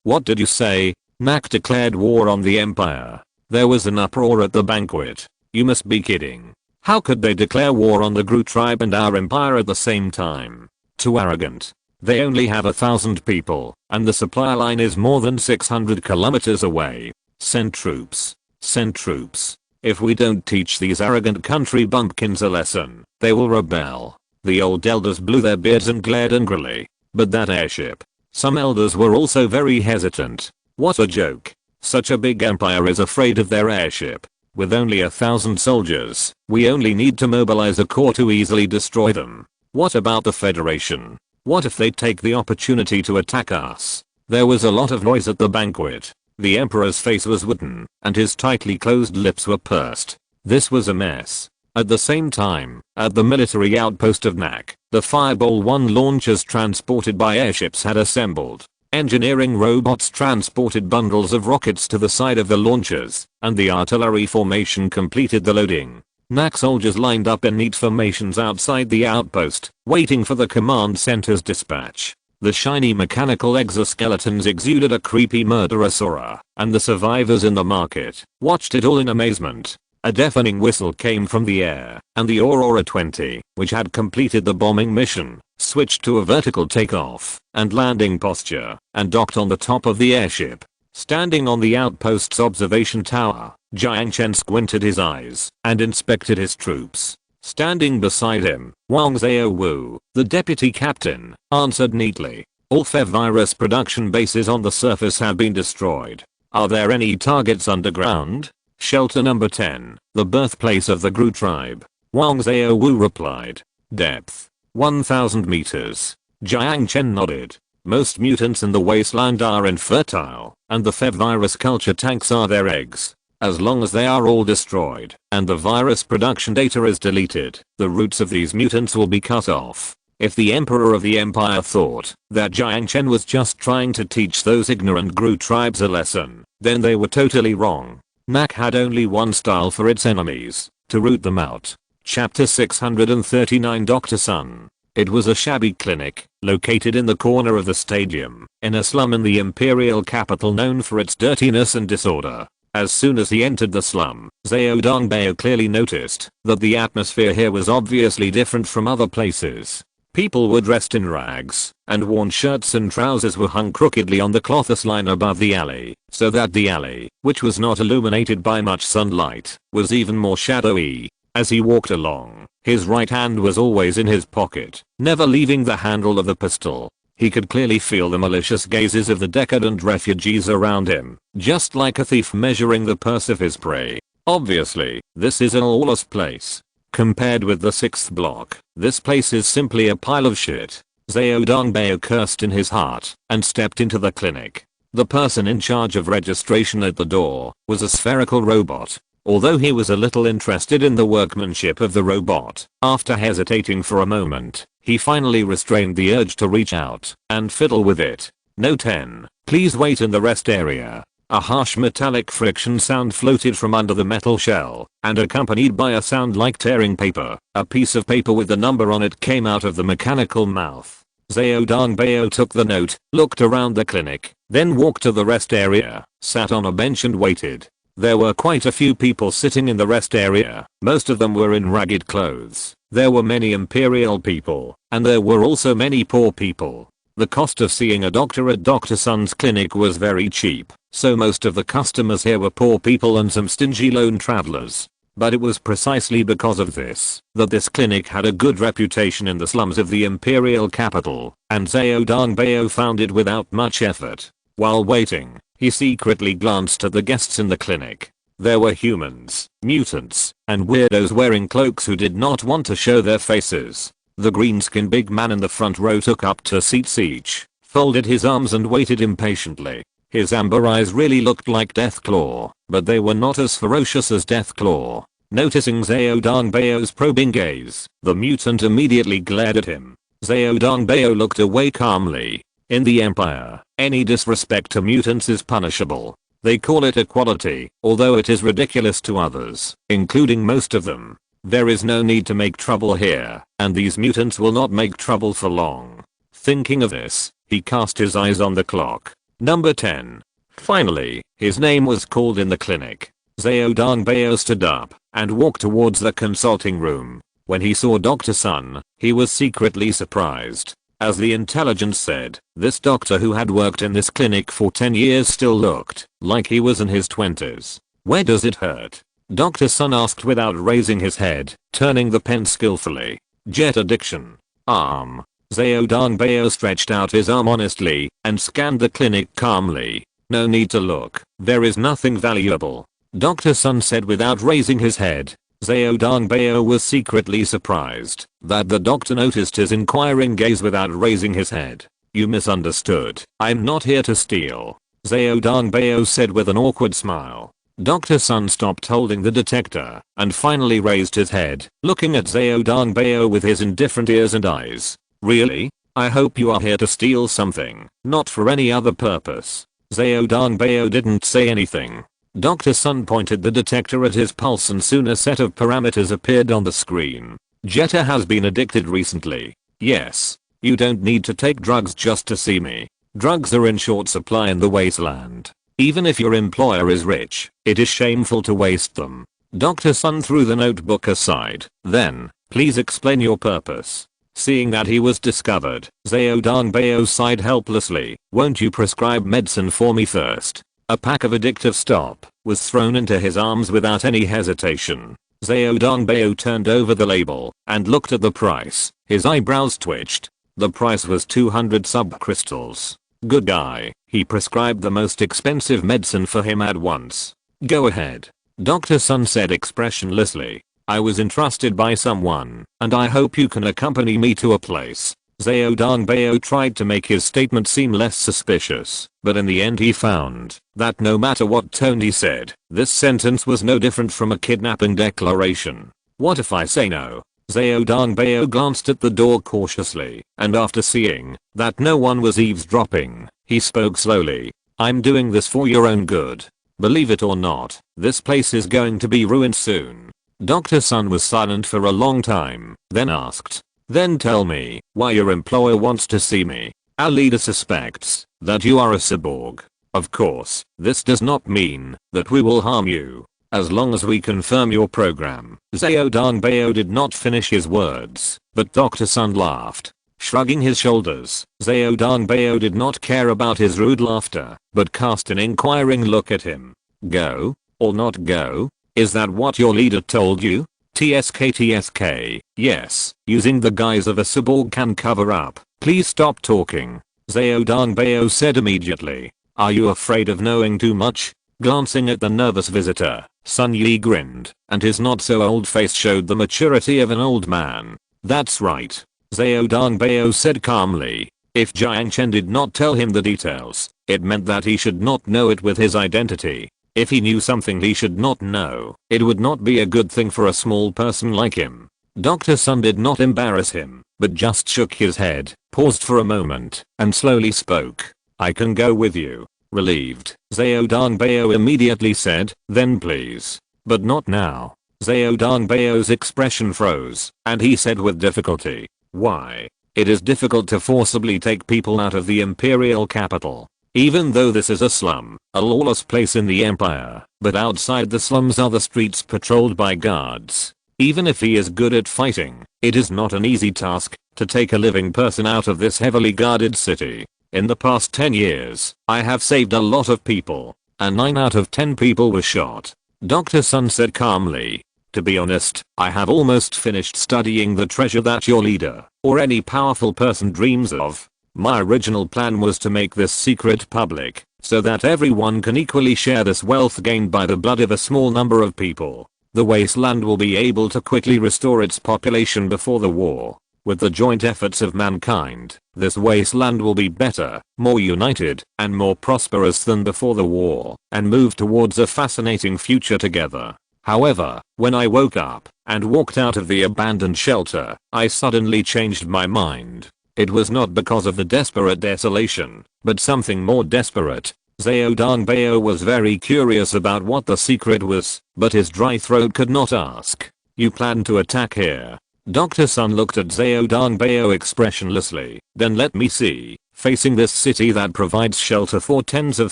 What did you say? Nak declared war on the empire." There was an uproar at the banquet. "You must be kidding. How could they declare war on the Gru tribe and our empire at the same time? Too arrogant. They only have 1,000 people, and the supply line is more than 600 kilometers away. Send troops. Send troops. If we don't teach these arrogant country bumpkins a lesson, they will rebel." The old elders blew their beards and glared angrily. But that airship. Some elders were also very hesitant. What a joke. Such a big empire is afraid of their airship. With only 1,000 soldiers, we only need to mobilize a corps to easily destroy them. What about the Federation? What if they take the opportunity to attack us? There was a lot of noise at the banquet. The Emperor's face was wooden, and his tightly closed lips were pursed. This was a mess. At the same time, at the military outpost of Nak, the Fireball 1 launchers transported by airships had assembled. Engineering robots transported bundles of rockets to the side of the launchers, and the artillery formation completed the loading. Nak soldiers lined up in neat formations outside the outpost, waiting for the command center's dispatch. The shiny mechanical exoskeletons exuded a creepy murderous aura, and the survivors in the market watched it all in amazement. A deafening whistle came from the air, and the Aurora 20, which had completed the bombing mission, switched to a vertical takeoff and landing posture and docked on the top of the airship. Standing on the outpost's observation tower, Jiang Chen squinted his eyes and inspected his troops. Standing beside him, Wang Xiaowu, the deputy captain, answered neatly. "All FEV virus production bases on the surface have been destroyed. Are there any targets underground?" "Shelter number 10, the birthplace of the Gru tribe," Wang Xiaowu replied. "Depth, 1,000 meters." Jiang Chen nodded. "Most mutants in the wasteland are infertile, and the FEV virus culture tanks are their eggs. As long as they are all destroyed, and the virus production data is deleted, the roots of these mutants will be cut off. If the emperor of the empire thought that Jiang Chen was just trying to teach those ignorant Gru tribes a lesson, then they were totally wrong. Mac had only one style for its enemies: to root them out. Chapter 639 Dr. Sun. It was a shabby clinic, located in the corner of the stadium, in a slum in the imperial capital known for its dirtiness and disorder. As soon as he entered the slum, Xiao Dongbao clearly noticed that the atmosphere here was obviously different from other places. People were dressed in rags, and worn shirts and trousers were hung crookedly on the cloths line above the alley, so that the alley, which was not illuminated by much sunlight, was even more shadowy. As he walked along, his right hand was always in his pocket, never leaving the handle of the pistol. He could clearly feel the malicious gazes of the decadent refugees around him, just like a thief measuring the purse of his prey. Obviously, this is an lawless place. Compared with the 6th block, this place is simply a pile of shit. Xiao Dongbao cursed in his heart and stepped into the clinic. The person in charge of registration at the door was a spherical robot. Although he was a little interested in the workmanship of the robot, after hesitating for a moment, he finally restrained the urge to reach out and fiddle with it. "No 10, please wait in the rest area." A harsh metallic friction sound floated from under the metal shell, and accompanied by a sound like tearing paper, a piece of paper with the number on it came out of the mechanical mouth. Xiao Dongbao took the note, looked around the clinic, then walked to the rest area, sat on a bench and waited. There were quite a few people sitting in the rest area, most of them were in ragged clothes. There were many imperial people, and there were also many poor people. The cost of seeing a doctor at Dr. Sun's clinic was very cheap, so most of the customers here were poor people and some stingy lone travelers. But it was precisely because of this that this clinic had a good reputation in the slums of the imperial capital, and Xiao Dongbao found it without much effort. While waiting, he secretly glanced at the guests in the clinic. There were humans, mutants, and weirdos wearing cloaks who did not want to show their faces. The green-skinned big man in the front row took up 2 seats each, folded his arms and waited impatiently. His amber eyes really looked like Deathclaw, but they were not as ferocious as Deathclaw. Noticing Xiao Dongbao's probing gaze, the mutant immediately glared at him. Xiao Dongbao looked away calmly. In the Empire, any disrespect to mutants is punishable. They call it equality, although it is ridiculous to others, including most of them. There is no need to make trouble here, and these mutants will not make trouble for long. Thinking of this, he cast his eyes on the clock. Number 10. Finally, his name was called in the clinic. Xiao Dongbao stood up and walked towards the consulting room. When he saw Dr. Sun, he was secretly surprised. As the intelligence said, this doctor who had worked in this clinic for 10 years still looked like he was in his 20s. "Where does it hurt?" Dr. Sun asked without raising his head, turning the pen skillfully. "Jet addiction. Arm." Xiao Dongbao stretched out his arm honestly and scanned the clinic calmly. "No need to look. There is nothing valuable," Dr. Sun said without raising his head. Xiao Dongbao was secretly surprised that the doctor noticed his inquiring gaze without raising his head. "You misunderstood. I'm not here to steal," Xiao Dongbao said with an awkward smile. Dr. Sun stopped holding the detector and finally raised his head, looking at Xiao Dongbao with his indifferent ears and eyes. "Really? I hope you are here to steal something, not for any other purpose." Xiao Dongbao didn't say anything. Dr. Sun pointed the detector at his pulse and soon a set of parameters appeared on the screen. "Jetta has been addicted recently." "Yes. You don't need to take drugs just to see me. Drugs are in short supply in the wasteland. Even if your employer is rich, it is shameful to waste them." Dr. Sun threw the notebook aside. "Then, please explain your purpose." Seeing that he was discovered, Xiao Dongbao sighed helplessly. "Won't you prescribe medicine for me first?" A pack of addictive stop was thrown into his arms without any hesitation. Xiao Dongbao turned over the label and looked at the price. His eyebrows twitched. The price was 200 subcrystals. Good guy. He prescribed the most expensive medicine for him at once. "Go ahead," Dr. Sun said expressionlessly. "I was entrusted by someone, and I hope you can accompany me to a place." Xiao Dongbao tried to make his statement seem less suspicious, but in the end he found that no matter what tone he said, this sentence was no different from a kidnapping declaration. "What if I say no?" Zhao Dongbao glanced at the door cautiously, and after seeing that no one was eavesdropping, he spoke slowly. I'm doing this for your own good. Believe it or not, this place is going to be ruined soon. Dr. Sun was silent for a long time, then asked, then tell me why your employer wants to see me. Our leader suspects that you are a cyborg. Of course, this does not mean that we will harm you. As long as we confirm your program. Zhao Dongbao did not finish his words, but Dr. Sun laughed. Shrugging his shoulders, Zhao Dongbao did not care about his rude laughter, but cast an inquiring look at him. Go? Or not go? Is that what your leader told you? TSK, yes, using the guise of a cyborg can cover up. Please stop talking. Zhao Dongbao said immediately. Are you afraid of knowing too much? Glancing at the nervous visitor, Sun Yi grinned, and his not-so-old face showed the maturity of an old man. That's right. Zhao Dongbao said calmly. If Jiang Chen did not tell him the details, it meant that he should not know it with his identity. If he knew something he should not know, it would not be a good thing for a small person like him. Dr. Sun did not embarrass him, but just shook his head, paused for a moment, and slowly spoke. I can go with you. Relieved, Zhao Dongbao immediately said, then please. But not now. Zhao Dongbao's expression froze, and he said with difficulty, why? It is difficult to forcibly take people out of the imperial capital. Even though this is a slum, a lawless place in the empire, but outside the slums are the streets patrolled by guards. Even if he is good at fighting, it is not an easy task to take a living person out of this heavily guarded city. In the past 10 years, I have saved a lot of people, and 9 out of 10 people were shot. Dr. Sun said calmly. To be honest, I have almost finished studying the treasure that your leader, or any powerful person dreams of. My original plan was to make this secret public, so that everyone can equally share this wealth gained by the blood of a small number of people. The wasteland will be able to quickly restore its population before the war. With the joint efforts of mankind, this wasteland will be better, more united, and more prosperous than before the war, and move towards a fascinating future together. However, when I woke up and walked out of the abandoned shelter, I suddenly changed my mind. It was not because of the desperate desolation, but something more desperate. Zhao Dongbao was very curious about what the secret was, but his dry throat could not ask. You plan to attack here? Dr. Sun looked at Zhao Dongbao expressionlessly. Then let me see. Facing this city that provides shelter for tens of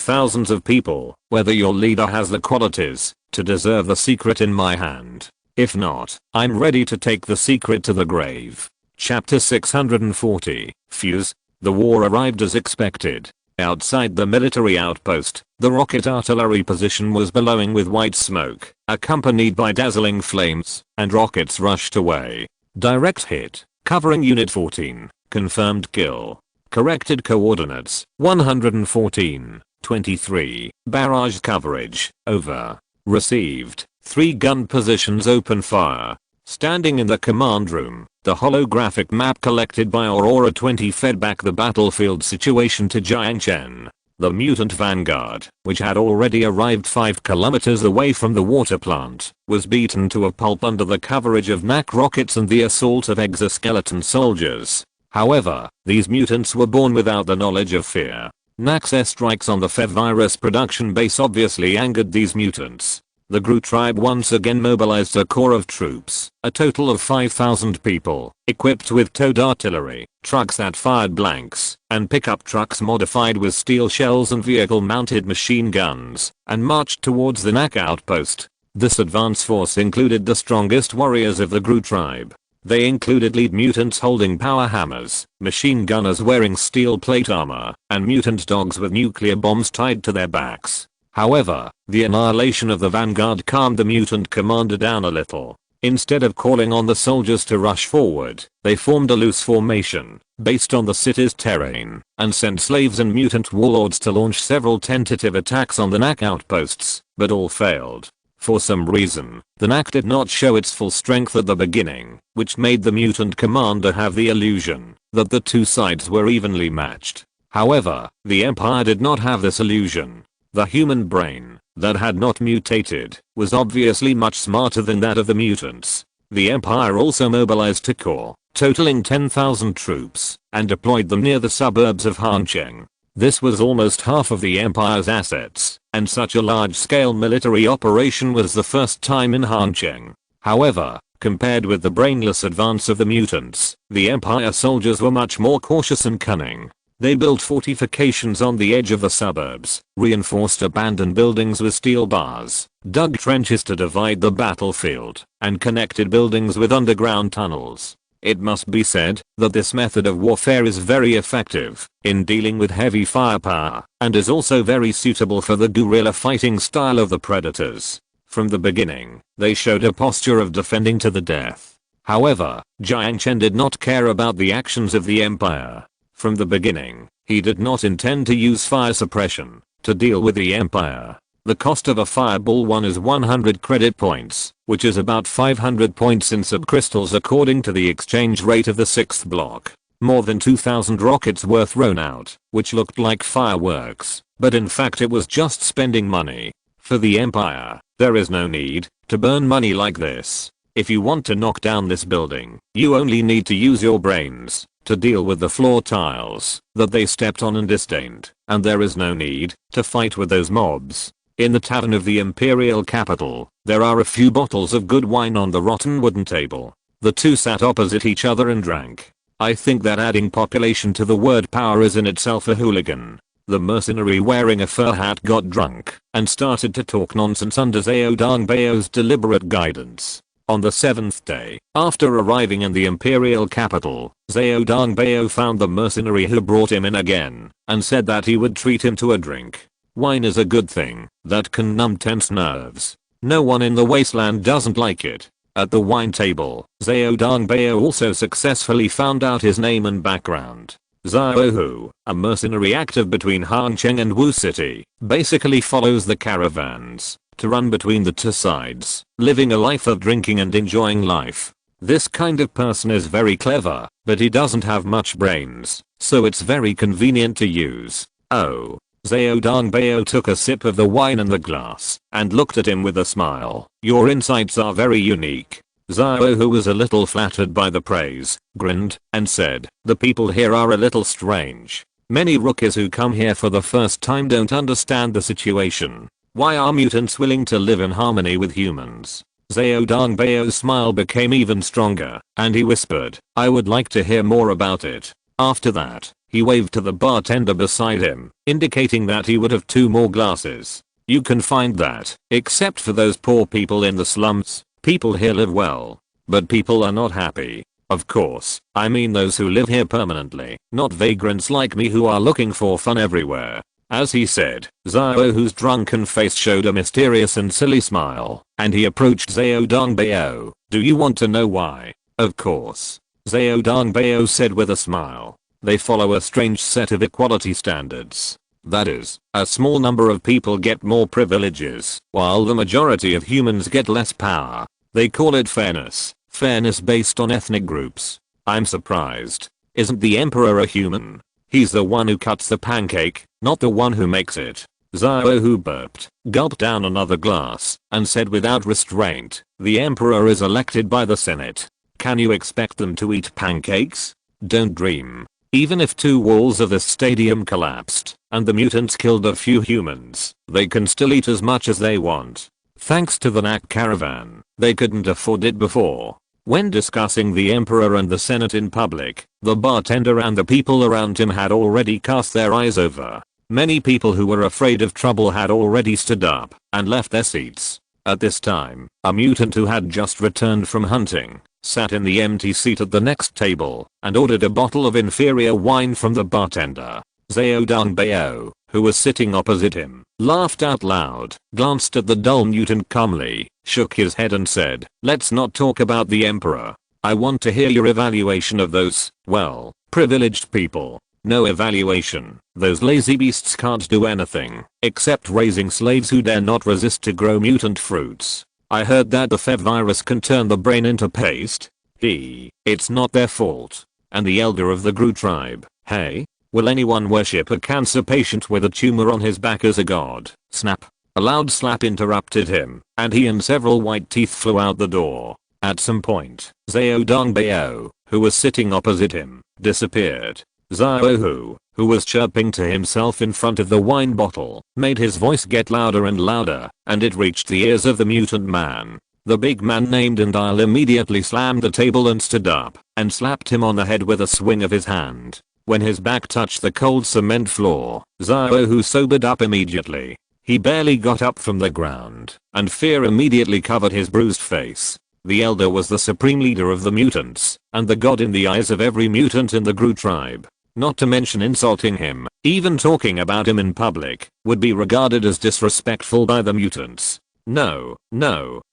thousands of people, whether your leader has the qualities to deserve the secret in my hand. If not, I'm ready to take the secret to the grave. Chapter 640. Fuse. The war arrived as expected. Outside the military outpost, the rocket artillery position was billowing with white smoke, accompanied by dazzling flames, and rockets rushed away. Direct hit. Covering Unit 14. Confirmed kill. Corrected coordinates. 114. 23. Barrage coverage. Over. Received. 3 gun positions open fire. Standing in the command room, the holographic map collected by Aurora 20 fed back the battlefield situation to Jiang Chen. The mutant vanguard, which had already arrived 5 kilometers away from the water plant, was beaten to a pulp under the coverage of NAC rockets and the assault of exoskeleton soldiers. However, these mutants were born without the knowledge of fear. NAC's airstrikes on the Fev virus production base obviously angered these mutants. The Gru tribe once again mobilized a corps of troops, a total of 5,000 people, equipped with towed artillery, trucks that fired blanks, and pickup trucks modified with steel shells and vehicle-mounted machine guns, and marched towards the NAC outpost. This advance force included the strongest warriors of the Gru tribe. They included lead mutants holding power hammers, machine gunners wearing steel plate armor, and mutant dogs with nuclear bombs tied to their backs. However, the annihilation of the vanguard calmed the mutant commander down a little. Instead of calling on the soldiers to rush forward, they formed a loose formation, based on the city's terrain, and sent slaves and mutant warlords to launch several tentative attacks on the NAC outposts, but all failed. For some reason, the NAC did not show its full strength at the beginning, which made the mutant commander have the illusion that the two sides were evenly matched. However, the Empire did not have this illusion. The human brain, that had not mutated, was obviously much smarter than that of the mutants. The empire also mobilized a corps, totaling 10,000 troops, and deployed them near the suburbs of Hancheng. This was almost half of the empire's assets, and such a large-scale military operation was the first time in Hancheng. However, compared with the brainless advance of the mutants, the empire soldiers were much more cautious and cunning. They built fortifications on the edge of the suburbs, reinforced abandoned buildings with steel bars, dug trenches to divide the battlefield, and connected buildings with underground tunnels. It must be said that this method of warfare is very effective in dealing with heavy firepower, and is also very suitable for the guerrilla fighting style of the predators. From the beginning, they showed a posture of defending to the death. However, Jiang Chen did not care about the actions of the empire. From the beginning, he did not intend to use fire suppression to deal with the empire. The cost of a fireball one is 100 credit points, which is about 500 points in subcrystals according to the exchange rate of the 6th block. More than 2,000 rockets were thrown out, which looked like fireworks, but in fact it was just spending money. For the empire, there is no need to burn money like this. If you want to knock down this building, you only need to use your brains to deal with the floor tiles that they stepped on and disdained, and there is no need to fight with those mobs. In the tavern of the imperial capital, there are a few bottles of good wine on the rotten wooden table. The two sat opposite each other and drank. I think that adding population to the word power is in itself a hooligan. The mercenary wearing a fur hat got drunk and started to talk nonsense under Zhao Dongbao's deliberate guidance. On the 7th day, after arriving in the imperial capital, Zhao Dongbao found the mercenary who brought him in again and said that he would treat him to a drink. Wine is a good thing that can numb tense nerves. No one in the wasteland doesn't like it. At the wine table, Zhao Dongbao also successfully found out his name and background. Zhao Hu, a mercenary active between Hancheng and Wu City, basically follows the caravans to run between the two sides, living a life of drinking and enjoying life. This kind of person is very clever, but he doesn't have much brains, so it's very convenient to use. Oh. Zhao Dongbao took a sip of the wine in the glass and looked at him with a smile. Your insights are very unique. Zhao, who was a little flattered by the praise, grinned and said, the people here are a little strange. Many rookies who come here for the first time don't understand the situation. Why are mutants willing to live in harmony with humans? Zhao Dongbao's smile became even stronger, and he whispered, I would like to hear more about it. After that, he waved to the bartender beside him, indicating that he would have 2 more glasses. You can find that, except for those poor people in the slums, people here live well. But people are not happy. Of course, I mean those who live here permanently, not vagrants like me who are looking for fun everywhere. As he said, Zhao, whose drunken face showed a mysterious and silly smile, and he approached Zhao Dongbao. Do you want to know why? Of course. Zhao Dongbao said with a smile. They follow a strange set of equality standards. That is, a small number of people get more privileges, while the majority of humans get less power. They call it fairness. Fairness based on ethnic groups. I'm surprised. Isn't the emperor a human? He's the one who cuts the pancake, not the one who makes it. Zhao, who burped, gulped down another glass, and said without restraint, the emperor is elected by the Senate. Can you expect them to eat pancakes? Don't dream. Even if 2 walls of the stadium collapsed, and the mutants killed a few humans, they can still eat as much as they want. Thanks to the Nak caravan, they couldn't afford it before. When discussing the emperor and the Senate in public, the bartender and the people around him had already cast their eyes over. Many people who were afraid of trouble had already stood up and left their seats. At this time, a mutant who had just returned from hunting sat in the empty seat at the next table and ordered a bottle of inferior wine from the bartender. Zhao Dongbao, who was sitting opposite him, laughed out loud, glanced at the dull mutant calmly, shook his head and said, let's not talk about the emperor. I want to hear your evaluation of those, well, privileged people. No evaluation. Those lazy beasts can't do anything except raising slaves who dare not resist to grow mutant fruits. I heard that the Fev virus can turn the brain into paste. It's not their fault. And the elder of the Gru tribe, hey? Will anyone worship a cancer patient with a tumor on his back as a god? Snap. A loud slap interrupted him, and he and several white teeth flew out the door. At some point, Xiao Dongbao, who was sitting opposite him, disappeared. Xiao who was chirping to himself in front of the wine bottle, made his voice get louder and louder, and it reached the ears of the mutant man. The big man named Andile immediately slammed the table and stood up, and slapped him on the head with a swing of his hand. When his back touched the cold cement floor, Xiao sobered up immediately. He barely got up from the ground, and fear immediately covered his bruised face. The Elder was the supreme leader of the mutants, and the god in the eyes of every mutant in the Gru tribe. Not to mention insulting him, even talking about him in public, would be regarded as disrespectful by the mutants. No,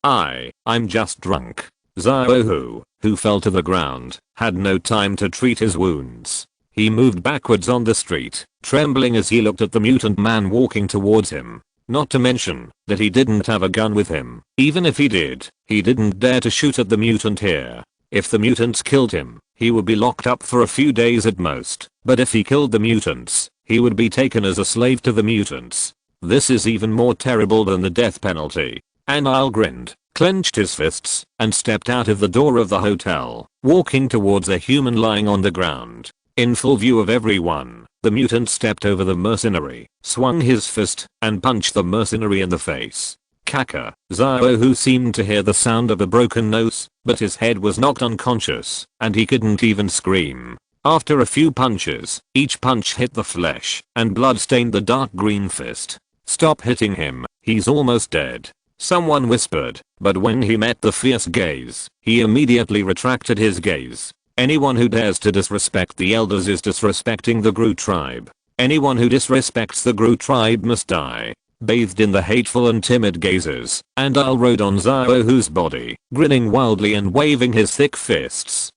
I'm just drunk. Xiao who fell to the ground, had no time to treat his wounds. He moved backwards on the street, trembling as he looked at the mutant man walking towards him. Not to mention that he didn't have a gun with him. Even if he did, he didn't dare to shoot at the mutant here. If the mutants killed him, he would be locked up for a few days at most. But if he killed the mutants, he would be taken as a slave to the mutants. This is even more terrible than the death penalty. Andile grinned, clenched his fists, and stepped out of the door of the hotel, walking towards a human lying on the ground. In full view of everyone, the mutant stepped over the mercenary, swung his fist, and punched the mercenary in the face. Caca. Xiao seemed to hear the sound of a broken nose, but his head was knocked unconscious, and he couldn't even scream. After a few punches, each punch hit the flesh, and blood stained the dark green fist. Stop hitting him, he's almost dead. Someone whispered, but when he met the fierce gaze, he immediately retracted his gaze. Anyone who dares to disrespect the elders is disrespecting the Gru tribe. Anyone who disrespects the Gru tribe must die. Bathed in the hateful and timid gazes, Andile rode on Xiao's body, grinning wildly and waving his thick fists.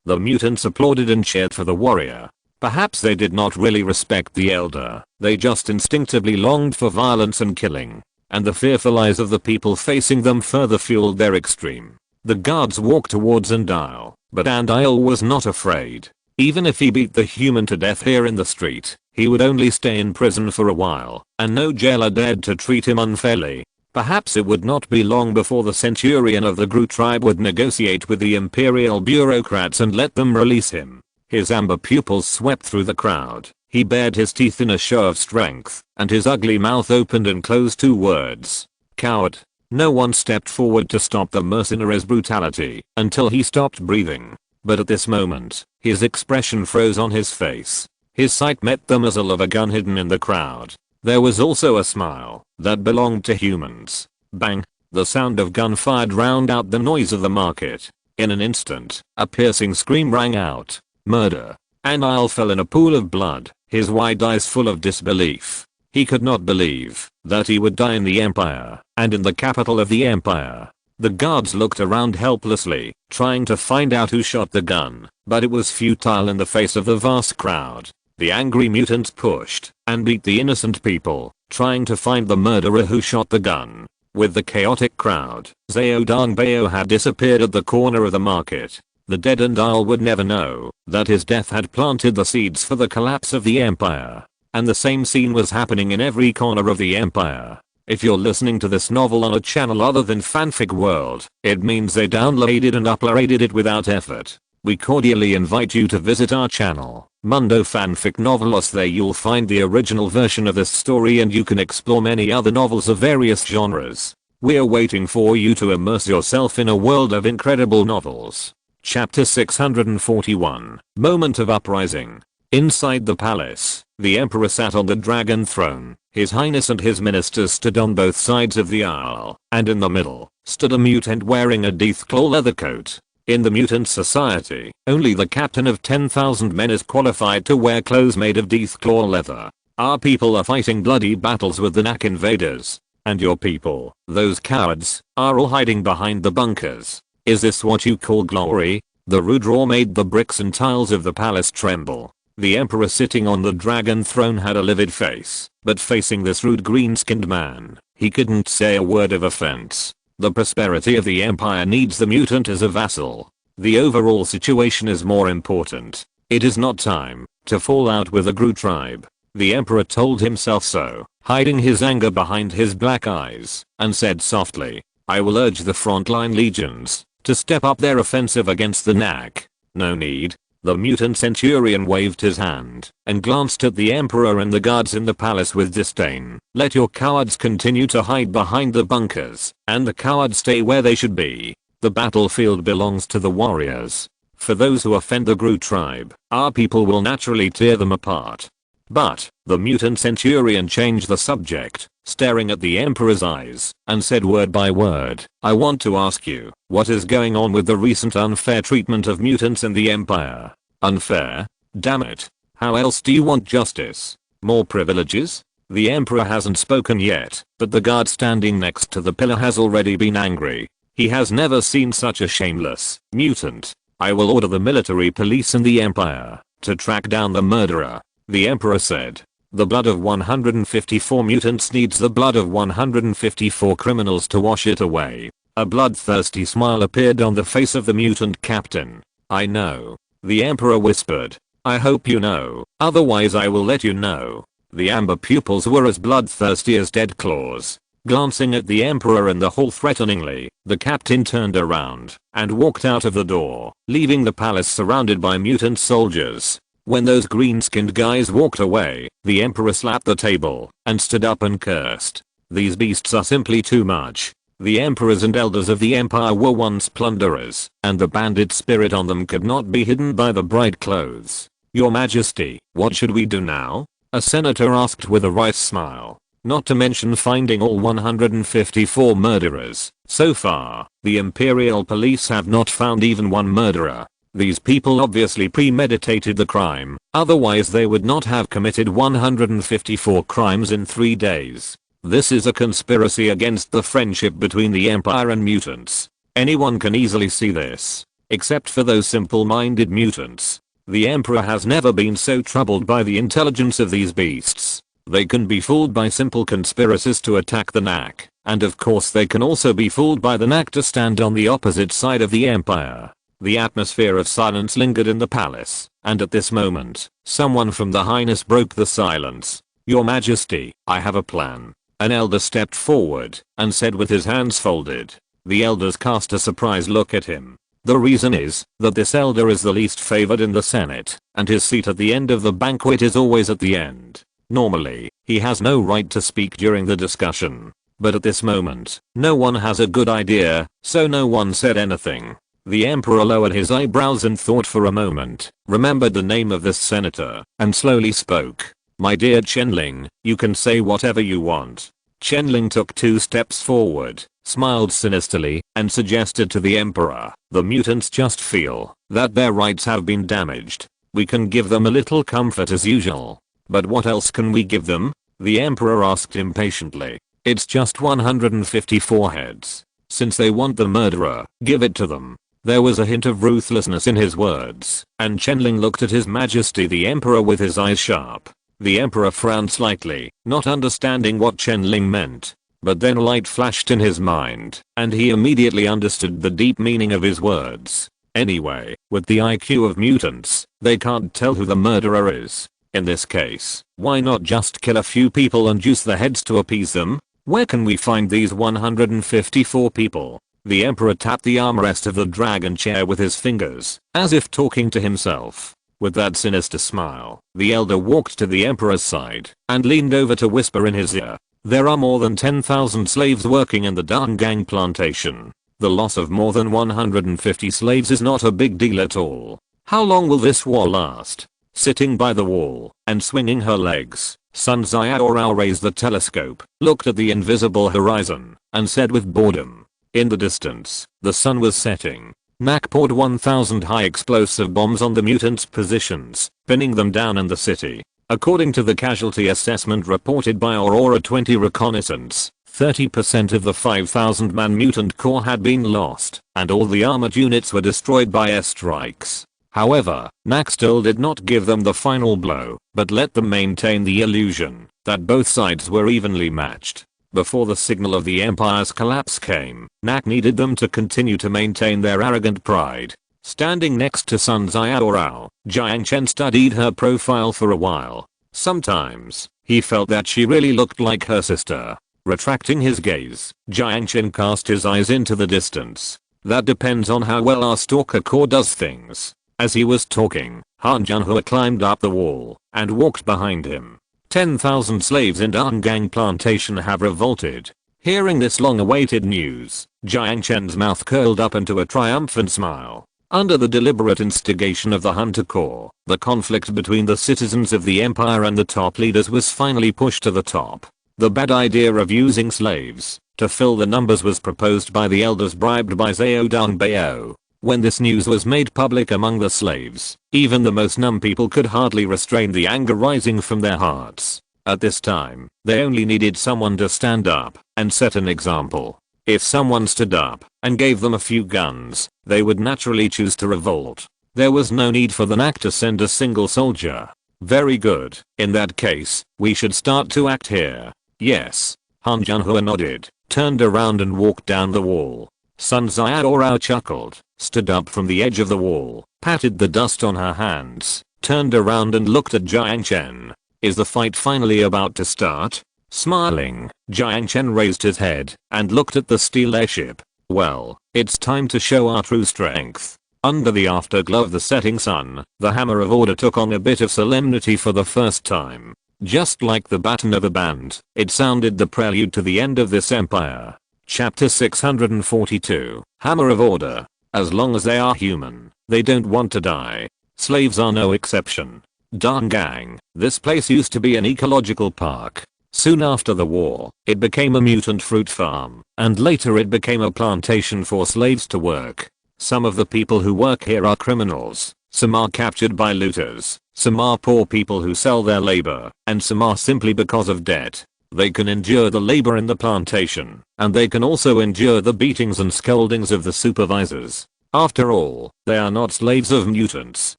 The mutants applauded and cheered for the warrior. Perhaps they did not really respect the elder, they just instinctively longed for violence and killing. And the fearful eyes of the people facing them further fueled their extreme. The guards walked towards Andile, but Andile was not afraid. Even if he beat the human to death here in the street, he would only stay in prison for a while, and no jailer dared to treat him unfairly. Perhaps it would not be long before the centurion of the Gru tribe would negotiate with the imperial bureaucrats and let them release him. His amber pupils swept through the crowd. He bared his teeth in a show of strength, and his ugly mouth opened and closed 2 words. Coward. No one stepped forward to stop the mercenary's brutality until he stopped breathing. But at this moment, his expression froze on his face. His sight met the muzzle of a gun hidden in the crowd. There was also a smile that belonged to humans. Bang! The sound of gunfire drowned out the noise of the market. In an instant, a piercing scream rang out. Murder. Andile fell in a pool of blood, his wide eyes full of disbelief. He could not believe that he would die in the Empire, and in the capital of the Empire. The guards looked around helplessly, trying to find out who shot the gun, but it was futile in the face of the vast crowd. The angry mutants pushed and beat the innocent people, trying to find the murderer who shot the gun. With the chaotic crowd, Xiao Dongbao had disappeared at the corner of the market. The dead Andile would never know that his death had planted the seeds for the collapse of the Empire. And the same scene was happening in every corner of the Empire. If you're listening to this novel on a channel other than Fanfic World, it means they downloaded and uploaded it without effort. We cordially invite you to visit our channel, Mundo Fanfic Novelos. There you'll find the original version of this story and you can explore many other novels of various genres. We're waiting for you to immerse yourself in a world of incredible novels. Chapter 641, Moment of Uprising. Inside the palace, the emperor sat on the dragon throne. His highness and his ministers stood on both sides of the aisle, and in the middle, stood a mutant wearing a deathclaw leather coat. In the mutant society, only the captain of 10,000 men is qualified to wear clothes made of deathclaw leather. Our people are fighting bloody battles with the Nak invaders. And your people, those cowards, are all hiding behind the bunkers. Is this what you call glory? The rude roar made the bricks and tiles of the palace tremble. The emperor sitting on the dragon throne had a livid face, but facing this rude green-skinned man, he couldn't say a word of offense. The prosperity of the empire needs the mutant as a vassal. The overall situation is more important. It is not time to fall out with the Gru tribe. The emperor told himself so, hiding his anger behind his black eyes, and said softly, I will urge the frontline legions to step up their offensive against the Nak. No need. The mutant centurion waved his hand and glanced at the emperor and the guards in the palace with disdain. Let your cowards continue to hide behind the bunkers, and the cowards stay where they should be. The battlefield belongs to the warriors. For those who offend the Gru tribe, our people will naturally tear them apart. But, the mutant centurion changed the subject, staring at the emperor's eyes, and said word by word, I want to ask you, what is going on with the recent unfair treatment of mutants in the empire? Unfair? Damn it. How else do you want justice? More privileges? The emperor hasn't spoken yet, but the guard standing next to the pillar has already been angry. He has never seen such a shameless mutant. I will order the military police in the empire to track down the murderer. The emperor said. The blood of 154 mutants needs the blood of 154 criminals to wash it away. A bloodthirsty smile appeared on the face of the mutant captain. I know. The emperor whispered. I hope you know, otherwise I will let you know. The amber pupils were as bloodthirsty as dead claws. Glancing at the emperor in the hall threateningly, the captain turned around and walked out of the door, leaving the palace surrounded by mutant soldiers. When those green-skinned guys walked away, the emperor slapped the table and stood up and cursed. These beasts are simply too much. The emperors and elders of the empire were once plunderers, and the bandit spirit on them could not be hidden by the bright clothes. Your Majesty, what should we do now? A senator asked with a wry smile. Not to mention finding all 154 murderers. So far, the imperial police have not found even one murderer. These people obviously premeditated the crime, otherwise they would not have committed 154 crimes in 3 days. This is a conspiracy against the friendship between the empire and mutants. Anyone can easily see this, except for those simple-minded mutants. The emperor has never been so troubled by the intelligence of these beasts. They can be fooled by simple conspiracies to attack the Nak, and of course they can also be fooled by the Nak to stand on the opposite side of the empire. The atmosphere of silence lingered in the palace, and at this moment, someone from the Highness broke the silence. Your Majesty, I have a plan. An elder stepped forward and said with his hands folded. The elders cast a surprised look at him. The reason is that this elder is the least favored in the Senate, and his seat at the end of the banquet is always at the end. Normally, he has no right to speak during the discussion. But at this moment, no one has a good idea, so no one said anything. The emperor lowered his eyebrows and thought for a moment, remembered the name of this senator, and slowly spoke. My dear Chenling, you can say whatever you want. Chenling took 2 steps forward, smiled sinisterly, and suggested to the emperor, the mutants just feel that their rights have been damaged. We can give them a little comfort as usual. But what else can we give them? The emperor asked impatiently. It's just 154 heads. Since they want the murderer, give it to them. There was a hint of ruthlessness in his words, and Chenling looked at His Majesty the Emperor with his eyes sharp. The Emperor frowned slightly, not understanding what Chenling meant. But then light flashed in his mind, and he immediately understood the deep meaning of his words. Anyway, with the IQ of mutants, they can't tell who the murderer is. In this case, why not just kill a few people and use the heads to appease them? Where can we find these 154 people? The Emperor tapped the armrest of the dragon chair with his fingers, as if talking to himself. With that sinister smile, the elder walked to the Emperor's side and leaned over to whisper in his ear. There are more than 10,000 slaves working in the Dangang plantation. The loss of more than 150 slaves is not a big deal at all. How long will this war last? Sitting by the wall and swinging her legs, Sun Jiao raised the telescope, looked at the invisible horizon, and said with boredom. In the distance, the sun was setting. Nak poured 1,000 high explosive bombs on the mutants' positions, pinning them down in the city. According to the casualty assessment reported by Aurora 20 Reconnaissance, 30% of the 5,000-man mutant corps had been lost, and all the armored units were destroyed by airstrikes. However, Nak still did not give them the final blow, but let them maintain the illusion that both sides were evenly matched. Before the signal of the Empire's collapse came, Nak needed them to continue to maintain their arrogant pride. Standing next to Sun Jiao, Jiang Chen studied her profile for a while. Sometimes, he felt that she really looked like her sister. Retracting his gaze, Jiang Chen cast his eyes into the distance. That depends on how well our stalker core does things. As he was talking, Han Jianhua climbed up the wall and walked behind him. 10,000 slaves in Dangang plantation have revolted. Hearing this long-awaited news, Jiang Chen's mouth curled up into a triumphant smile. Under the deliberate instigation of the Hunter Corps, the conflict between the citizens of the empire and the top leaders was finally pushed to the top. The bad idea of using slaves to fill the numbers was proposed by the elders bribed by Zhao Dongbao. When this news was made public among the slaves, even the most numb people could hardly restrain the anger rising from their hearts. At this time, they only needed someone to stand up and set an example. If someone stood up and gave them a few guns, they would naturally choose to revolt. There was no need for the NAC to send a single soldier. Very good. In that case, we should start to act here. Yes. Han Jianhua nodded, turned around and walked down the wall. Sun Jiao chuckled, stood up from the edge of the wall, patted the dust on her hands, turned around and looked at Jiang Chen. Is the fight finally about to start? Smiling, Jiang Chen raised his head and looked at the steel airship. Well, it's time to show our true strength. Under the afterglow of the setting sun, the hammer of order took on a bit of solemnity for the first time. Just like the baton of a band, it sounded the prelude to the end of this empire. Chapter 642, Hammer of Order. As long as they are human, they don't want to die. Slaves are no exception. Dangang, this place used to be an ecological park. Soon after the war, it became a mutant fruit farm, and later it became a plantation for slaves to work. Some of the people who work here are criminals, some are captured by looters, some are poor people who sell their labor, and some are simply because of debt. They can endure the labor in the plantation, and they can also endure the beatings and scoldings of the supervisors. After all, they are not slaves of mutants.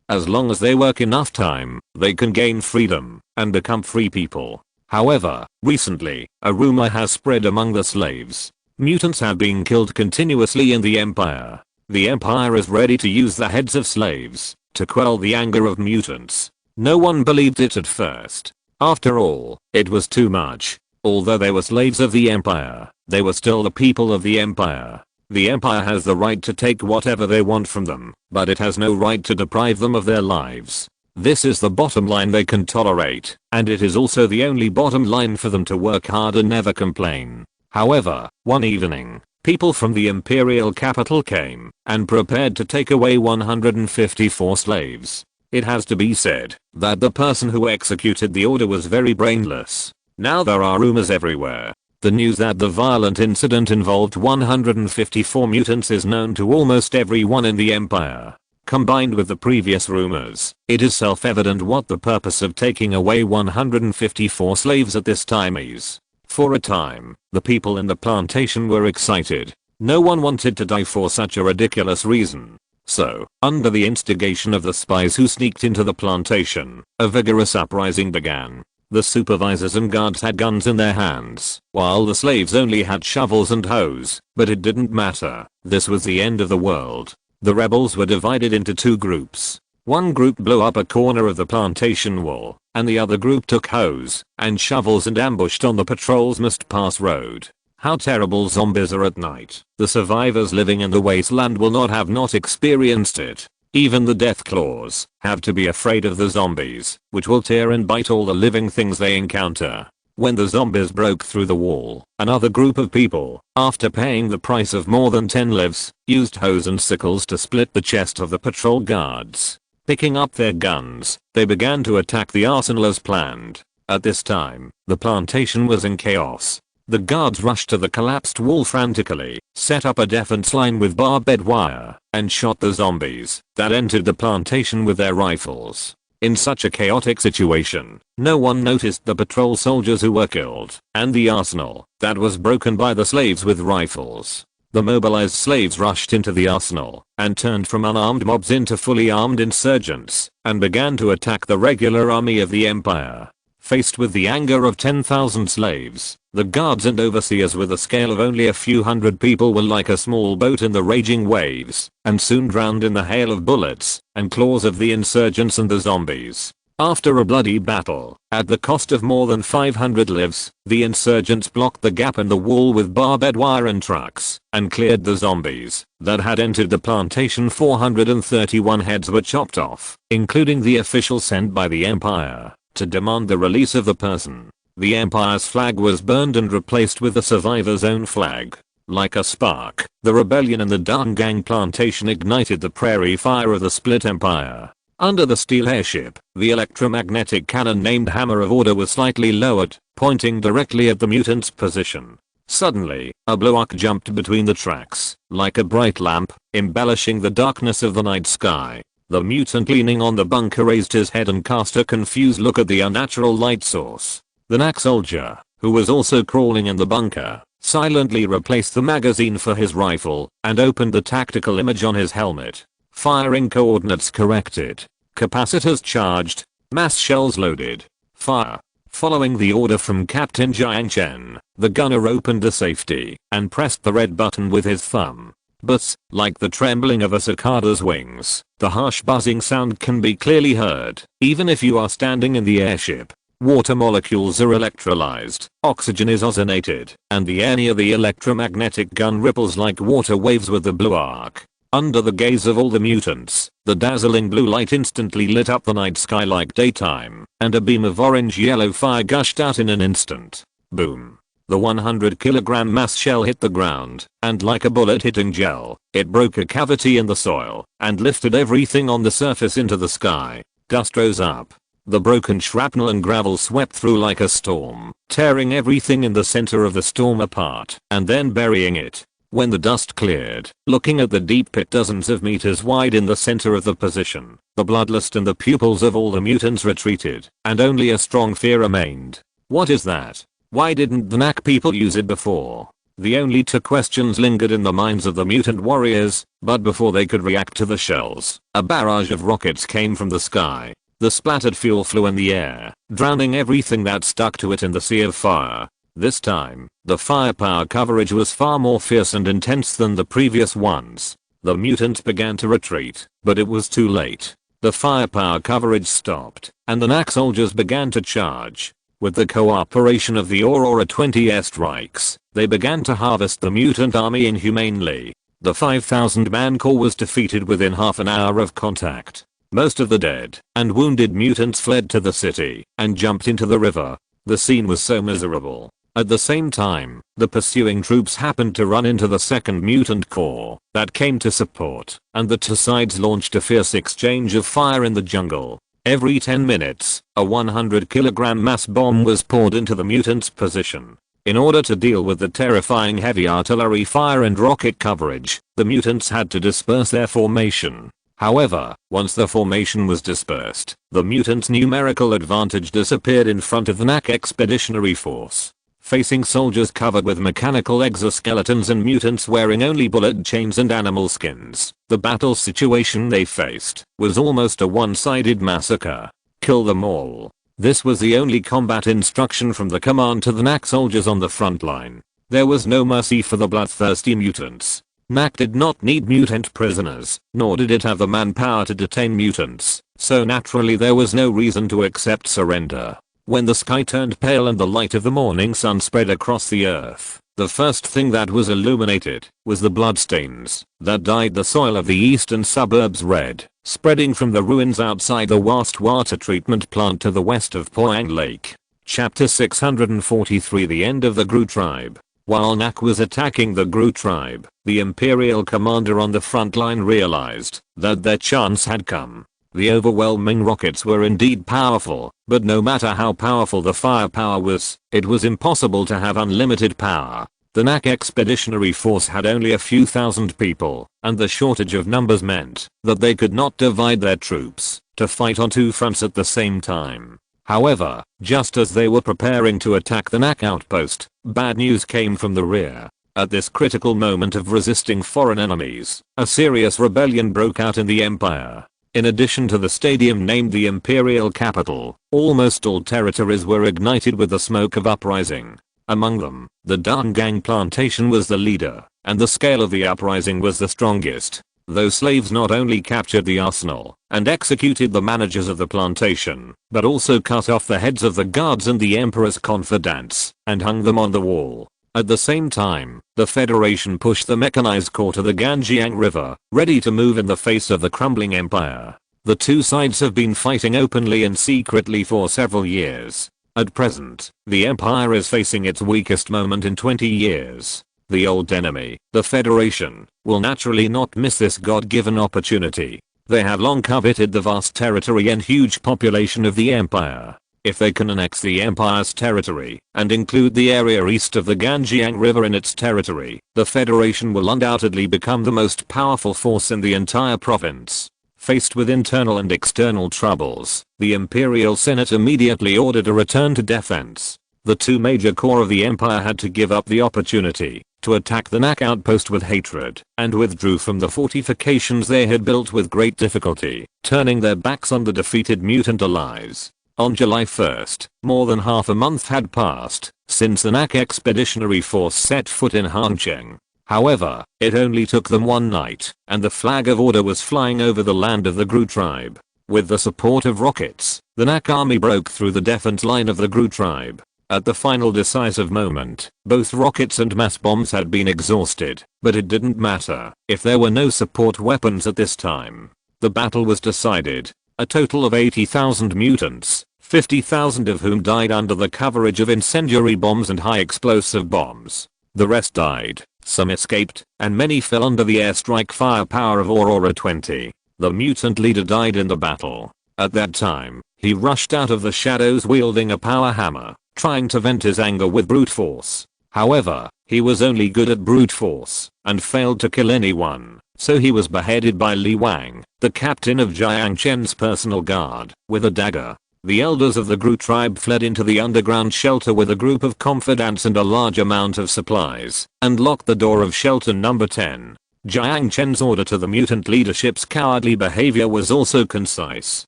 As long as they work enough time, they can gain freedom and become free people. However, recently, a rumor has spread among the slaves. Mutants have been killed continuously in the empire. The empire is ready to use the heads of slaves to quell the anger of mutants. No one believed it at first. After all, it was too much. Although they were slaves of the empire, they were still the people of the empire. The empire has the right to take whatever they want from them, but it has no right to deprive them of their lives. This is the bottom line they can tolerate, and it is also the only bottom line for them to work hard and never complain. However, one evening, people from the imperial capital came and prepared to take away 154 slaves. It has to be said that the person who executed the order was very brainless. Now there are rumors everywhere. The news that the violent incident involved 154 mutants is known to almost everyone in the empire. Combined with the previous rumors, it is self-evident what the purpose of taking away 154 slaves at this time is. For a time, the people in the plantation were excited. No one wanted to die for such a ridiculous reason. So, under the instigation of the spies who sneaked into the plantation, a vigorous uprising began. The supervisors and guards had guns in their hands, while the slaves only had shovels and hoes, but it didn't matter. This was the end of the world. The rebels were divided into two groups. One group blew up a corner of the plantation wall, and the other group took hoes and shovels and ambushed on the patrols must pass road. How terrible zombies are at night. The survivors living in the wasteland will not experienced it. Even the death claws have to be afraid of the zombies, which will tear and bite all the living things they encounter. When the zombies broke through the wall, another group of people, after paying the price of more than 10 lives, used hoes and sickles to split the chest of the patrol guards. Picking up their guns, they began to attack the arsenal as planned. At this time, the plantation was in chaos. The guards rushed to the collapsed wall frantically, set up a defense line with barbed wire, and shot the zombies that entered the plantation with their rifles. In such a chaotic situation, no one noticed the patrol soldiers who were killed, and the arsenal that was broken by the slaves with rifles. The mobilized slaves rushed into the arsenal, and turned from unarmed mobs into fully armed insurgents, and began to attack the regular army of the empire. Faced with the anger of 10,000 slaves, the guards and overseers with a scale of only a few hundred people were like a small boat in the raging waves, and soon drowned in the hail of bullets and claws of the insurgents and the zombies. After a bloody battle, at the cost of more than 500 lives, the insurgents blocked the gap in the wall with barbed wire and trucks, and cleared the zombies that had entered the plantation. 431 heads were chopped off, including the official sent by the Empire to demand the release of the person. The Empire's flag was burned and replaced with the survivor's own flag. Like a spark, the rebellion in the Dangang plantation ignited the prairie fire of the split empire. Under the steel airship, the electromagnetic cannon named Hammer of Order was slightly lowered, pointing directly at the mutant's position. Suddenly, a blue arc jumped between the tracks, like a bright lamp, embellishing the darkness of the night sky. The mutant leaning on the bunker raised his head and cast a confused look at the unnatural light source. The NAC soldier, who was also crawling in the bunker, silently replaced the magazine for his rifle and opened the tactical image on his helmet. Firing coordinates corrected. Capacitors charged. Mass shells loaded. Fire. Following the order from Captain Jiang Chen, the gunner opened the safety and pressed the red button with his thumb. But, like the trembling of a cicada's wings, the harsh buzzing sound can be clearly heard, even if you are standing in the airship. Water molecules are electrolyzed, oxygen is ozonated, and the air near the electromagnetic gun ripples like water waves with the blue arc. Under the gaze of all the mutants, the dazzling blue light instantly lit up the night sky like daytime, and a beam of orange-yellow fire gushed out in an instant. Boom. The 100-kilogram mass shell hit the ground, and like a bullet hitting gel, it broke a cavity in the soil, and lifted everything on the surface into the sky. Dust rose up. The broken shrapnel and gravel swept through like a storm, tearing everything in the center of the storm apart, and then burying it. When the dust cleared, looking at the deep pit dozens of meters wide in the center of the position, the bloodlust and the pupils of all the mutants retreated, and only a strong fear remained. What is that? Why didn't the NAC people use it before? The only two questions lingered in the minds of the mutant warriors, but before they could react to the shells, a barrage of rockets came from the sky. The splattered fuel flew in the air, drowning everything that stuck to it in the sea of fire. This time, the firepower coverage was far more fierce and intense than the previous ones. The mutants began to retreat, but it was too late. The firepower coverage stopped, and the NAC soldiers began to charge. With the cooperation of the Aurora 20 airstrikes, they began to harvest the mutant army inhumanely. The 5,000-man corps was defeated within half an hour of contact. Most of the dead and wounded mutants fled to the city and jumped into the river. The scene was so miserable. At the same time, the pursuing troops happened to run into the second mutant corps that came to support, and the two sides launched a fierce exchange of fire in the jungle. Every 10 minutes, a 100-kilogram mass bomb was poured into the mutants' position. In order to deal with the terrifying heavy artillery fire and rocket coverage, the mutants had to disperse their formation. However, once the formation was dispersed, the mutants' numerical advantage disappeared in front of the NAC expeditionary force. Facing soldiers covered with mechanical exoskeletons and mutants wearing only bullet chains and animal skins, the battle situation they faced was almost a one-sided massacre. Kill them all. This was the only combat instruction from the command to the NAC soldiers on the front line. There was no mercy for the bloodthirsty mutants. NAC did not need mutant prisoners, nor did it have the manpower to detain mutants, so naturally there was no reason to accept surrender. When the sky turned pale and the light of the morning sun spread across the earth, the first thing that was illuminated was the bloodstains that dyed the soil of the eastern suburbs red, spreading from the ruins outside the vast water treatment plant to the west of Poang Lake. Chapter 643 The End of the Gru Tribe. While NAC was attacking the Gru tribe, the Imperial commander on the front line realized that their chance had come. The overwhelming rockets were indeed powerful, but no matter how powerful the firepower was, it was impossible to have unlimited power. The NAC expeditionary force had only a few thousand people, and the shortage of numbers meant that they could not divide their troops to fight on two fronts at the same time. However, just as they were preparing to attack the NAC outpost, bad news came from the rear. At this critical moment of resisting foreign enemies, a serious rebellion broke out in the Empire. In addition to the stadium named the Imperial Capital, almost all territories were ignited with the smoke of uprising. Among them, the Dangang plantation was the leader, and the scale of the uprising was the strongest. Those slaves not only captured the arsenal and executed the managers of the plantation, but also cut off the heads of the guards and the emperor's confidants and hung them on the wall. At the same time, the Federation pushed the mechanized corps to the Ganjiang River, ready to move in the face of the crumbling empire. The two sides have been fighting openly and secretly for several years. At present, the empire is facing its weakest moment in 20 years. The old enemy, the Federation, will naturally not miss this God-given opportunity. They have long coveted the vast territory and huge population of the empire. If they can annex the empire's territory and include the area east of the Ganjiang River in its territory, the Federation will undoubtedly become the most powerful force in the entire province. Faced with internal and external troubles, the Imperial Senate immediately ordered a return to defense. The two major corps of the empire had to give up the opportunity to attack the Nak outpost with hatred and withdrew from the fortifications they had built with great difficulty, turning their backs on the defeated mutant allies. On July 1st, more than half a month had passed since the Nak expeditionary force set foot in Hangcheng. However, it only took them one night, and the flag of order was flying over the land of the Gru tribe. With the support of rockets, the Nak army broke through the defense line of the Gru tribe. At the final decisive moment, both rockets and mass bombs had been exhausted, but it didn't matter if there were no support weapons at this time. The battle was decided. A total of 80,000 mutants, 50,000 of whom died under the coverage of incendiary bombs and high explosive bombs. The rest died, some escaped, and many fell under the airstrike firepower of Aurora 20. The mutant leader died in the battle. At that time, he rushed out of the shadows wielding a power hammer, trying to vent his anger with brute force. However, he was only good at brute force and failed to kill anyone, so he was beheaded by Li Wang, the captain of Jiang Chen's personal guard, with a dagger. The elders of the Gru tribe fled into the underground shelter with a group of confidants and a large amount of supplies, and locked the door of shelter number 10. Jiang Chen's order to the mutant leadership's cowardly behavior was also concise.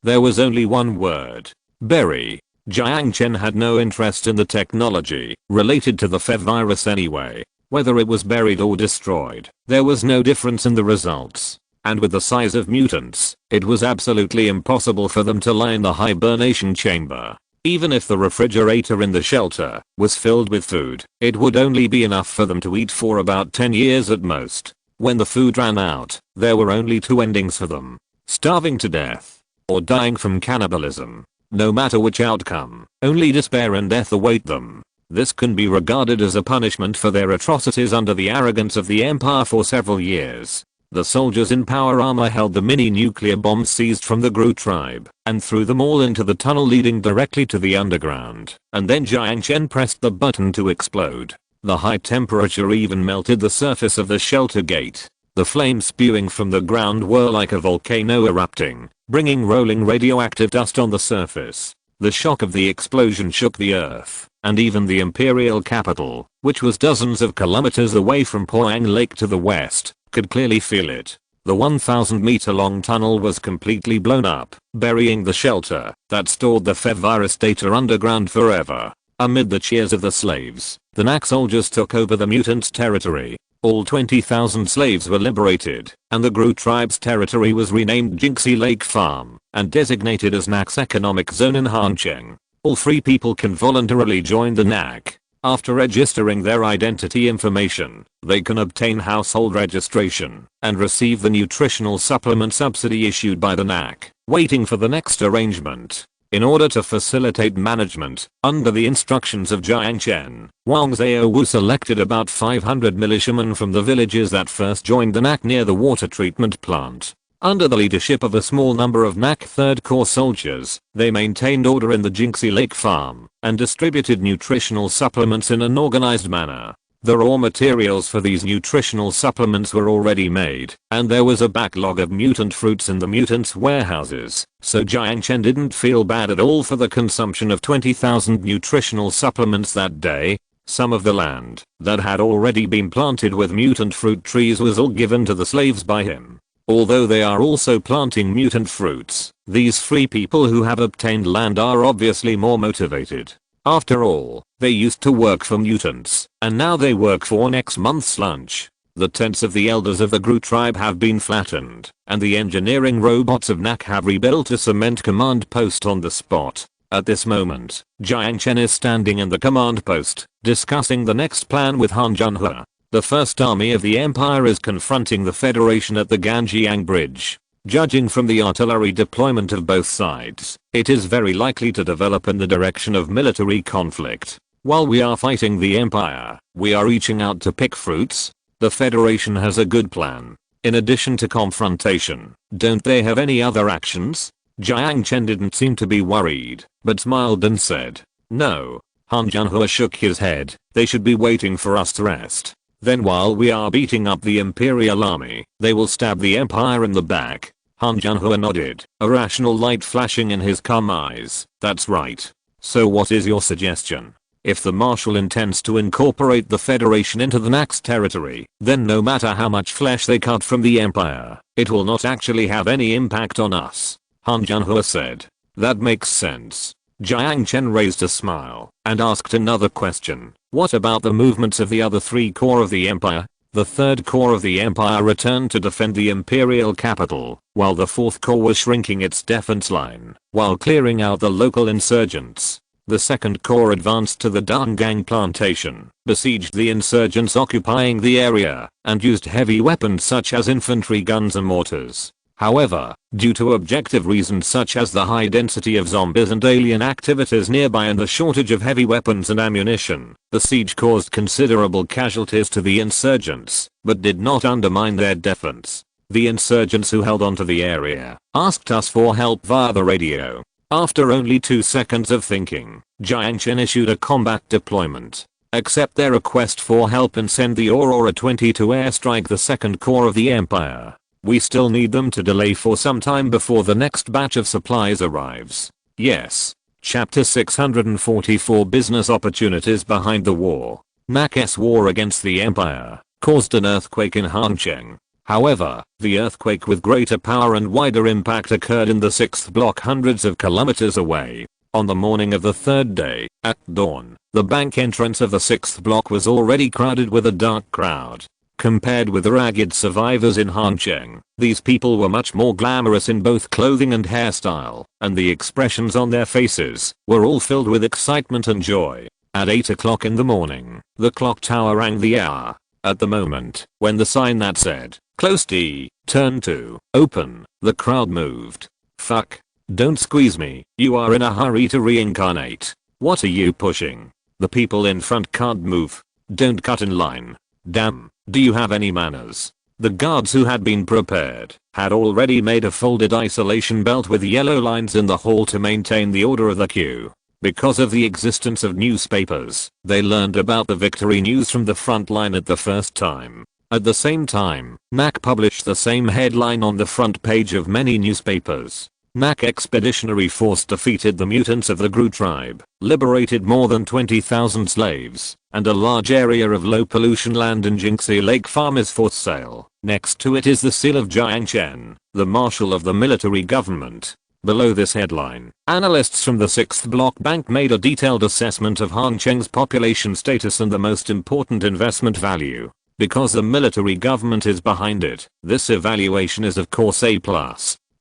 There was only one word: bury. Jiang Chen had no interest in the technology related to the Fev virus anyway. Whether it was buried or destroyed, there was no difference in the results. And with the size of mutants, it was absolutely impossible for them to line the hibernation chamber. Even if the refrigerator in the shelter was filled with food, it would only be enough for them to eat for about 10 years at most. When the food ran out, there were only two endings for them: starving to death or dying from cannibalism. No matter which outcome, only despair and death await them. This can be regarded as a punishment for their atrocities under the arrogance of the empire for several years. The soldiers in power armor held the mini nuclear bombs seized from the Gru tribe and threw them all into the tunnel leading directly to the underground, and then Jiang Chen pressed the button to explode. The high temperature even melted the surface of the shelter gate. The flames spewing from the ground were like a volcano erupting, bringing rolling radioactive dust on the surface. The shock of the explosion shook the earth, and even the imperial capital, which was dozens of kilometers away from Poang Lake to the west, could clearly feel it. The 1,000-meter long tunnel was completely blown up, burying the shelter that stored the Fev virus data underground forever. Amid the cheers of the slaves, the Nak soldiers took over the mutants' territory. All 20,000 slaves were liberated, and the Gru tribe's territory was renamed Jinxi Lake Farm and designated as Nak's economic zone in Hangcheng. All free people can voluntarily join the Nak. After registering their identity information, they can obtain household registration and receive the nutritional supplement subsidy issued by the Nak, waiting for the next arrangement. In order to facilitate management, under the instructions of Jiang Chen, Wang Xiaowu selected about 500 militiamen from the villages that first joined the Nak near the water treatment plant. Under the leadership of a small number of Nak 3rd Corps soldiers, they maintained order in the Jinxi Lake Farm and distributed nutritional supplements in an organized manner. The raw materials for these nutritional supplements were already made, and there was a backlog of mutant fruits in the mutants' warehouses, so Jiang Chen didn't feel bad at all for the consumption of 20,000 nutritional supplements that day. Some of the land that had already been planted with mutant fruit trees was all given to the slaves by him. Although they are also planting mutant fruits, these free people who have obtained land are obviously more motivated. After all, they used to work for mutants, and now they work for next month's lunch. The tents of the elders of the Gru tribe have been flattened, and the engineering robots of NAC have rebuilt a cement command post on the spot. At this moment, Jiang Chen is standing in the command post, discussing the next plan with Han Junhe. The First Army of the Empire is confronting the Federation at the Ganjiang Bridge. Judging from the artillery deployment of both sides, it is very likely to develop in the direction of military conflict. While we are fighting the Empire, we are reaching out to pick fruits. The Federation has a good plan. In addition to confrontation, don't they have any other actions? Jiang Chen didn't seem to be worried, but smiled and said, "No." Han Junhe shook his head. "They should be waiting for us to rest. Then while we are beating up the Imperial Army, they will stab the Empire in the back." Han Junhe nodded, a rational light flashing in his calm eyes. "That's right. So what is your suggestion? If the Marshal intends to incorporate the Federation into the NAC's territory, then no matter how much flesh they cut from the Empire, it will not actually have any impact on us." Han Junhe said. "That makes sense." Jiang Chen raised a smile and asked another question. "What about the movements of the other 3 corps of the Empire?" The 3rd Corps of the Empire returned to defend the Imperial capital, while the 4th Corps was shrinking its defense line while clearing out the local insurgents. The 2nd Corps advanced to the Dangang plantation, besieged the insurgents occupying the area, and used heavy weapons such as infantry guns and mortars. However, due to objective reasons such as the high density of zombies and alien activities nearby and the shortage of heavy weapons and ammunition, the siege caused considerable casualties to the insurgents, but did not undermine their defense. The insurgents who held onto the area asked us for help via the radio. After only 2 seconds of thinking, Jiang Chen issued a combat deployment. Accept their request for help and send the Aurora 20 to airstrike the 2nd Corps of the Empire. We still need them to delay for some time before the next batch of supplies arrives. Yes. Chapter 644 Business Opportunities Behind the War. NAC's war against the Empire caused an earthquake in Hancheng. However, the earthquake with greater power and wider impact occurred in the 6th block hundreds of kilometers away. On the morning of the 3rd day, at dawn, the bank entrance of the 6th block was already crowded with a dark crowd. Compared with the ragged survivors in Hancheng, these people were much more glamorous in both clothing and hairstyle, and the expressions on their faces were all filled with excitement and joy. At 8 o'clock in the morning, the clock tower rang the hour. At the moment, when the sign that said, "Close D, turn to, open," the crowd moved. "Fuck. Don't squeeze me, you are in a hurry to reincarnate. What are you pushing? The people in front can't move. Don't cut in line. Damn, do you have any manners?" The guards who had been prepared had already made a folded isolation belt with yellow lines in the hall to maintain the order of the queue. Because of the existence of newspapers, they learned about the victory news from the front line at the first time. At the same time, NAC published the same headline on the front page of many newspapers. NAC Expeditionary Force defeated the mutants of the Gru tribe, liberated more than 20,000 slaves, and a large area of low pollution land in Jingxi Lake Farm is for sale. Next to it is the seal of Jiang Chen, the marshal of the military government. Below this headline, analysts from the 6th Block Bank made a detailed assessment of Hancheng's population status and the most important investment value. Because the military government is behind it, this evaluation is of course A+.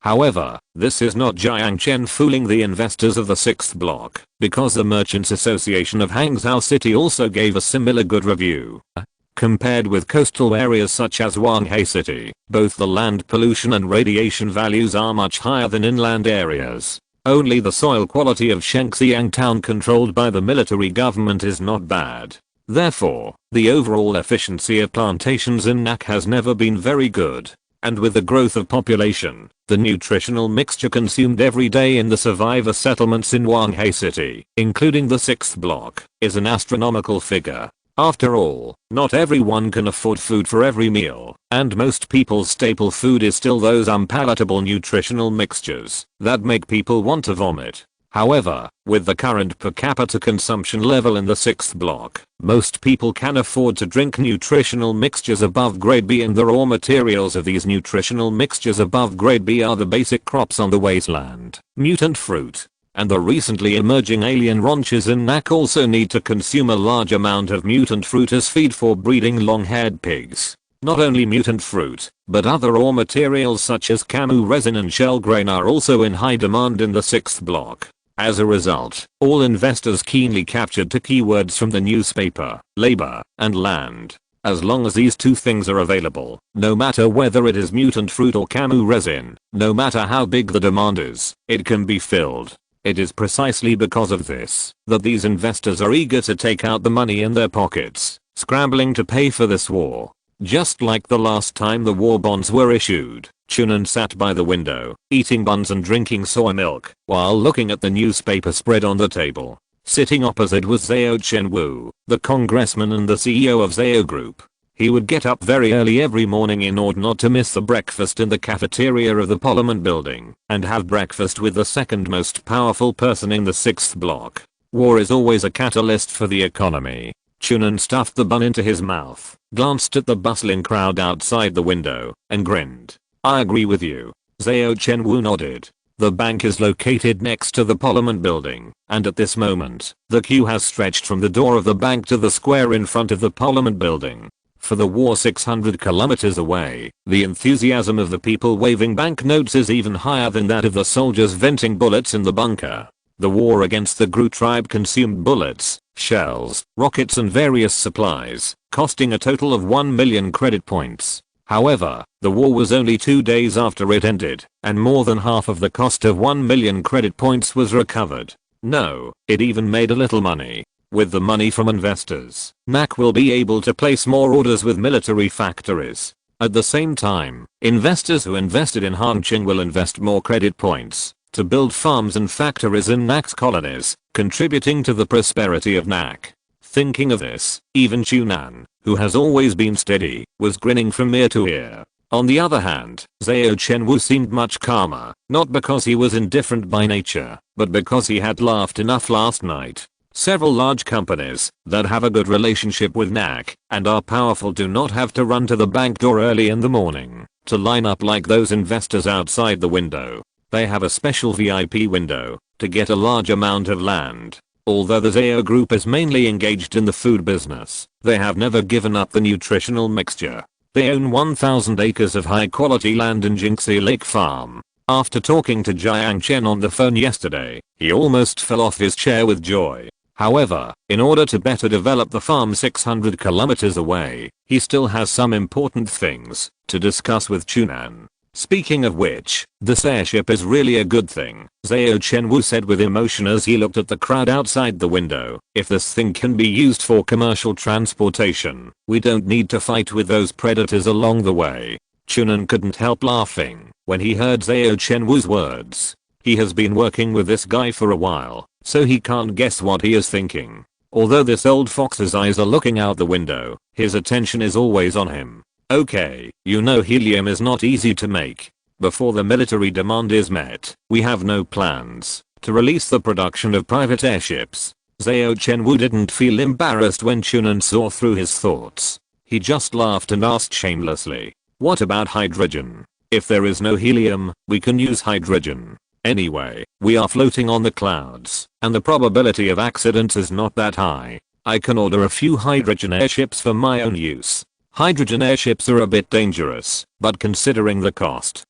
However, this is not Jiang Chen fooling the investors of the 6th Block, because the Merchants Association of Hangzhou City also gave a similar good review. Compared with coastal areas such as Wanghai City, both the land pollution and radiation values are much higher than inland areas. Only the soil quality of Shengxiang town controlled by the military government is not bad. Therefore, the overall efficiency of plantations in NAC has never been very good. And with the growth of population, the nutritional mixture consumed every day in the survivor settlements in Wanghai City, including the 6th block, is an astronomical figure. After all, not everyone can afford food for every meal, and most people's staple food is still those unpalatable nutritional mixtures that make people want to vomit. However, with the current per capita consumption level in the 6th block, most people can afford to drink nutritional mixtures above grade B, and the raw materials of these nutritional mixtures above grade B are the basic crops on the wasteland, mutant fruit, and the recently emerging alien ranches in NAC also need to consume a large amount of mutant fruit as feed for breeding long-haired pigs. Not only mutant fruit, but other raw materials such as camu resin and shell grain are also in high demand in the 6th block. As a result, all investors keenly captured two keywords from the newspaper: labor and land. As long as these two things are available, no matter whether it is mutant fruit or camu resin, no matter how big the demand is, it can be filled. It is precisely because of this that these investors are eager to take out the money in their pockets, scrambling to pay for this war. Just like the last time the war bonds were issued, Chunan sat by the window, eating buns and drinking soy milk, while looking at the newspaper spread on the table. Sitting opposite was Zhao Chenwu, the congressman and the CEO of Zhao Group. He would get up very early every morning in order not to miss the breakfast in the cafeteria of the Parliament building, and have breakfast with the second most powerful person in the 6th block. War is always a catalyst for the economy. Chunan stuffed the bun into his mouth, glanced at the bustling crowd outside the window, and grinned. I agree with you. Zhao Chenwu nodded. The bank is located next to the Parliament building, and at this moment, the queue has stretched from the door of the bank to the square in front of the Parliament building. For the war 600 kilometers away, the enthusiasm of the people waving banknotes is even higher than that of the soldiers venting bullets in the bunker. The war against the Gru tribe consumed bullets, shells, rockets and various supplies, costing a total of 1 million credit points. However, the war was only 2 days after it ended, and more than half of the cost of 1 million credit points was recovered. No, it even made a little money. With the money from investors, NAC will be able to place more orders with military factories. At the same time, investors who invested in Hangqing will invest more credit points to build farms and factories in NAC's colonies, contributing to the prosperity of NAC. Thinking of this, even Chunan, who has always been steady, was grinning from ear to ear. On the other hand, Zhao Chenwu seemed much calmer, not because he was indifferent by nature, but because he had laughed enough last night. Several large companies that have a good relationship with NAC and are powerful do not have to run to the bank door early in the morning to line up like those investors outside the window. They have a special VIP window to get a large amount of land. Although the Zhao Group is mainly engaged in the food business, they have never given up the nutritional mixture. They own 1,000 acres of high-quality land in Jingxi Lake Farm. After talking to Jiang Chen on the phone yesterday, he almost fell off his chair with joy. However, in order to better develop the farm 600 kilometers away, he still has some important things to discuss with Chunan. Speaking of which, this airship is really a good thing, Zhao Chenwu said with emotion as he looked at the crowd outside the window. If this thing can be used for commercial transportation, we don't need to fight with those predators along the way. Chunan couldn't help laughing when he heard Zhao Chenwu's words. He has been working with this guy for a while, so he can't guess what he is thinking. Although this old fox's eyes are looking out the window, his attention is always on him. Okay, you know helium is not easy to make. Before the military demand is met, we have no plans to release the production of private airships. Zhao Chenwu didn't feel embarrassed when Chunan saw through his thoughts. He just laughed and asked shamelessly, what about hydrogen? If there is no helium, we can use hydrogen. Anyway, we are floating on the clouds, and the probability of accidents is not that high. I can order a few hydrogen airships for my own use. Hydrogen airships are a bit dangerous, but considering the cost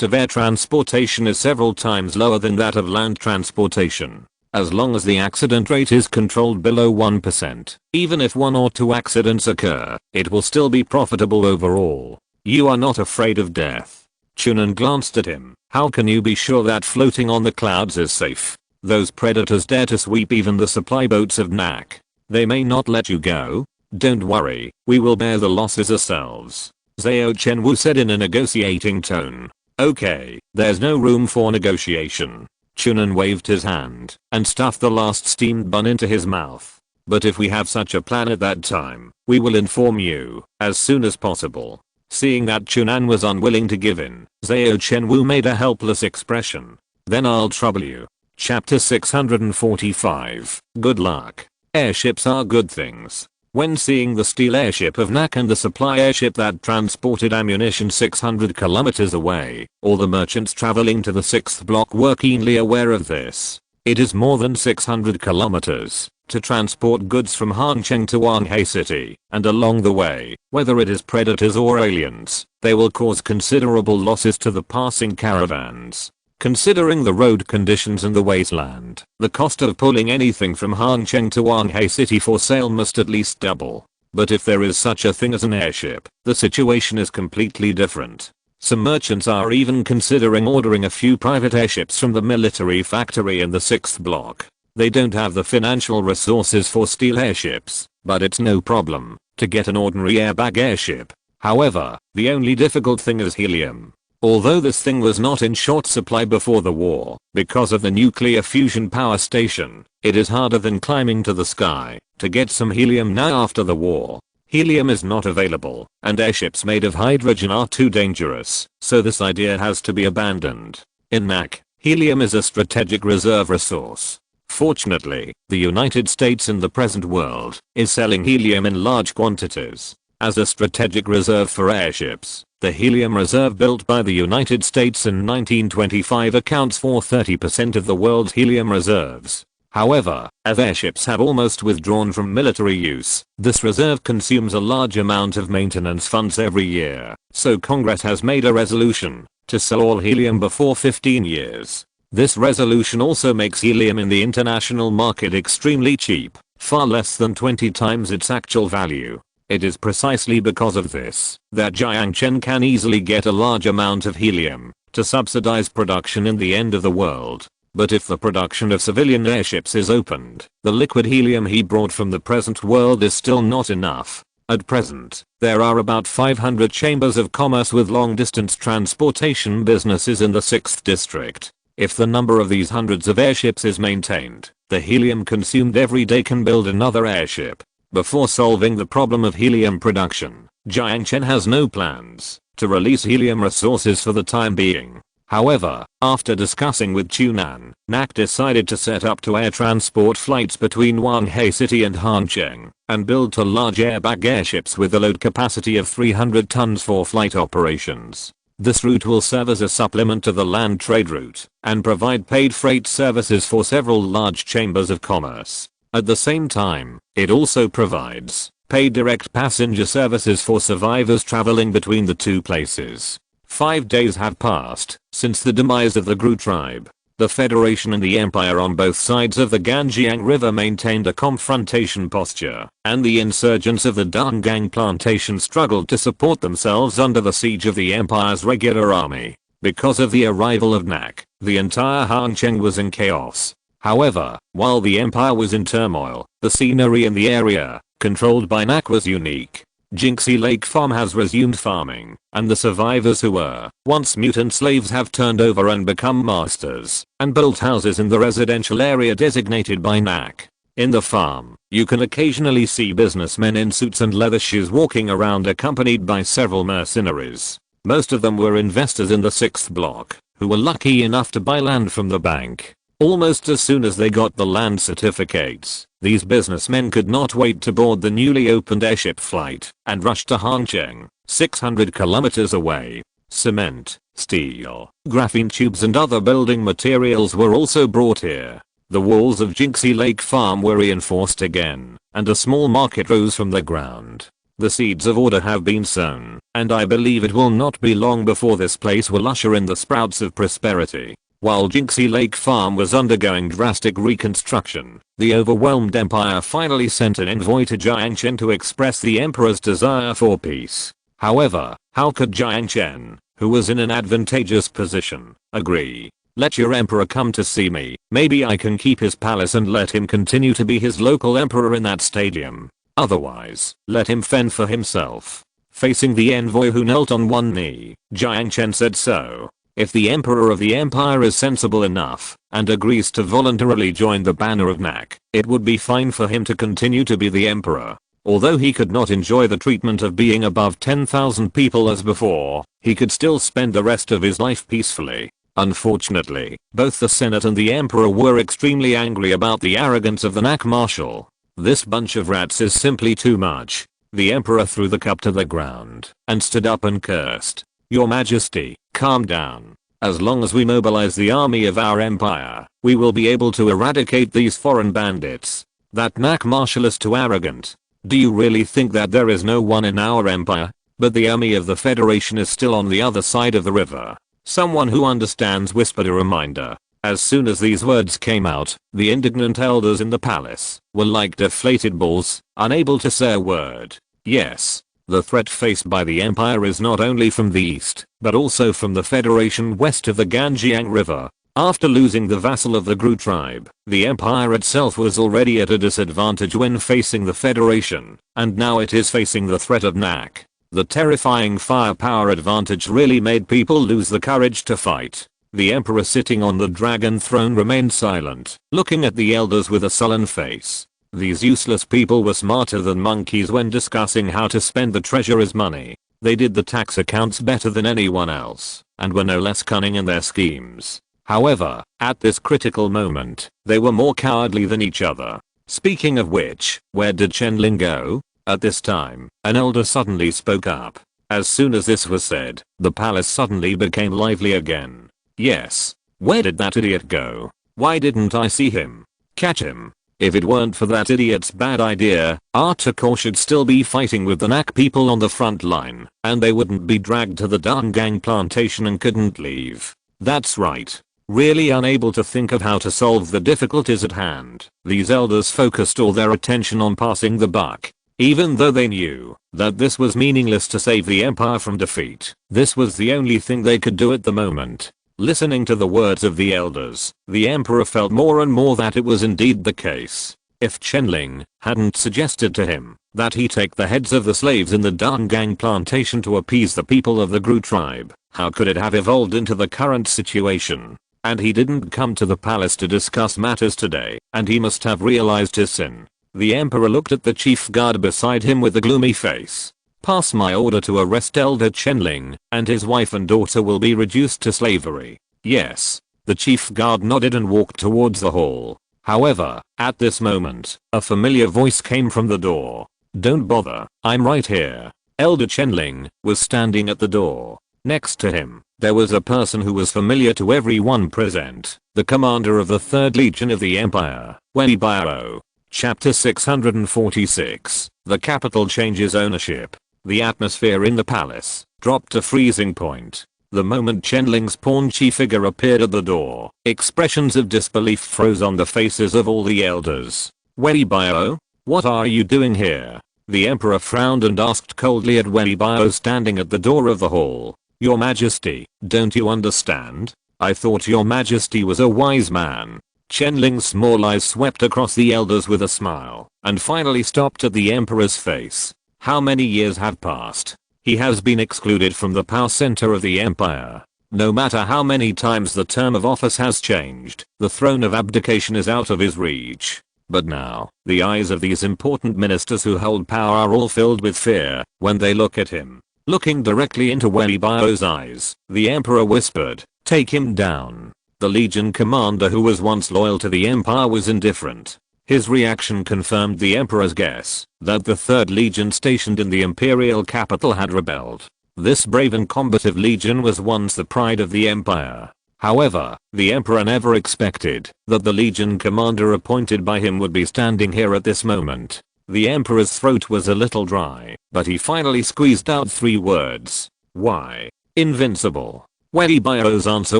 of air transportation is several times lower than that of land transportation. As long as the accident rate is controlled below 1%, even if 1 or 2 accidents occur, it will still be profitable overall. You are not afraid of death. Chunan glanced at him. How can you be sure that floating on the clouds is safe? Those predators dare to sweep even the supply boats of NAC. They may not let you go. Don't worry, we will bear the losses ourselves, Zhao Chenwu said in a negotiating tone. Okay, there's no room for negotiation. Chunan waved his hand and stuffed the last steamed bun into his mouth. But if we have such a plan at that time, we will inform you as soon as possible. Seeing that Chunan was unwilling to give in, Zhao Chenwu made a helpless expression. Then I'll trouble you. Chapter 645. Good luck. Airships are good things. When seeing the steel airship of NAC and the supply airship that transported ammunition 600 kilometers away, all the merchants traveling to the 6th block were keenly aware of this. It is more than 600 kilometers to transport goods from Hancheng to Wanhei City, and along the way, whether it is predators or aliens, they will cause considerable losses to the passing caravans. Considering the road conditions and the wasteland, the cost of pulling anything from Hancheng to Wanhei City for sale must at least double. But if there is such a thing as an airship, the situation is completely different. Some merchants are even considering ordering a few private airships from the military factory in the 6th block. They don't have the financial resources for steel airships, but it's no problem to get an ordinary airbag airship. However, the only difficult thing is helium. Although this thing was not in short supply before the war, because of the nuclear fusion power station, it is harder than climbing to the sky to get some helium now after the war. Helium is not available, and airships made of hydrogen are too dangerous, so this idea has to be abandoned. In NAC, helium is a strategic reserve resource. Fortunately, the United States in the present world is selling helium in large quantities. As a strategic reserve for airships, the helium reserve built by the United States in 1925 accounts for 30% of the world's helium reserves. However, as airships have almost withdrawn from military use, this reserve consumes a large amount of maintenance funds every year, so Congress has made a resolution to sell all helium before 15 years. This resolution also makes helium in the international market extremely cheap, far less than 20 times its actual value. It is precisely because of this that Jiang Chen can easily get a large amount of helium to subsidize production in the end of the world. But if the production of civilian airships is opened, the liquid helium he brought from the present world is still not enough. At present, there are about 500 chambers of commerce with long-distance transportation businesses in the 6th district. If the number of these hundreds of airships is maintained, the helium consumed every day can build another airship. Before solving the problem of helium production, Jiang Chen has no plans to release helium resources for the time being. However, after discussing with Chunan, NAC decided to set up to air transport flights between Wanhei City and Hancheng, and build two large airbag airships with a load capacity of 300 tons for flight operations. This route will serve as a supplement to the land trade route, and provide paid freight services for several large chambers of commerce. At the same time, it also provides paid direct passenger services for survivors traveling between the two places. 5 days have passed since the demise of the Gru tribe. The Federation and the Empire on both sides of the Ganjiang River maintained a confrontation posture, and the insurgents of the Dangang plantation struggled to support themselves under the siege of the Empire's regular army. Because of the arrival of NAC, the entire Hancheng was in chaos. However, while the Empire was in turmoil, the scenery in the area, controlled by NAC, was unique. Jinxie Lake Farm has resumed farming, and the survivors who were once mutant slaves have turned over and become masters, and built houses in the residential area designated by NAC. In the farm, you can occasionally see businessmen in suits and leather shoes walking around accompanied by several mercenaries. Most of them were investors in the 6th block, who were lucky enough to buy land from the bank. Almost as soon as they got the land certificates, these businessmen could not wait to board the newly opened airship flight and rush to Hancheng, 600 kilometers away. Cement, steel, graphene tubes and other building materials were also brought here. The walls of Jinxie Lake Farm were reinforced again, and a small market rose from the ground. The seeds of order have been sown, and I believe it will not be long before this place will usher in the sprouts of prosperity. While Jinxie Lake Farm was undergoing drastic reconstruction, the overwhelmed empire finally sent an envoy to Jiang Chen to express the emperor's desire for peace. However, how could Jiang Chen, who was in an advantageous position, agree? Let your emperor come to see me, maybe I can keep his palace and let him continue to be his local emperor in that stadium. Otherwise, let him fend for himself. Facing the envoy who knelt on one knee, Jiang Chen said so. If the emperor of the empire is sensible enough and agrees to voluntarily join the banner of NAC, it would be fine for him to continue to be the emperor. Although he could not enjoy the treatment of being above 10,000 people as before, he could still spend the rest of his life peacefully. Unfortunately, both the Senate and the emperor were extremely angry about the arrogance of the NAC marshal. This bunch of rats is simply too much. The emperor threw the cup to the ground and stood up and cursed. Your Majesty, calm down. As long as we mobilize the army of our empire, we will be able to eradicate these foreign bandits. That NAC marshal is too arrogant. Do you really think that there is no one in our empire? But the army of the Federation is still on the other side of the river. Someone who understands whispered a reminder. As soon as these words came out, the indignant elders in the palace were like deflated balls, unable to say a word. Yes, the threat faced by the empire is not only from the east, but also from the Federation west of the Ganjiang River. After losing the vassal of the Gru tribe, the empire itself was already at a disadvantage when facing the Federation, and now it is facing the threat of NAC. The terrifying firepower advantage really made people lose the courage to fight. The emperor sitting on the dragon throne remained silent, looking at the elders with a sullen face. These useless people were smarter than monkeys when discussing how to spend the treasurer's money. They did the tax accounts better than anyone else, and were no less cunning in their schemes. However, at this critical moment, they were more cowardly than each other. Speaking of which, where did Chenling go? At this time, an elder suddenly spoke up. As soon as this was said, the palace suddenly became lively again. Yes. Where did that idiot go? Why didn't I see him? Catch him. If it weren't for that idiot's bad idea, Artakor should still be fighting with the NAC people on the front line, and they wouldn't be dragged to the Dangang plantation and couldn't leave. That's right. Really unable to think of how to solve the difficulties at hand, these elders focused all their attention on passing the buck. Even though they knew that this was meaningless to save the empire from defeat, this was the only thing they could do at the moment. Listening to the words of the elders, the emperor felt more and more that it was indeed the case. If Chenling hadn't suggested to him that he take the heads of the slaves in the Dangang plantation to appease the people of the Gru tribe, how could it have evolved into the current situation? And he didn't come to the palace to discuss matters today, and he must have realized his sin. The emperor looked at the chief guard beside him with a gloomy face. Pass my order to arrest Elder Chenling, and his wife and daughter will be reduced to slavery. Yes. The chief guard nodded and walked towards the hall. However, at this moment, a familiar voice came from the door. Don't bother, I'm right here. Elder Chenling was standing at the door. Next to him, there was a person who was familiar to everyone present, the commander of the 3rd Legion of the Empire, Wen Biao. Chapter 646. The capital changes ownership. The atmosphere in the palace dropped to freezing point. The moment Chenling's paunchy figure appeared at the door, expressions of disbelief froze on the faces of all the elders. Wen Biao? What are you doing here? The emperor frowned and asked coldly at Wen Biao standing at the door of the hall. Your Majesty, don't you understand? I thought your Majesty was a wise man. Chenling's small eyes swept across the elders with a smile, and finally stopped at the emperor's face. How many years have passed? He has been excluded from the power center of the empire. No matter how many times the term of office has changed, the throne of abdication is out of his reach. But now, the eyes of these important ministers who hold power are all filled with fear when they look at him. Looking directly into Wen Biao's eyes, the emperor whispered, "Take him down." The Legion commander who was once loyal to the empire was indifferent. His reaction confirmed the emperor's guess that the 3rd Legion stationed in the imperial capital had rebelled. This brave and combative legion was once the pride of the empire. However, the emperor never expected that the legion commander appointed by him would be standing here at this moment. The emperor's throat was a little dry, but he finally squeezed out 3 words. Why? Invincible. Wen Biao's answer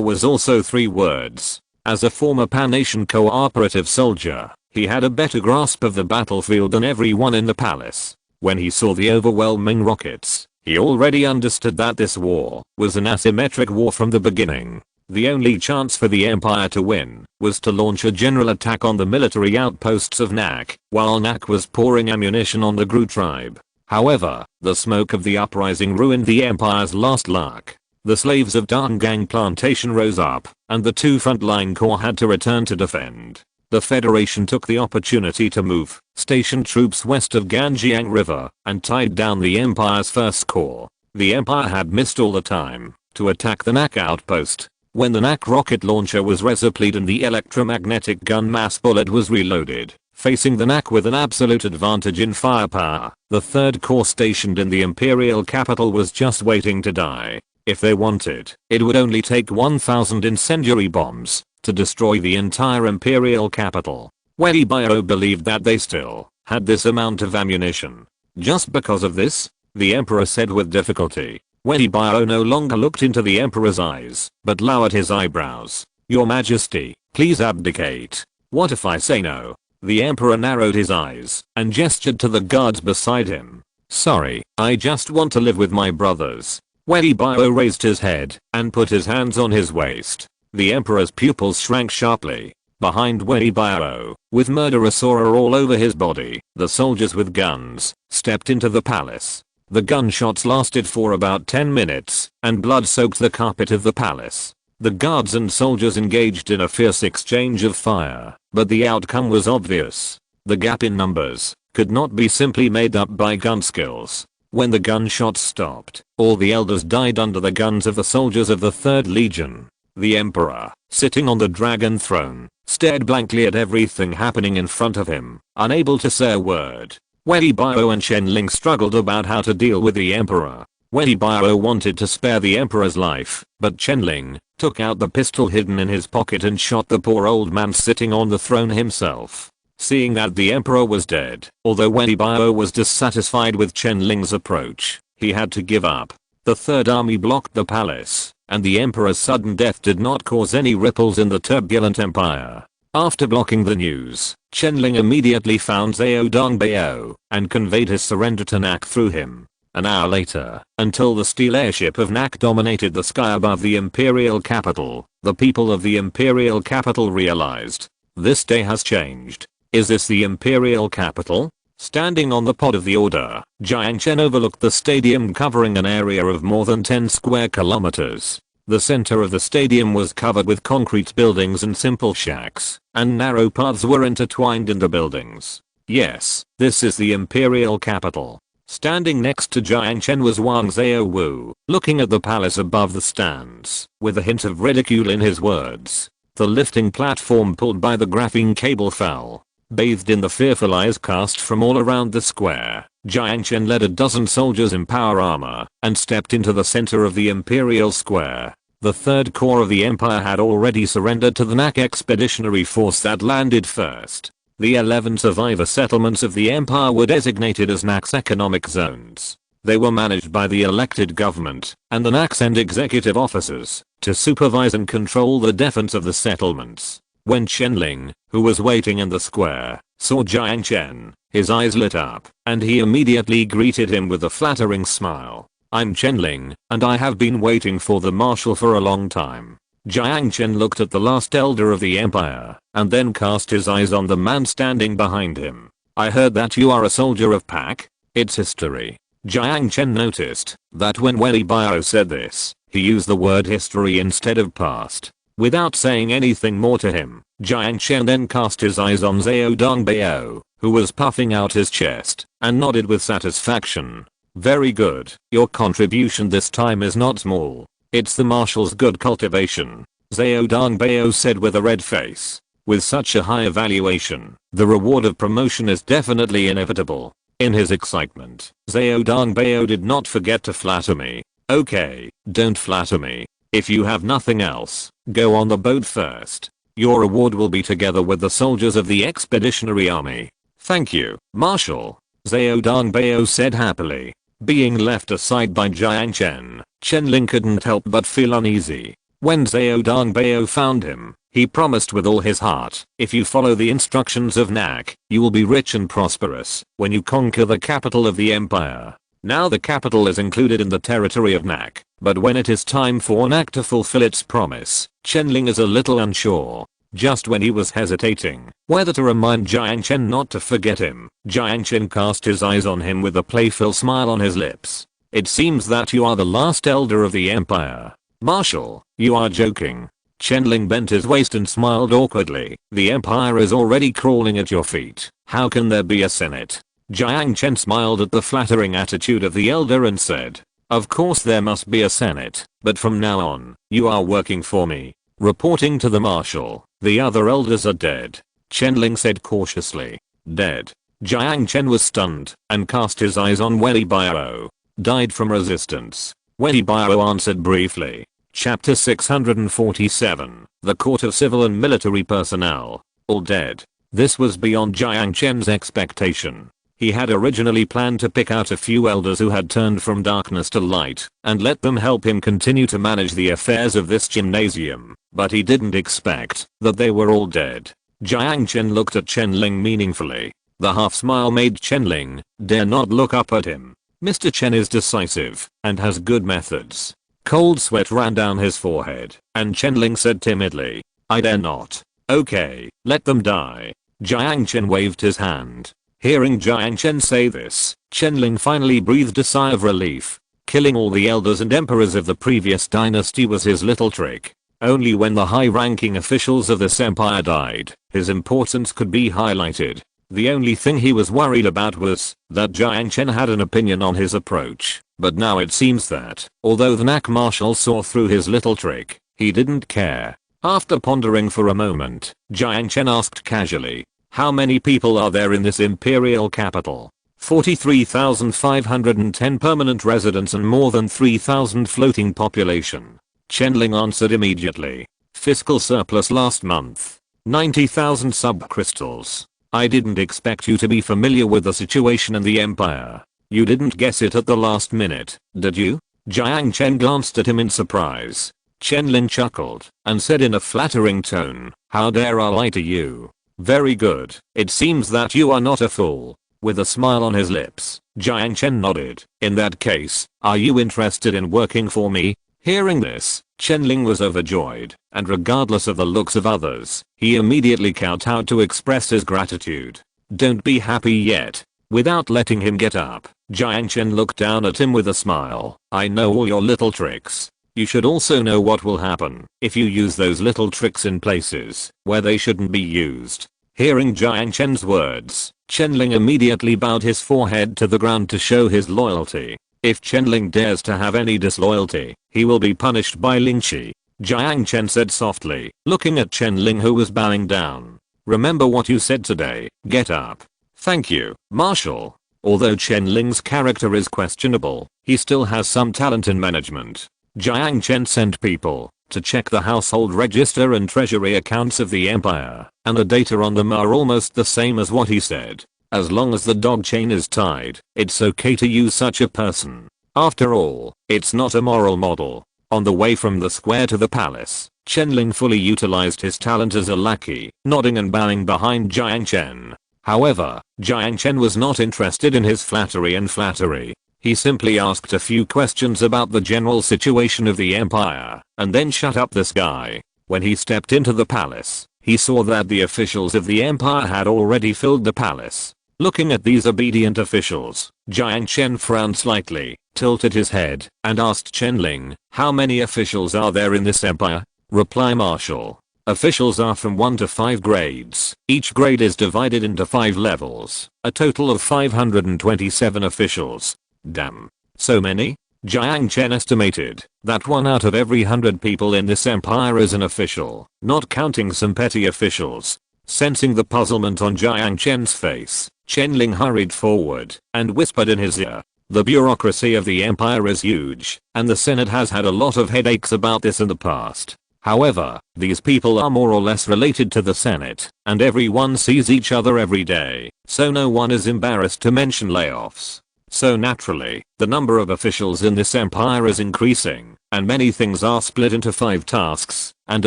was also 3 words. As a former Pan-Asian cooperative soldier, he had a better grasp of the battlefield than everyone in the palace. When he saw the overwhelming rockets, he already understood that this war was an asymmetric war from the beginning. The only chance for the empire to win was to launch a general attack on the military outposts of NAC, while NAC was pouring ammunition on the Gru tribe. However, the smoke of the uprising ruined the empire's last luck. The slaves of Dangang plantation rose up, and the 2 frontline corps had to return to defend. The Federation took the opportunity to move, stationed troops west of Ganjiang River, and tied down the Empire's 1st Corps. The Empire had missed all the time to attack the NAC outpost. When the NAC rocket launcher was resupplied and the electromagnetic gun mass bullet was reloaded, facing the NAC with an absolute advantage in firepower, the 3rd Corps stationed in the Imperial capital was just waiting to die. If they wanted, it would only take 1,000 incendiary bombs to destroy the entire imperial capital. Wei Biao believed that they still had this amount of ammunition. Just because of this, the emperor said with difficulty. Wei Biao no longer looked into the emperor's eyes, but lowered his eyebrows. Your Majesty, please abdicate. What if I say no? The emperor narrowed his eyes and gestured to the guards beside him. Sorry, I just want to live with my brothers. Wei Biao raised his head and put his hands on his waist. The emperor's pupils shrank sharply. Behind Wei Biao, with murderous aura all over his body, the soldiers with guns stepped into the palace. The gunshots lasted for about 10 minutes, and blood soaked the carpet of the palace. The guards and soldiers engaged in a fierce exchange of fire, but the outcome was obvious. The gap in numbers could not be simply made up by gun skills. When the gunshots stopped, all the elders died under the guns of the soldiers of the 3rd Legion. The emperor, sitting on the dragon throne, stared blankly at everything happening in front of him, unable to say a word. Wei Biao and Chen Ling struggled about how to deal with the emperor. Wei Biao wanted to spare the emperor's life, but Chen Ling took out the pistol hidden in his pocket and shot the poor old man sitting on the throne himself. Seeing that the emperor was dead, although Wei Biao was dissatisfied with Chen Ling's approach, he had to give up. The Third Army blocked the palace, and the emperor's sudden death did not cause any ripples in the turbulent empire. After blocking the news, Chen Ling immediately found Zhao Dongbao and conveyed his surrender to Nak through him. An hour later, until the steel airship of Nak dominated the sky above the imperial capital, the people of the imperial capital realized, this day has changed. Is this the imperial capital? Standing on the pod of the order, Jiang Chen overlooked the stadium covering an area of more than 10 square kilometers. The center of the stadium was covered with concrete buildings and simple shacks, and narrow paths were intertwined in the buildings. Yes, this is the imperial capital. Standing next to Jiang Chen was Wang Xiaowu, looking at the palace above the stands, with a hint of ridicule in his words. The lifting platform pulled by the graphene cable fell. Bathed in the fearful eyes cast from all around the square, Jiang Chen led a dozen soldiers in power armor and stepped into the center of the Imperial Square. The 3rd Corps of the Empire had already surrendered to the Nak Expeditionary Force that landed first. The 11 survivor settlements of the Empire were designated as Nak's economic zones. They were managed by the elected government, and the Nak sent executive officers to supervise and control the defense of the settlements. When Chen Ling, who was waiting in the square, saw Jiang Chen, his eyes lit up, and he immediately greeted him with a flattering smile. I'm Chen Ling, and I have been waiting for the marshal for a long time. Jiang Chen looked at the last elder of the empire, and then cast his eyes on the man standing behind him. I heard that you are a soldier of Pak. It's history. Jiang Chen noticed that when Wei Biao said this, he used the word history instead of past. Without saying anything more to him, Jiang Chen then cast his eyes on Zhao Dongbao, who was puffing out his chest, and nodded with satisfaction. Very good, your contribution this time is not small. It's the marshal's good cultivation, Zhao Dongbao said with a red face. With such a high evaluation, the reward of promotion is definitely inevitable. In his excitement, Zhao Dongbao did not forget to flatter me. Okay, don't flatter me. If you have nothing else, go on the boat first. Your reward will be together with the soldiers of the Expeditionary Army. Thank you, Marshal, Zhao Dongbao said happily. Being left aside by Jiang Chen, Chen Ling couldn't help but feel uneasy. When Zhao Dongbao found him, he promised with all his heart, if you follow the instructions of Nak, you will be rich and prosperous when you conquer the capital of the empire. Now the capital is included in the territory of Nak, but when it is time for Nak to fulfill its promise, Chen Ling is a little unsure. Just when he was hesitating whether to remind Jiang Chen not to forget him, Jiang Chen cast his eyes on him with a playful smile on his lips. It seems that you are the last elder of the empire. Marshal, you are joking. Chen Ling bent his waist and smiled awkwardly. The empire is already crawling at your feet. How can there be a senate? Jiang Chen smiled at the flattering attitude of the elder and said, of course there must be a senate, but from now on, you are working for me. Reporting to the marshal, the other elders are dead, Chen Ling said cautiously. Dead? Jiang Chen was stunned and cast his eyes on Wei Biao. Died from resistance. Wei Biao answered briefly. Chapter 647, The Court of Civil and Military Personnel. All dead. This was beyond Jiang Chen's expectation. He had originally planned to pick out a few elders who had turned from darkness to light and let them help him continue to manage the affairs of this gymnasium, but he didn't expect that they were all dead. Jiang Chen looked at Chen Ling meaningfully. The half smile made Chen Ling dare not look up at him. Mr. Chen is decisive and has good methods. Cold sweat ran down his forehead, and Chen Ling said timidly, I dare not. Okay, let them die. Jiang Chen waved his hand. Hearing Jiang Chen say this, Chen Ling finally breathed a sigh of relief. Killing all the elders and emperors of the previous dynasty was his little trick. Only when the high-ranking officials of this empire died, his importance could be highlighted. The only thing he was worried about was that Jiang Chen had an opinion on his approach, but now it seems that, although the NAC Marshal saw through his little trick, he didn't care. After pondering for a moment, Jiang Chen asked casually, how many people are there in this imperial capital? 43,510 permanent residents and more than 3,000 floating population. Chen Ling answered immediately. Fiscal surplus last month. 90,000 subcrystals. I didn't expect you to be familiar with the situation in the empire. You didn't guess it at the last minute, did you? Jiang Chen glanced at him in surprise. Chen Ling chuckled and said in a flattering tone, how dare I lie to you? Very good. It seems that you are not a fool. With a smile on his lips, Jiang Chen nodded. In that case, are you interested in working for me? Hearing this, Chen Ling was overjoyed, and regardless of the looks of others, he immediately kowtowed to express his gratitude. Don't be happy yet. Without letting him get up, Jiang Chen looked down at him with a smile. I know all your little tricks. You should also know what will happen if you use those little tricks in places where they shouldn't be used. Hearing Jiang Chen's words, Chen Ling immediately bowed his forehead to the ground to show his loyalty. If Chen Ling dares to have any disloyalty, he will be punished by Ling Qi. Jiang Chen said softly, looking at Chen Ling who was bowing down. Remember what you said today, get up. Thank you, Marshal. Although Chen Ling's character is questionable, he still has some talent in management. Jiang Chen sent people to check the household register and treasury accounts of the empire, and the data on them are almost the same as what he said. As long as the dog chain is tied, it's okay to use such a person. After all, it's not a moral model. On the way from the square to the palace, Chen Ling fully utilized his talent as a lackey, nodding and bowing behind Jiang Chen. However, Jiang Chen was not interested in his flattery. He simply asked a few questions about the general situation of the empire, and then shut up this guy. When he stepped into the palace, he saw that the officials of the empire had already filled the palace. Looking at these obedient officials, Jiang Chen frowned slightly, tilted his head, and asked Chen Ling, how many officials are there in this empire? Reply Marshal. Officials are from 1 to 5 grades. Each grade is divided into 5 levels. A total of 527 officials. Damn. So many? Jiang Chen estimated that 1 out of every 100 people in this empire is an official, not counting some petty officials. Sensing the puzzlement on Jiang Chen's face, Chen Ling hurried forward and whispered in his ear. The bureaucracy of the empire is huge, and the Senate has had a lot of headaches about this in the past. However, these people are more or less related to the Senate, and everyone sees each other every day, so no one is embarrassed to mention layoffs. So naturally, the number of officials in this empire is increasing, and many things are split into 5 tasks and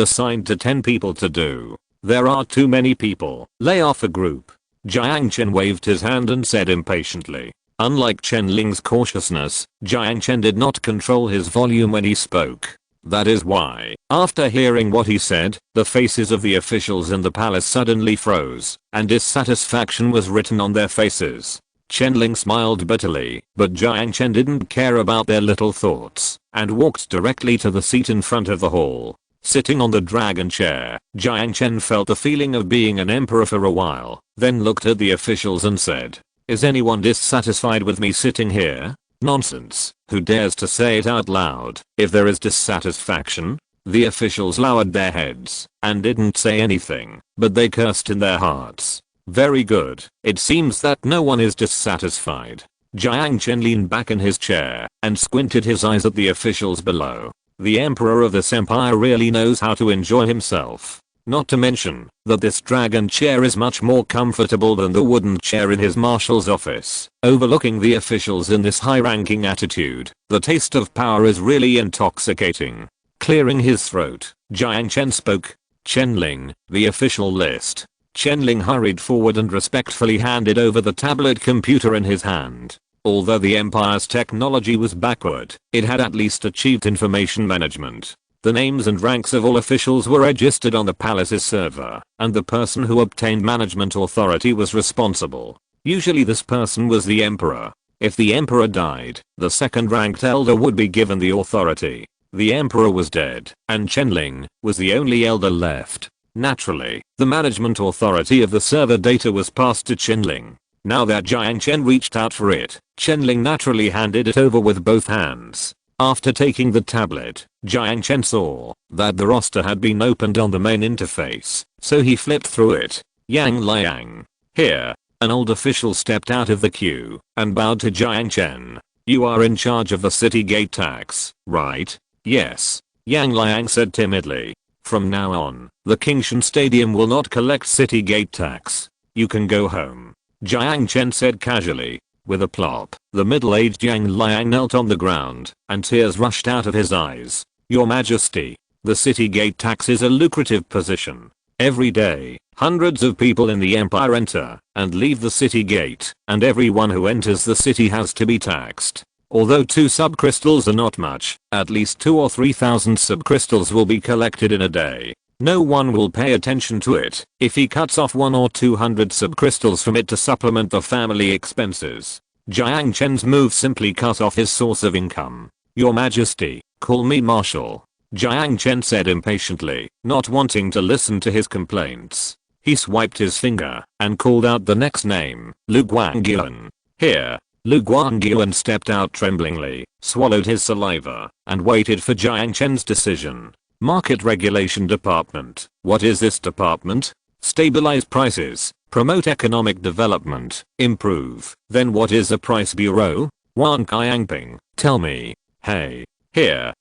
assigned to 10 people to do. There are too many people. Lay off a group. Jiang Chen waved his hand and said impatiently. Unlike Chen Ling's cautiousness, Jiang Chen did not control his volume when he spoke. That is why, after hearing what he said, the faces of the officials in the palace suddenly froze, and dissatisfaction was written on their faces. Chen Ling smiled bitterly, but Jiang Chen didn't care about their little thoughts, and walked directly to the seat in front of the hall. Sitting on the dragon chair, Jiang Chen felt the feeling of being an emperor for a while, then looked at the officials and said, is anyone dissatisfied with me sitting here? Nonsense. Who dares to say it out loud? If there is dissatisfaction? The officials lowered their heads and didn't say anything, but they cursed in their hearts. Very good. It seems that no one is dissatisfied. Jiang Chen leaned back in his chair and squinted his eyes at the officials below. The emperor of this empire really knows how to enjoy himself. Not to mention that this dragon chair is much more comfortable than the wooden chair in his marshal's office. Overlooking the officials in this high-ranking attitude, the taste of power is really intoxicating. Clearing his throat, Jiang Chen spoke. Chenling, the official list. Chenling hurried forward and respectfully handed over the tablet computer in his hand. Although the empire's technology was backward, it had at least achieved information management. The names and ranks of all officials were registered on the palace's server, and the person who obtained management authority was responsible. Usually this person was the emperor. If the emperor died, the second-ranked elder would be given the authority. The emperor was dead, and Chenling was the only elder left. Naturally, the management authority of the server data was passed to Chenling. Now that Jiang Chen reached out for it, Chenling naturally handed it over with both hands. After taking the tablet, Jiang Chen saw that the roster had been opened on the main interface, so he flipped through it. Yang Liang. Here. An old official stepped out of the queue and bowed to Jiang Chen. You are in charge of the city gate tax, right? Yes. Yang Liang said timidly. From now on, the Qingshan Stadium will not collect city gate tax. You can go home. Jiang Chen said casually. With a plop, the middle-aged Yang Liang knelt on the ground, and tears rushed out of his eyes. Your Majesty, the city gate tax is a lucrative position. Every day, hundreds of people in the empire enter and leave the city gate, and everyone who enters the city has to be taxed. Although 2 subcrystals are not much, at least 2 or 3,000 subcrystals will be collected in a day. No one will pay attention to it if he cuts off 1 or 200 subcrystals from it to supplement the family expenses. Jiang Chen's move simply cut off his source of income. Your Majesty, call me Marshal. Jiang Chen said impatiently, not wanting to listen to his complaints. He swiped his finger and called out the next name, Lu Guangyuan. Here. Lu Guangyuan stepped out tremblingly, swallowed his saliva, and waited for Jiang Chen's decision. Market Regulation Department. What is this department? Stabilize prices, promote economic development, improve. Then what is a price bureau? Wang Qiangping, tell me. Hey. Here.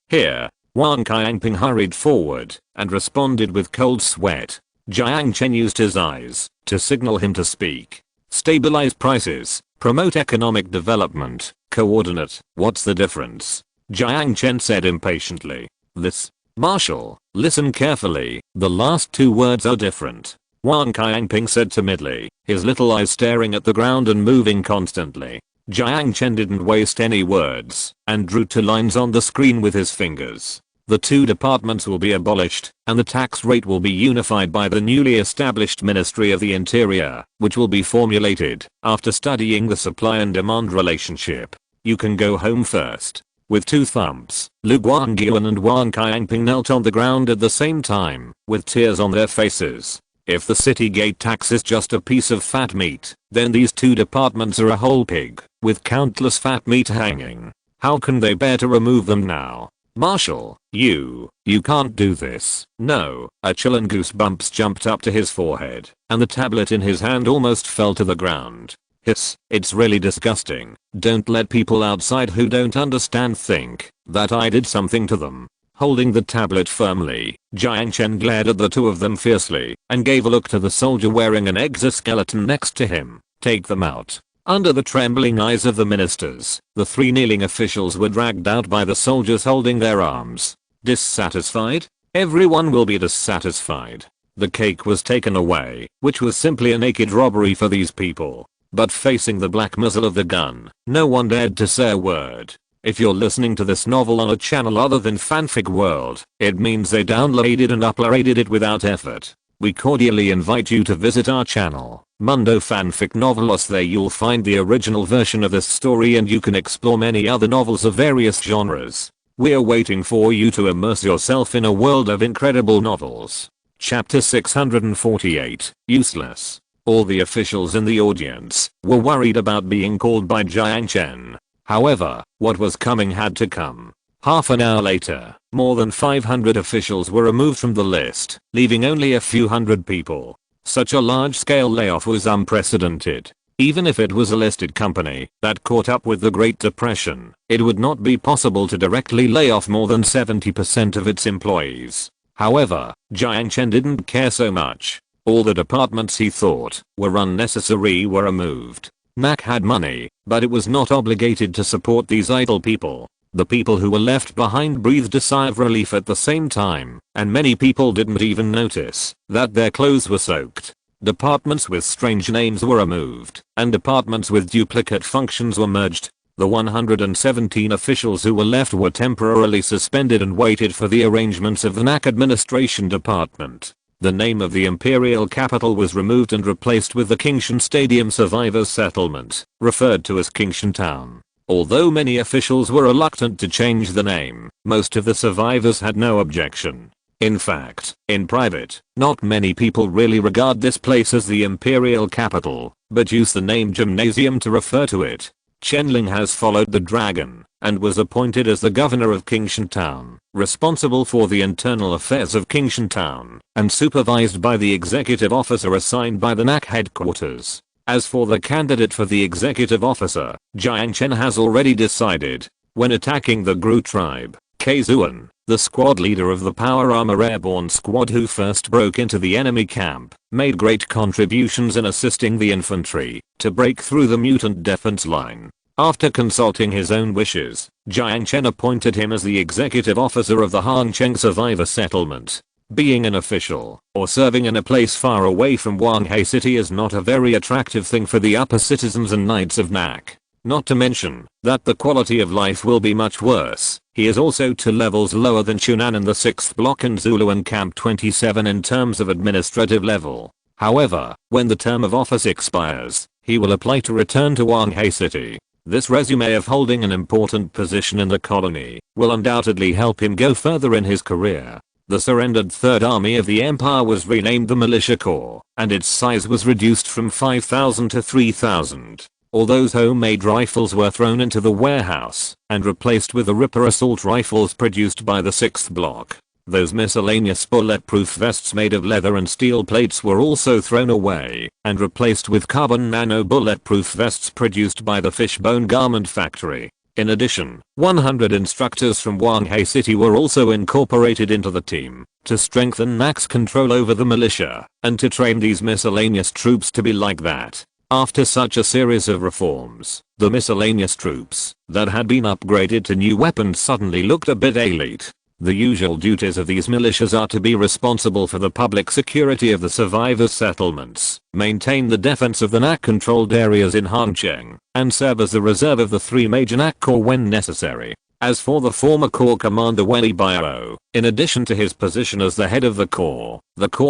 Wang Qiangping hurried forward and responded with cold sweat. Jiang Chen used his eyes to signal him to speak. Stabilize prices, promote economic development, coordinate. What's the difference? Jiang Chen said impatiently. This. Marshal, listen carefully, the last 2 words are different. Wang Qiangping said timidly, his little eyes staring at the ground and moving constantly. Jiang Chen didn't waste any words and drew 2 lines on the screen with his fingers. The 2 departments will be abolished, and the tax rate will be unified by the newly established Ministry of the Interior, which will be formulated after studying the supply and demand relationship. You can go home first. With 2 thumbs, Lu Guangyuan and Wang Qiangping knelt on the ground at the same time, with tears on their faces. If the city gate tax is just a piece of fat meat, then these 2 departments are a whole pig, with countless fat meat hanging. How can they bear to remove them now? Marshal, you can't do this. No. A chill and goosebumps jumped up to his forehead, and the tablet in his hand almost fell to the ground. Hiss, it's really disgusting. Don't let people outside who don't understand think that I did something to them. Holding the tablet firmly, Jiang Chen glared at the 2 of them fiercely and gave a look to the soldier wearing an exoskeleton next to him. Take them out. Under the trembling eyes of the ministers, the 3 kneeling officials were dragged out by the soldiers holding their arms. Dissatisfied? Everyone will be dissatisfied. The cake was taken away, which was simply a naked robbery for these people. But facing the black muzzle of the gun, no one dared to say a word. If you're listening to this novel on a channel other than Fanfic World, it means they downloaded and uploaded it without effort. We cordially invite you to visit our channel, Mundo Fanfic Novelos. There you'll find the original version of this story and you can explore many other novels of various genres. We're waiting for you to immerse yourself in a world of incredible novels. Chapter 648, Useless. All the officials in the audience were worried about being called by Jiang Chen. However, what was coming had to come. Half an hour later, more than 500 officials were removed from the list, leaving only a few hundred people. Such a large-scale layoff was unprecedented. Even if it was a listed company that caught up with the Great Depression, it would not be possible to directly lay off more than 70% of its employees. However, Jiang Chen didn't care so much. All the departments he thought were unnecessary were removed. NAC had money, but it was not obligated to support these idle people. The people who were left behind breathed a sigh of relief at the same time, and many people didn't even notice that their clothes were soaked. Departments with strange names were removed, and departments with duplicate functions were merged. The 117 officials who were left were temporarily suspended and waited for the arrangements of the NAC administration department. The name of the imperial capital was removed and replaced with the Qingshan Stadium Survivors Settlement, referred to as Qingshan Town. Although many officials were reluctant to change the name, most of the survivors had no objection. In fact, in private, not many people really regard this place as the imperial capital, but use the name gymnasium to refer to it. Chenling has followed the dragon, and was appointed as the governor of Qingshan Town, responsible for the internal affairs of Qingshan Town, and supervised by the executive officer assigned by the NAC headquarters. As for the candidate for the executive officer, Jiang Chen has already decided. When attacking the Gru tribe, Kazuan, the squad leader of the Power Armor Airborne Squad who first broke into the enemy camp, made great contributions in assisting the infantry to break through the mutant defense line. After consulting his own wishes, Jiang Chen appointed him as the executive officer of the Hangcheng Survivor Settlement. Being an official, or serving in a place far away from Wanghei City is not a very attractive thing for the upper citizens and knights of NAC. Not to mention that the quality of life will be much worse. He is also 2 levels lower than Chunan in the 6th block and Zulu and Camp 27 in terms of administrative level. However, when the term of office expires, he will apply to return to Wanghei City. This resume of holding an important position in the colony will undoubtedly help him go further in his career. The surrendered Third Army of the Empire was renamed the Militia Corps, and its size was reduced from 5,000 to 3,000. All those homemade rifles were thrown into the warehouse and replaced with the Ripper assault rifles produced by the 6th block. Those miscellaneous bulletproof vests made of leather and steel plates were also thrown away and replaced with carbon nano bulletproof vests produced by the Fishbone Garment Factory. In addition, 100 instructors from Wanghei City were also incorporated into the team to strengthen NAC's control over the militia and to train these miscellaneous troops to be like that. After such a series of reforms, the miscellaneous troops that had been upgraded to new weapons suddenly looked a bit elite. The usual duties of these militias are to be responsible for the public security of the survivors' settlements, maintain the defense of the NAC-controlled areas in Hangcheng, and serve as the reserve of the 3 major NAC corps when necessary. As for the former corps commander Wei Biao, in addition to his position as the head of the corps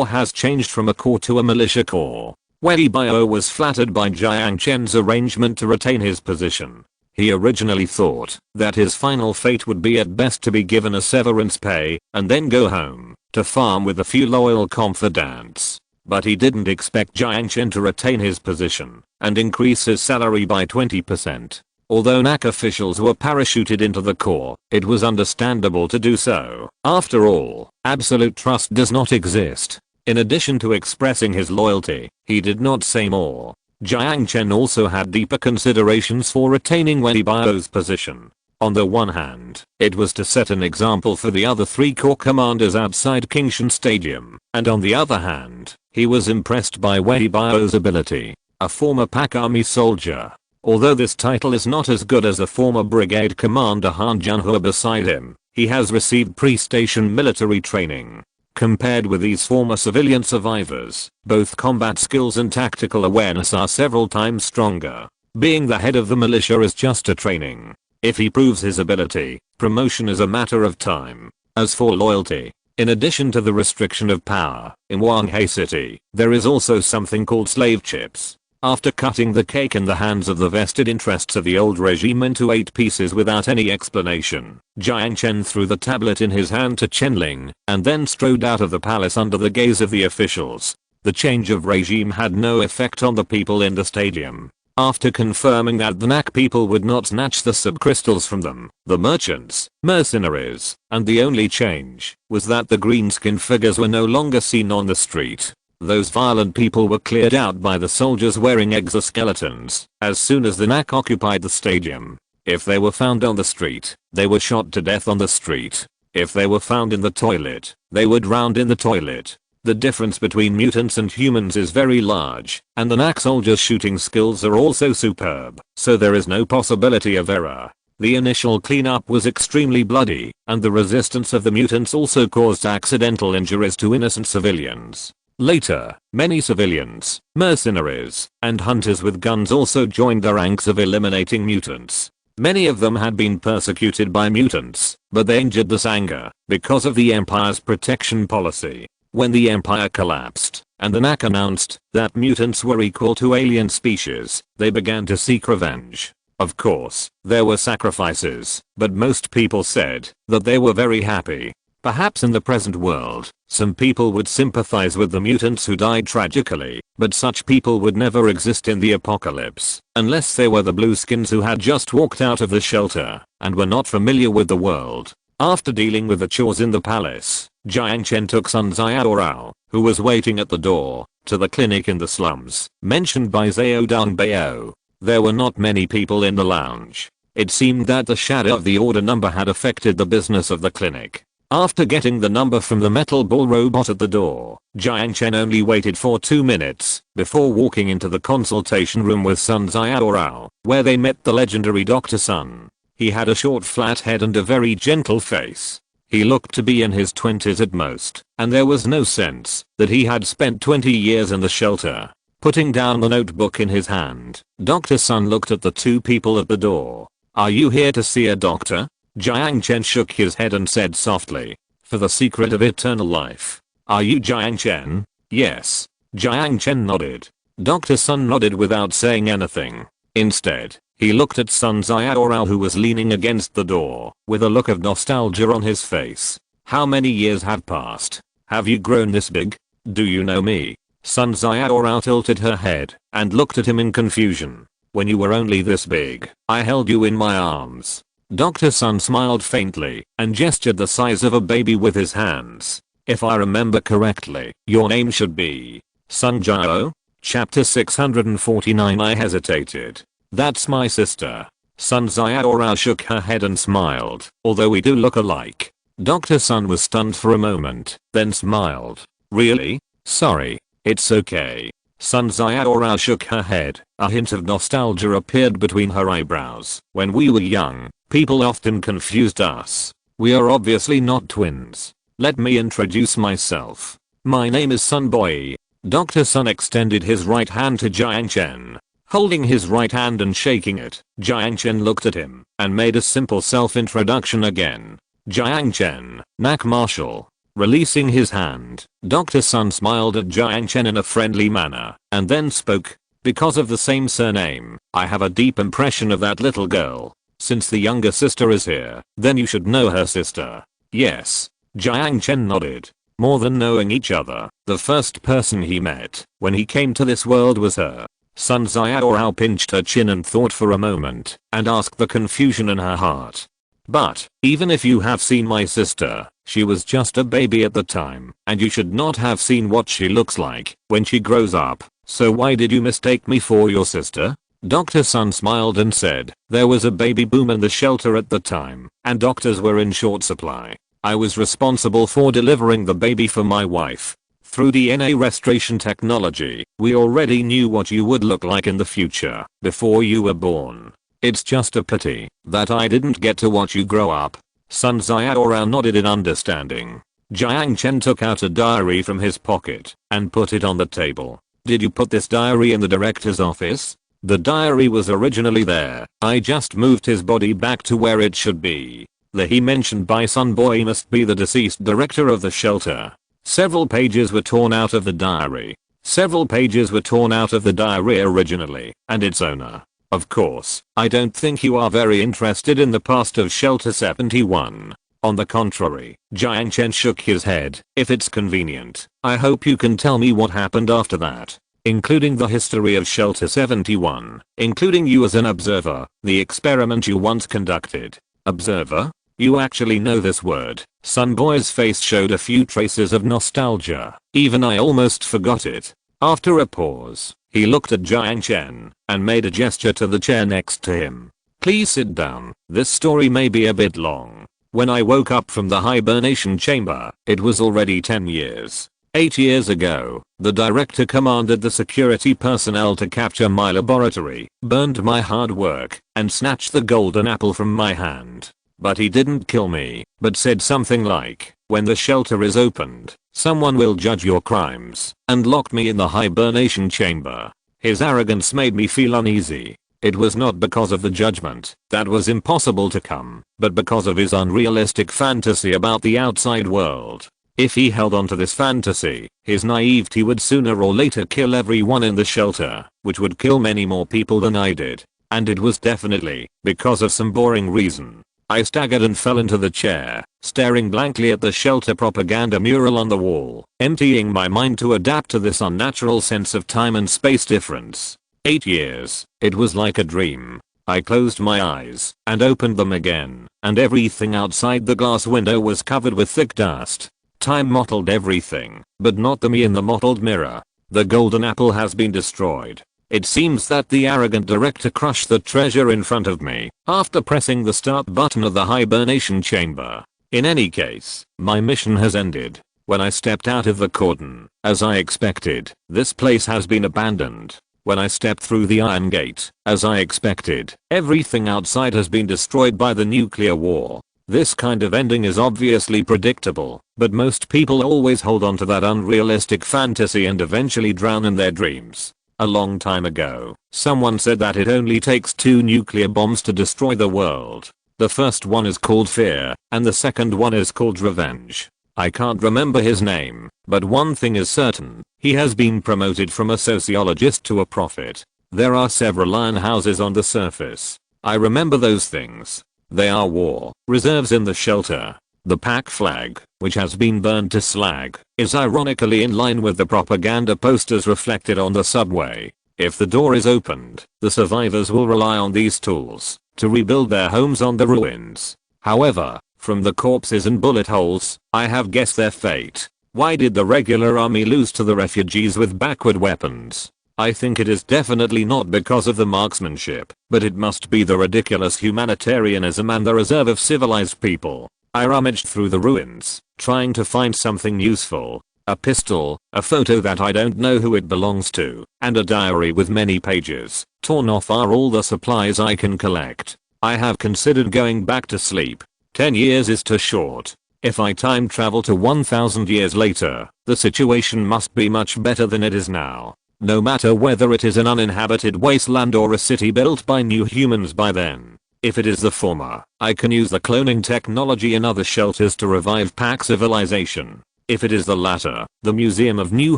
has changed from a corps to a militia corps. Wei Biao was flattered by Jiang Chen's arrangement to retain his position. He originally thought that his final fate would be at best to be given a severance pay and then go home to farm with a few loyal confidants. But he didn't expect Jiang Chen to retain his position and increase his salary by 20%. Although NAC officials were parachuted into the corps, it was understandable to do so. After all, absolute trust does not exist. In addition to expressing his loyalty, he did not say more. Jiang Chen also had deeper considerations for retaining Wei Biao's position. On the one hand, it was to set an example for the other 3 corps commanders outside Qingshan Stadium, and on the other hand, he was impressed by Wei Biao's ability. A former Pac Army soldier. Although this title is not as good as the former Brigade Commander Han Jianhua beside him, he has received pre-station military training. Compared with these former civilian survivors, both combat skills and tactical awareness are several times stronger. Being the head of the militia is just a training. If he proves his ability, promotion is a matter of time. As for loyalty, in addition to the restriction of power, in Wanghei City, there is also something called slave chips. After cutting the cake in the hands of the vested interests of the old regime into 8 pieces without any explanation, Jiang Chen threw the tablet in his hand to Chenling, and then strode out of the palace under the gaze of the officials. The change of regime had no effect on the people in the stadium. After confirming that the NAC people would not snatch the subcrystals from them, the merchants, mercenaries, and the only change was that the green-skinned figures were no longer seen on the street. Those violent people were cleared out by the soldiers wearing exoskeletons as soon as the NAC occupied the stadium. If they were found on the street, they were shot to death on the street. If they were found in the toilet, they were drowned in the toilet. The difference between mutants and humans is very large, and the NAC soldiers' shooting skills are also superb, so there is no possibility of error. The initial cleanup was extremely bloody, and the resistance of the mutants also caused accidental injuries to innocent civilians. Later, many civilians, mercenaries, and hunters with guns also joined the ranks of eliminating mutants. Many of them had been persecuted by mutants, but they injured the Sangha because of the Empire's protection policy. When the Empire collapsed, and the NAC announced that mutants were equal to alien species, they began to seek revenge. Of course, there were sacrifices, but most people said that they were very happy. Perhaps in the present world, some people would sympathize with the mutants who died tragically, but such people would never exist in the apocalypse, unless they were the blueskins who had just walked out of the shelter, and were not familiar with the world. After dealing with the chores in the palace, Jiang Chen took Sun Jiao, who was waiting at the door, to the clinic in the slums, mentioned by Zhao Dongbao. There were not many people in the lounge. It seemed that the shadow of the order number had affected the business of the clinic. After getting the number from the metal ball robot at the door, Jiang Chen only waited for 2 minutes before walking into the consultation room with Sun Jiao, where they met the legendary Dr. Sun. He had a short flat head and a very gentle face. He looked to be in his 20s at most, and there was no sense that he had spent 20 years in the shelter. Putting down the notebook in his hand, Dr. Sun looked at the two people at the door. "Are you here to see a doctor?" Jiang Chen shook his head and said softly, "For the secret of eternal life." "Are you Jiang Chen?" "Yes." Jiang Chen nodded. Dr. Sun nodded without saying anything. Instead, he looked at Sun Jiao, who was leaning against the door, with a look of nostalgia on his face. "How many years have passed? Have you grown this big? Do you know me?" Sun Jiao tilted her head and looked at him in confusion. "When you were only this big, I held you in my arms." Dr. Sun smiled faintly and gestured the size of a baby with his hands. "If I remember correctly, your name should be Sun Jiao?" Chapter 649. I hesitated. "That's my sister." Sun Jiao shook her head and smiled, "Although we do look alike." Dr. Sun was stunned for a moment, then smiled. "Really? Sorry. It's okay." Sun Jiao shook her head. A hint of nostalgia appeared between her eyebrows. "When we were young, people often confused us. We are obviously not twins. Let me introduce myself. My name is Sun Boy." Dr. Sun extended his right hand to Jiang Chen. Holding his right hand and shaking it, Jiang Chen looked at him and made a simple self-introduction again. "Jiang Chen, NAC Marshal." Releasing his hand, Dr. Sun smiled at Jiang Chen in a friendly manner, and then spoke. "Because of the same surname, I have a deep impression of that little girl. Since the younger sister is here, then you should know her sister." "Yes." Jiang Chen nodded. More than knowing each other, the first person he met when he came to this world was her. Sun Jiao pinched her chin and thought for a moment, and asked the confusion in her heart. "But, even if you have seen my sister, she was just a baby at the time, and you should not have seen what she looks like when she grows up. So why did you mistake me for your sister?" Dr. Sun smiled and said, "There was a baby boom in the shelter at the time, and doctors were in short supply. I was responsible for delivering the baby for my wife. Through DNA restoration technology, we already knew what you would look like in the future, before you were born. It's just a pity that I didn't get to watch you grow up." Sun Jiao nodded in understanding. Jiang Chen took out a diary from his pocket and put it on the table. "Did you put this diary in the director's office?" "The diary was originally there. I just moved his body back to where it should be." The he mentioned by Sun Boy must be the deceased director of the shelter. Several pages were torn out of the diary. Several pages were torn out of the diary originally, and its owner. "Of course, I don't think you are very interested in the past of Shelter 71. On the contrary." Jiang Chen shook his head. "If it's convenient, I hope you can tell me what happened after that, including the history of Shelter 71, including you as an observer, the experiment you once conducted." "Observer?" You actually know this word. Sun Boy's face showed a few traces of nostalgia. Even I almost forgot it. After a pause, he looked at Jiang Chen and made a gesture to the chair next to him. Please sit down. This story may be a bit long. When I woke up from the hibernation chamber, it was already 10 years. 8 years ago, the director commanded the security personnel to capture my laboratory, burned my hard work, and snatched the golden apple from my hand. But he didn't kill me, but said something like, when the shelter is opened, someone will judge your crimes, and locked me in the hibernation chamber. His arrogance made me feel uneasy. It was not because of the judgment that was impossible to come, but because of his unrealistic fantasy about the outside world. If he held on to this fantasy, his naivety would sooner or later kill everyone in the shelter, which would kill many more people than I did. And it was definitely because of some boring reason. I staggered and fell into the chair, staring blankly at the shelter propaganda mural on the wall, emptying my mind to adapt to this unnatural sense of time and space difference. 8 years, it was like a dream. I closed my eyes and opened them again, and everything outside the glass window was covered with thick dust. Time mottled everything, but not the me in the mottled mirror. The golden apple has been destroyed. It seems that the arrogant director crushed the treasure in front of me after pressing the start button of the hibernation chamber. In any case, my mission has ended. When I stepped out of the cordon, as I expected, this place has been abandoned. When I stepped through the iron gate, as I expected, everything outside has been destroyed by the nuclear war. This kind of ending is obviously predictable, but most people always hold on to that unrealistic fantasy and eventually drown in their dreams. A long time ago, someone said that it only takes 2 nuclear bombs to destroy the world. The first one is called fear, and the second one is called revenge. I can't remember his name, but one thing is certain, he has been promoted from a sociologist to a prophet. There are several iron houses on the surface. I remember those things. They are war reserves in the shelter. The pack flag, which has been burned to slag, is ironically in line with the propaganda posters reflected on the subway. If the door is opened, the survivors will rely on these tools to rebuild their homes on the ruins. However, from the corpses and bullet holes, I have guessed their fate. Why did the regular army lose to the refugees with backward weapons? I think it is definitely not because of the marksmanship, but it must be the ridiculous humanitarianism and the reserve of civilized people. I rummaged through the ruins, trying to find something useful. A pistol, a photo that I don't know who it belongs to, and a diary with many pages. Torn off are all the supplies I can collect. I have considered going back to sleep. 10 years is too short. If I time travel to 1000 years later, the situation must be much better than it is now. No matter whether it is an uninhabited wasteland or a city built by new humans by then. If it is the former, I can use the cloning technology in other shelters to revive pack civilization. If it is the latter, the Museum of New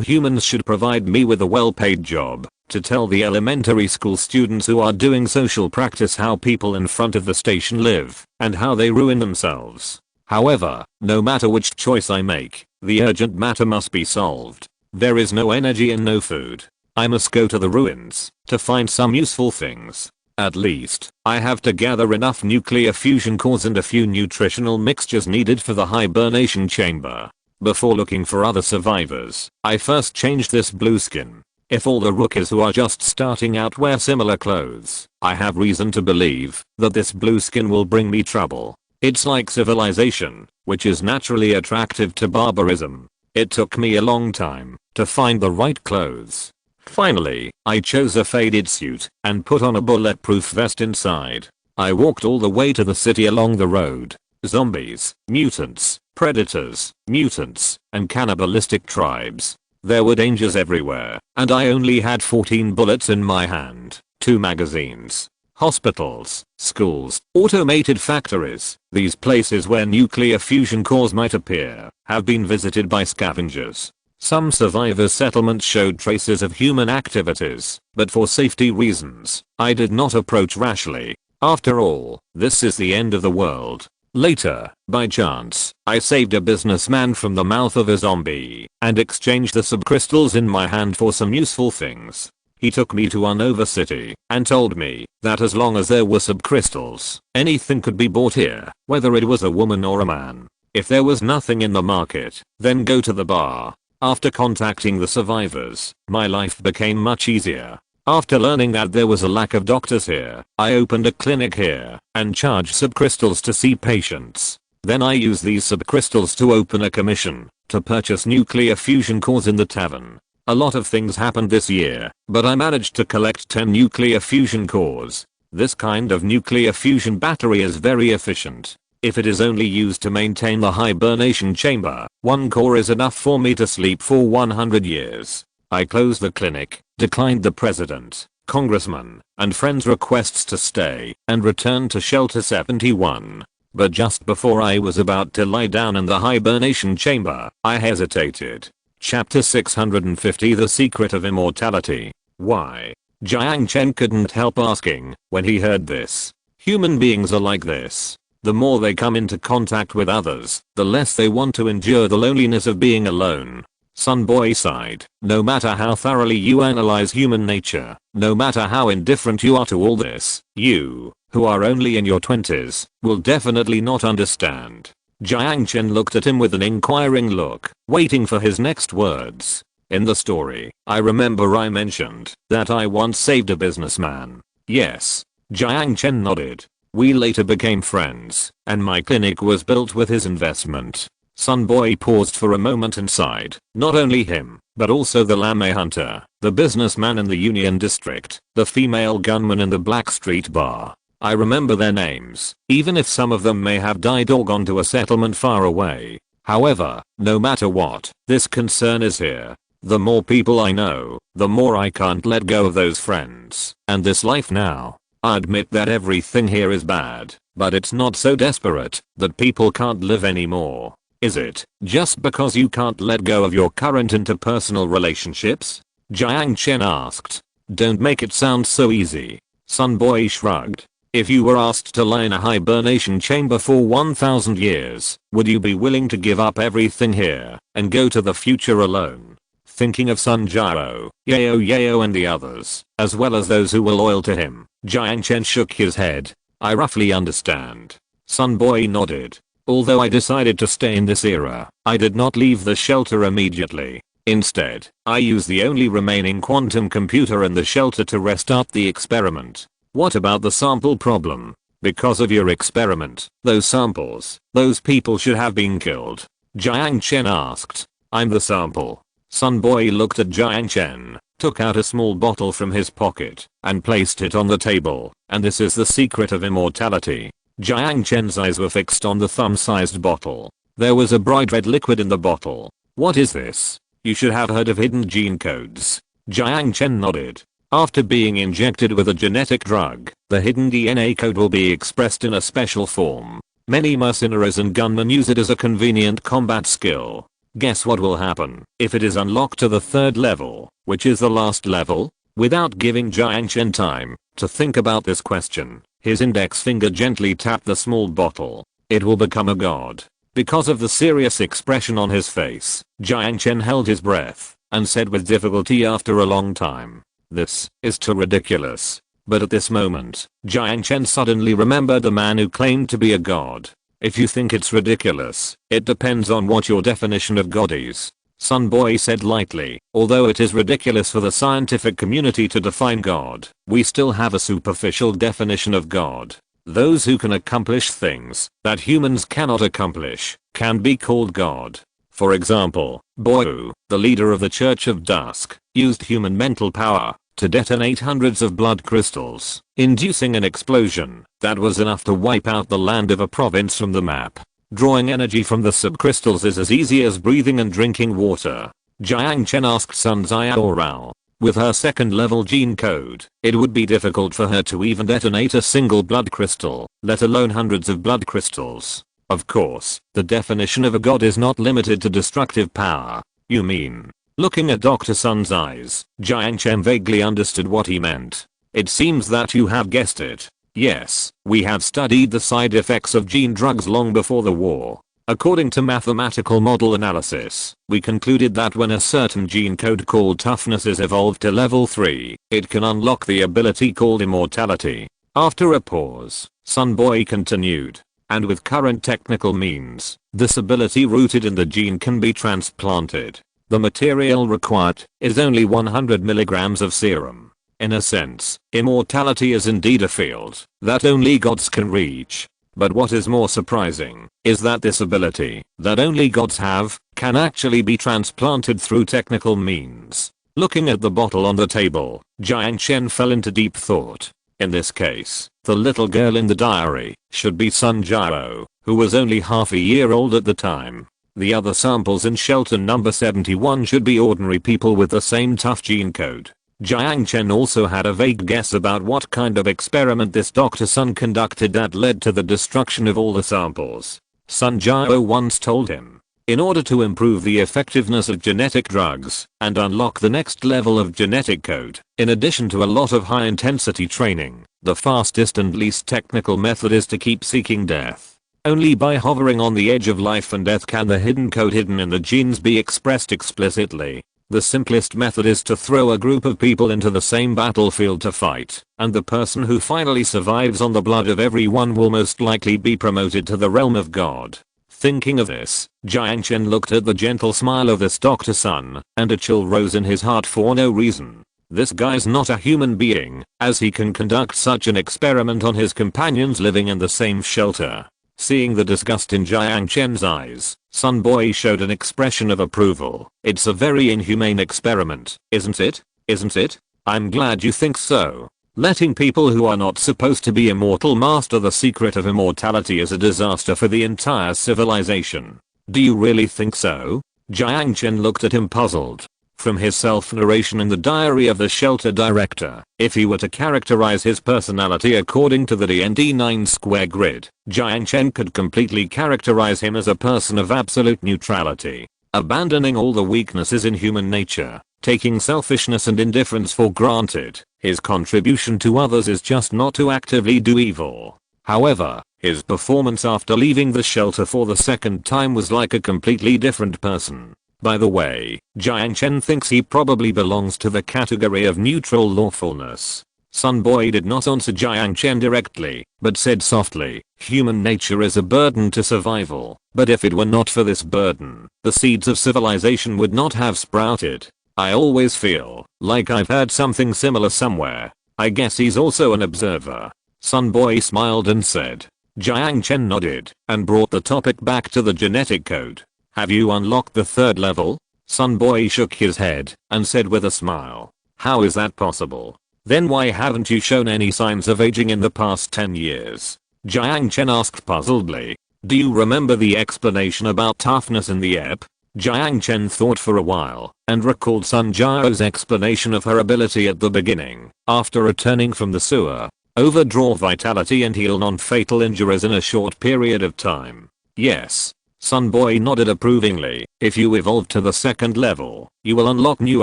Humans should provide me with a well-paid job to tell the elementary school students who are doing social practice how people in front of the station live and how they ruin themselves. However, no matter which choice I make, the urgent matter must be solved. There is no energy and no food. I must go to the ruins to find some useful things. At least, I have to gather enough nuclear fusion cores and a few nutritional mixtures needed for the hibernation chamber. Before looking for other survivors, I first changed this blue skin. If all the rookies who are just starting out wear similar clothes, I have reason to believe that this blue skin will bring me trouble. It's like civilization, which is naturally attractive to barbarism. It took me a long time to find the right clothes. Finally, I chose a faded suit and put on a bulletproof vest inside. I walked all the way to the city along the road. Zombies, mutants, predators, mutants, and cannibalistic tribes. There were dangers everywhere, and I only had 14 bullets in my hand, 2 magazines. Hospitals, schools, automated factories, these places where nuclear fusion cores might appear, have been visited by scavengers. Some survivors' settlements showed traces of human activities, but for safety reasons, I did not approach rashly. After all, this is the end of the world. Later, by chance, I saved a businessman from the mouth of a zombie and exchanged the subcrystals in my hand for some useful things. He took me to Unova City and told me that as long as there were subcrystals, anything could be bought here, whether it was a woman or a man. If there was nothing in the market, then go to the bar. After contacting the survivors, my life became much easier. After learning that there was a lack of doctors here, I opened a clinic here and charged subcrystals to see patients. Then I used these subcrystals to open a commission to purchase nuclear fusion cores in the tavern. A lot of things happened this year, but I managed to collect 10 nuclear fusion cores. This kind of nuclear fusion battery is very efficient. If it is only used to maintain the hibernation chamber, one core is enough for me to sleep for 100 years. I closed the clinic, declined the president, congressman, and friends' requests to stay, and returned to Shelter 71. But just before I was about to lie down in the hibernation chamber, I hesitated. Chapter 650 The Secret of Immortality. Why? Jiang Chen couldn't help asking when he heard this. Human beings are like this. The more they come into contact with others, the less they want to endure the loneliness of being alone. Sun Boy sighed. No matter how thoroughly you analyze human nature, no matter how indifferent you are to all this, you, who are only in your 20s, will definitely not understand. Jiang Chen looked at him with an inquiring look, waiting for his next words. In the story, I remember I mentioned that I once saved a businessman. Yes. Jiang Chen nodded. We later became friends, and my clinic was built with his investment. Sun Boy paused for a moment and sighed. Not only him, but also the lame hunter, the businessman in the Union District, the female gunman in the Black Street Bar. I remember their names, even if some of them may have died or gone to a settlement far away. However, no matter what, this concern is here. The more people I know, the more I can't let go of those friends and this life now. I admit that everything here is bad, but it's not so desperate that people can't live anymore. Is it just because you can't let go of your current interpersonal relationships? Jiang Chen asked. Don't make it sound so easy. Sun Boy shrugged. If you were asked to lie in a hibernation chamber for 1000 years, would you be willing to give up everything here and go to the future alone? Thinking of Sun Jiao, Yao and the others, as well as those who were loyal to him, Jiang Chen shook his head. I roughly understand. Sun Boy nodded. Although I decided to stay in this era, I did not leave the shelter immediately. Instead, I used the only remaining quantum computer in the shelter to restart the experiment. What about the sample problem? Because of your experiment, those samples, those people should have been killed. Jiang Chen asked. I'm the sample. Sun Boy looked at Jiang Chen, took out a small bottle from his pocket, and placed it on the table. And this is the secret of immortality. Jiang Chen's eyes were fixed on the thumb-sized bottle. There was a bright red liquid in the bottle. What is this? You should have heard of hidden gene codes. Jiang Chen nodded. After being injected with a genetic drug, the hidden DNA code will be expressed in a special form. Many mercenaries and gunmen use it as a convenient combat skill. Guess what will happen if it is unlocked to the 3rd level, which is the last level? Without giving Jiang Chen time to think about this question, his index finger gently tapped the small bottle. It will become a god. Because of the serious expression on his face, Jiang Chen held his breath and said with difficulty after a long time, this is too ridiculous. But at this moment, Jiang Chen suddenly remembered the man who claimed to be a god. If you think it's ridiculous, it depends on what your definition of God is. Sun Boy said lightly. Although it is ridiculous for the scientific community to define God, we still have a superficial definition of God. Those who can accomplish things that humans cannot accomplish can be called God. For example, Boyu, the leader of the Church of Dusk, used human mental power to detonate hundreds of blood crystals, inducing an explosion that was enough to wipe out the land of a province from the map. Drawing energy from the subcrystals is as easy as breathing and drinking water. Jiang Chen asked Sun Jiao. With her 2nd level gene code, it would be difficult for her to even detonate a single blood crystal, let alone hundreds of blood crystals. Of course, the definition of a god is not limited to destructive power. You mean? Looking at Dr. Sun's eyes, Jiang Chen vaguely understood what he meant. It seems that you have guessed it. Yes, we have studied the side effects of gene drugs long before the war. According to mathematical model analysis, we concluded that when a certain gene code called toughness is evolved to level 3, it can unlock the ability called immortality. After a pause, Sunboy continued. And with current technical means, this ability rooted in the gene can be transplanted. The material required is only 100 milligrams of serum. In a sense, immortality is indeed a field that only gods can reach. But what is more surprising is that this ability that only gods have can actually be transplanted through technical means. Looking at the bottle on the table, Jiang Chen fell into deep thought. In this case, the little girl in the diary should be Sun Jiao, who was only half a year old at the time. The other samples in shelter number 71 should be ordinary people with the same tough gene code. Jiang Chen also had a vague guess about what kind of experiment this Dr. Sun conducted that led to the destruction of all the samples. Sun Jiao once told him, in order to improve the effectiveness of genetic drugs and unlock the next level of genetic code, in addition to a lot of high-intensity training, the fastest and least technical method is to keep seeking death. Only by hovering on the edge of life and death can the hidden code hidden in the genes be expressed explicitly. The simplest method is to throw a group of people into the same battlefield to fight, and the person who finally survives on the blood of everyone will most likely be promoted to the realm of God. Thinking of this, Jiang Chen looked at the gentle smile of this Dr. Sun, and a chill rose in his heart for no reason. This guy's not a human being, as he can conduct such an experiment on his companions living in the same shelter. Seeing the disgust in Jiang Chen's eyes, Sunboy showed an expression of approval. It's a very inhumane experiment, isn't it? Isn't it? I'm glad you think so. Letting people who are not supposed to be immortal master the secret of immortality is a disaster for the entire civilization. Do you really think so? Jiang Chen looked at him puzzled. From his self-narration in the diary of the shelter director, if he were to characterize his personality according to the DND9 square grid, Jiang Chen could completely characterize him as a person of absolute neutrality, abandoning all the weaknesses in human nature, taking selfishness and indifference for granted. His contribution to others is just not to actively do evil. However, his performance after leaving the shelter for the second time was like a completely different person. By the way, Jiang Chen thinks he probably belongs to the category of neutral lawfulness. Sunboy did not answer Jiang Chen directly, but said softly, human nature is a burden to survival, but if it were not for this burden, the seeds of civilization would not have sprouted. I always feel like I've heard something similar somewhere. I guess he's also an observer. Sunboy smiled and said. Jiang Chen nodded and brought the topic back to the genetic code. Have you unlocked the third level? Sunboy shook his head and said with a smile. How is that possible? Then why haven't you shown any signs of aging in the past 10 years? Jiang Chen asked puzzledly. Do you remember the explanation about toughness in the ep? Jiang Chen thought for a while and recalled Sun Jiao's explanation of her ability at the beginning. After returning from the sewer, overdraw vitality and heal non-fatal injuries in a short period of time. Yes. Sunboy nodded approvingly. If you evolve to the second level, you will unlock new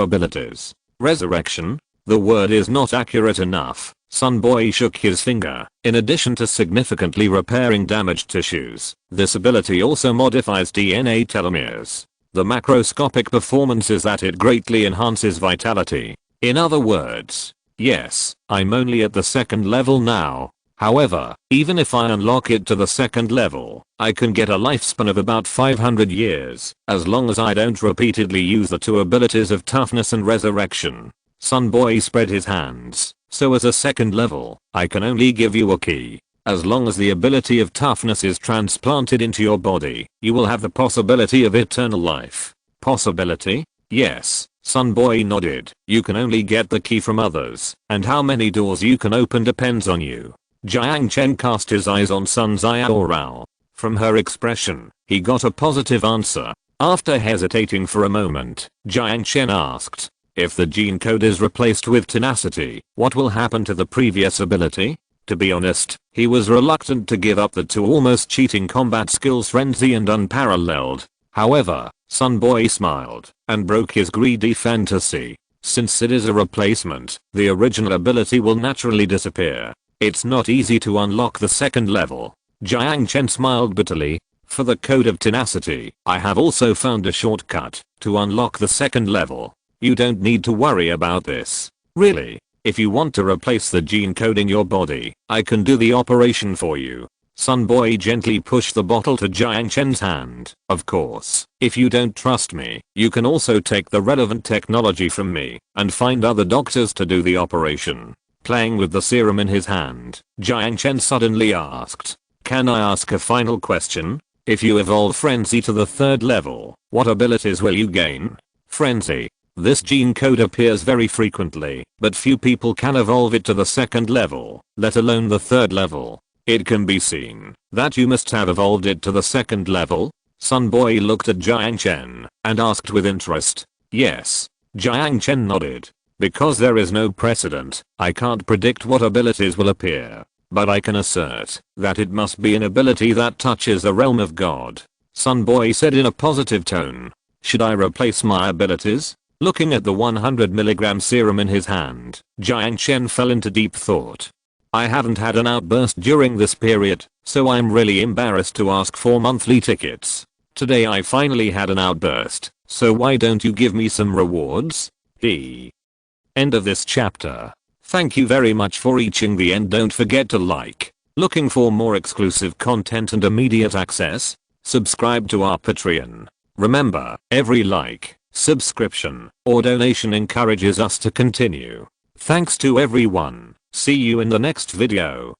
abilities. Resurrection? The word is not accurate enough. Sunboy shook his finger. In addition to significantly repairing damaged tissues, this ability also modifies DNA telomeres. The macroscopic performance is that it greatly enhances vitality. In other words, yes, I'm only at the second level now. However, even if I unlock it to the second level, I can get a lifespan of about 500 years, as long as I don't repeatedly use the two abilities of toughness and resurrection. Sunboy spread his hands. So as a second level, I can only give you a key. As long as the ability of toughness is transplanted into your body, you will have the possibility of eternal life. Possibility? Yes. Sunboy nodded. You can only get the key from others, and how many doors you can open depends on you. Jiang Chen cast his eyes on Sun Jiao. From her expression, he got a positive answer. After hesitating for a moment, Jiang Chen asked, if the gene code is replaced with tenacity, what will happen to the previous ability? To be honest, he was reluctant to give up the two almost cheating combat skills frenzy and unparalleled. However, Sunboy smiled and broke his greedy fantasy. Since it is a replacement, the original ability will naturally disappear. It's not easy to unlock the second level. Jiang Chen smiled bitterly. For the code of tenacity, I have also found a shortcut to unlock the second level. You don't need to worry about this. Really. If you want to replace the gene code in your body, I can do the operation for you. Sun Boy gently pushed the bottle to Jiang Chen's hand. Of course, if you don't trust me, you can also take the relevant technology from me and find other doctors to do the operation. Playing with the serum in his hand, Jiang Chen suddenly asked, "Can I ask a final question? If you evolve Frenzy to the third level, what abilities will you gain?" Frenzy. This gene code appears very frequently, but few people can evolve it to the second level, let alone the third level. It can be seen that you must have evolved it to the second level. Sun Boy looked at Jiang Chen and asked with interest. Yes. Jiang Chen nodded. Because there is no precedent, I can't predict what abilities will appear. But I can assert that it must be an ability that touches the realm of God. Sun Boy said in a positive tone. Should I replace my abilities? Looking at the 100mg serum in his hand, Jiang Chen fell into deep thought. I haven't had an outburst during this period, so I'm really embarrassed to ask for monthly tickets. Today I finally had an outburst, so why don't you give me some rewards? The end of this chapter. Thank you very much for reaching the end. Don't forget to like. Looking for more exclusive content and immediate access? Subscribe to our Patreon. Remember, every like, subscription, or donation encourages us to continue. Thanks to everyone. See you in the next video.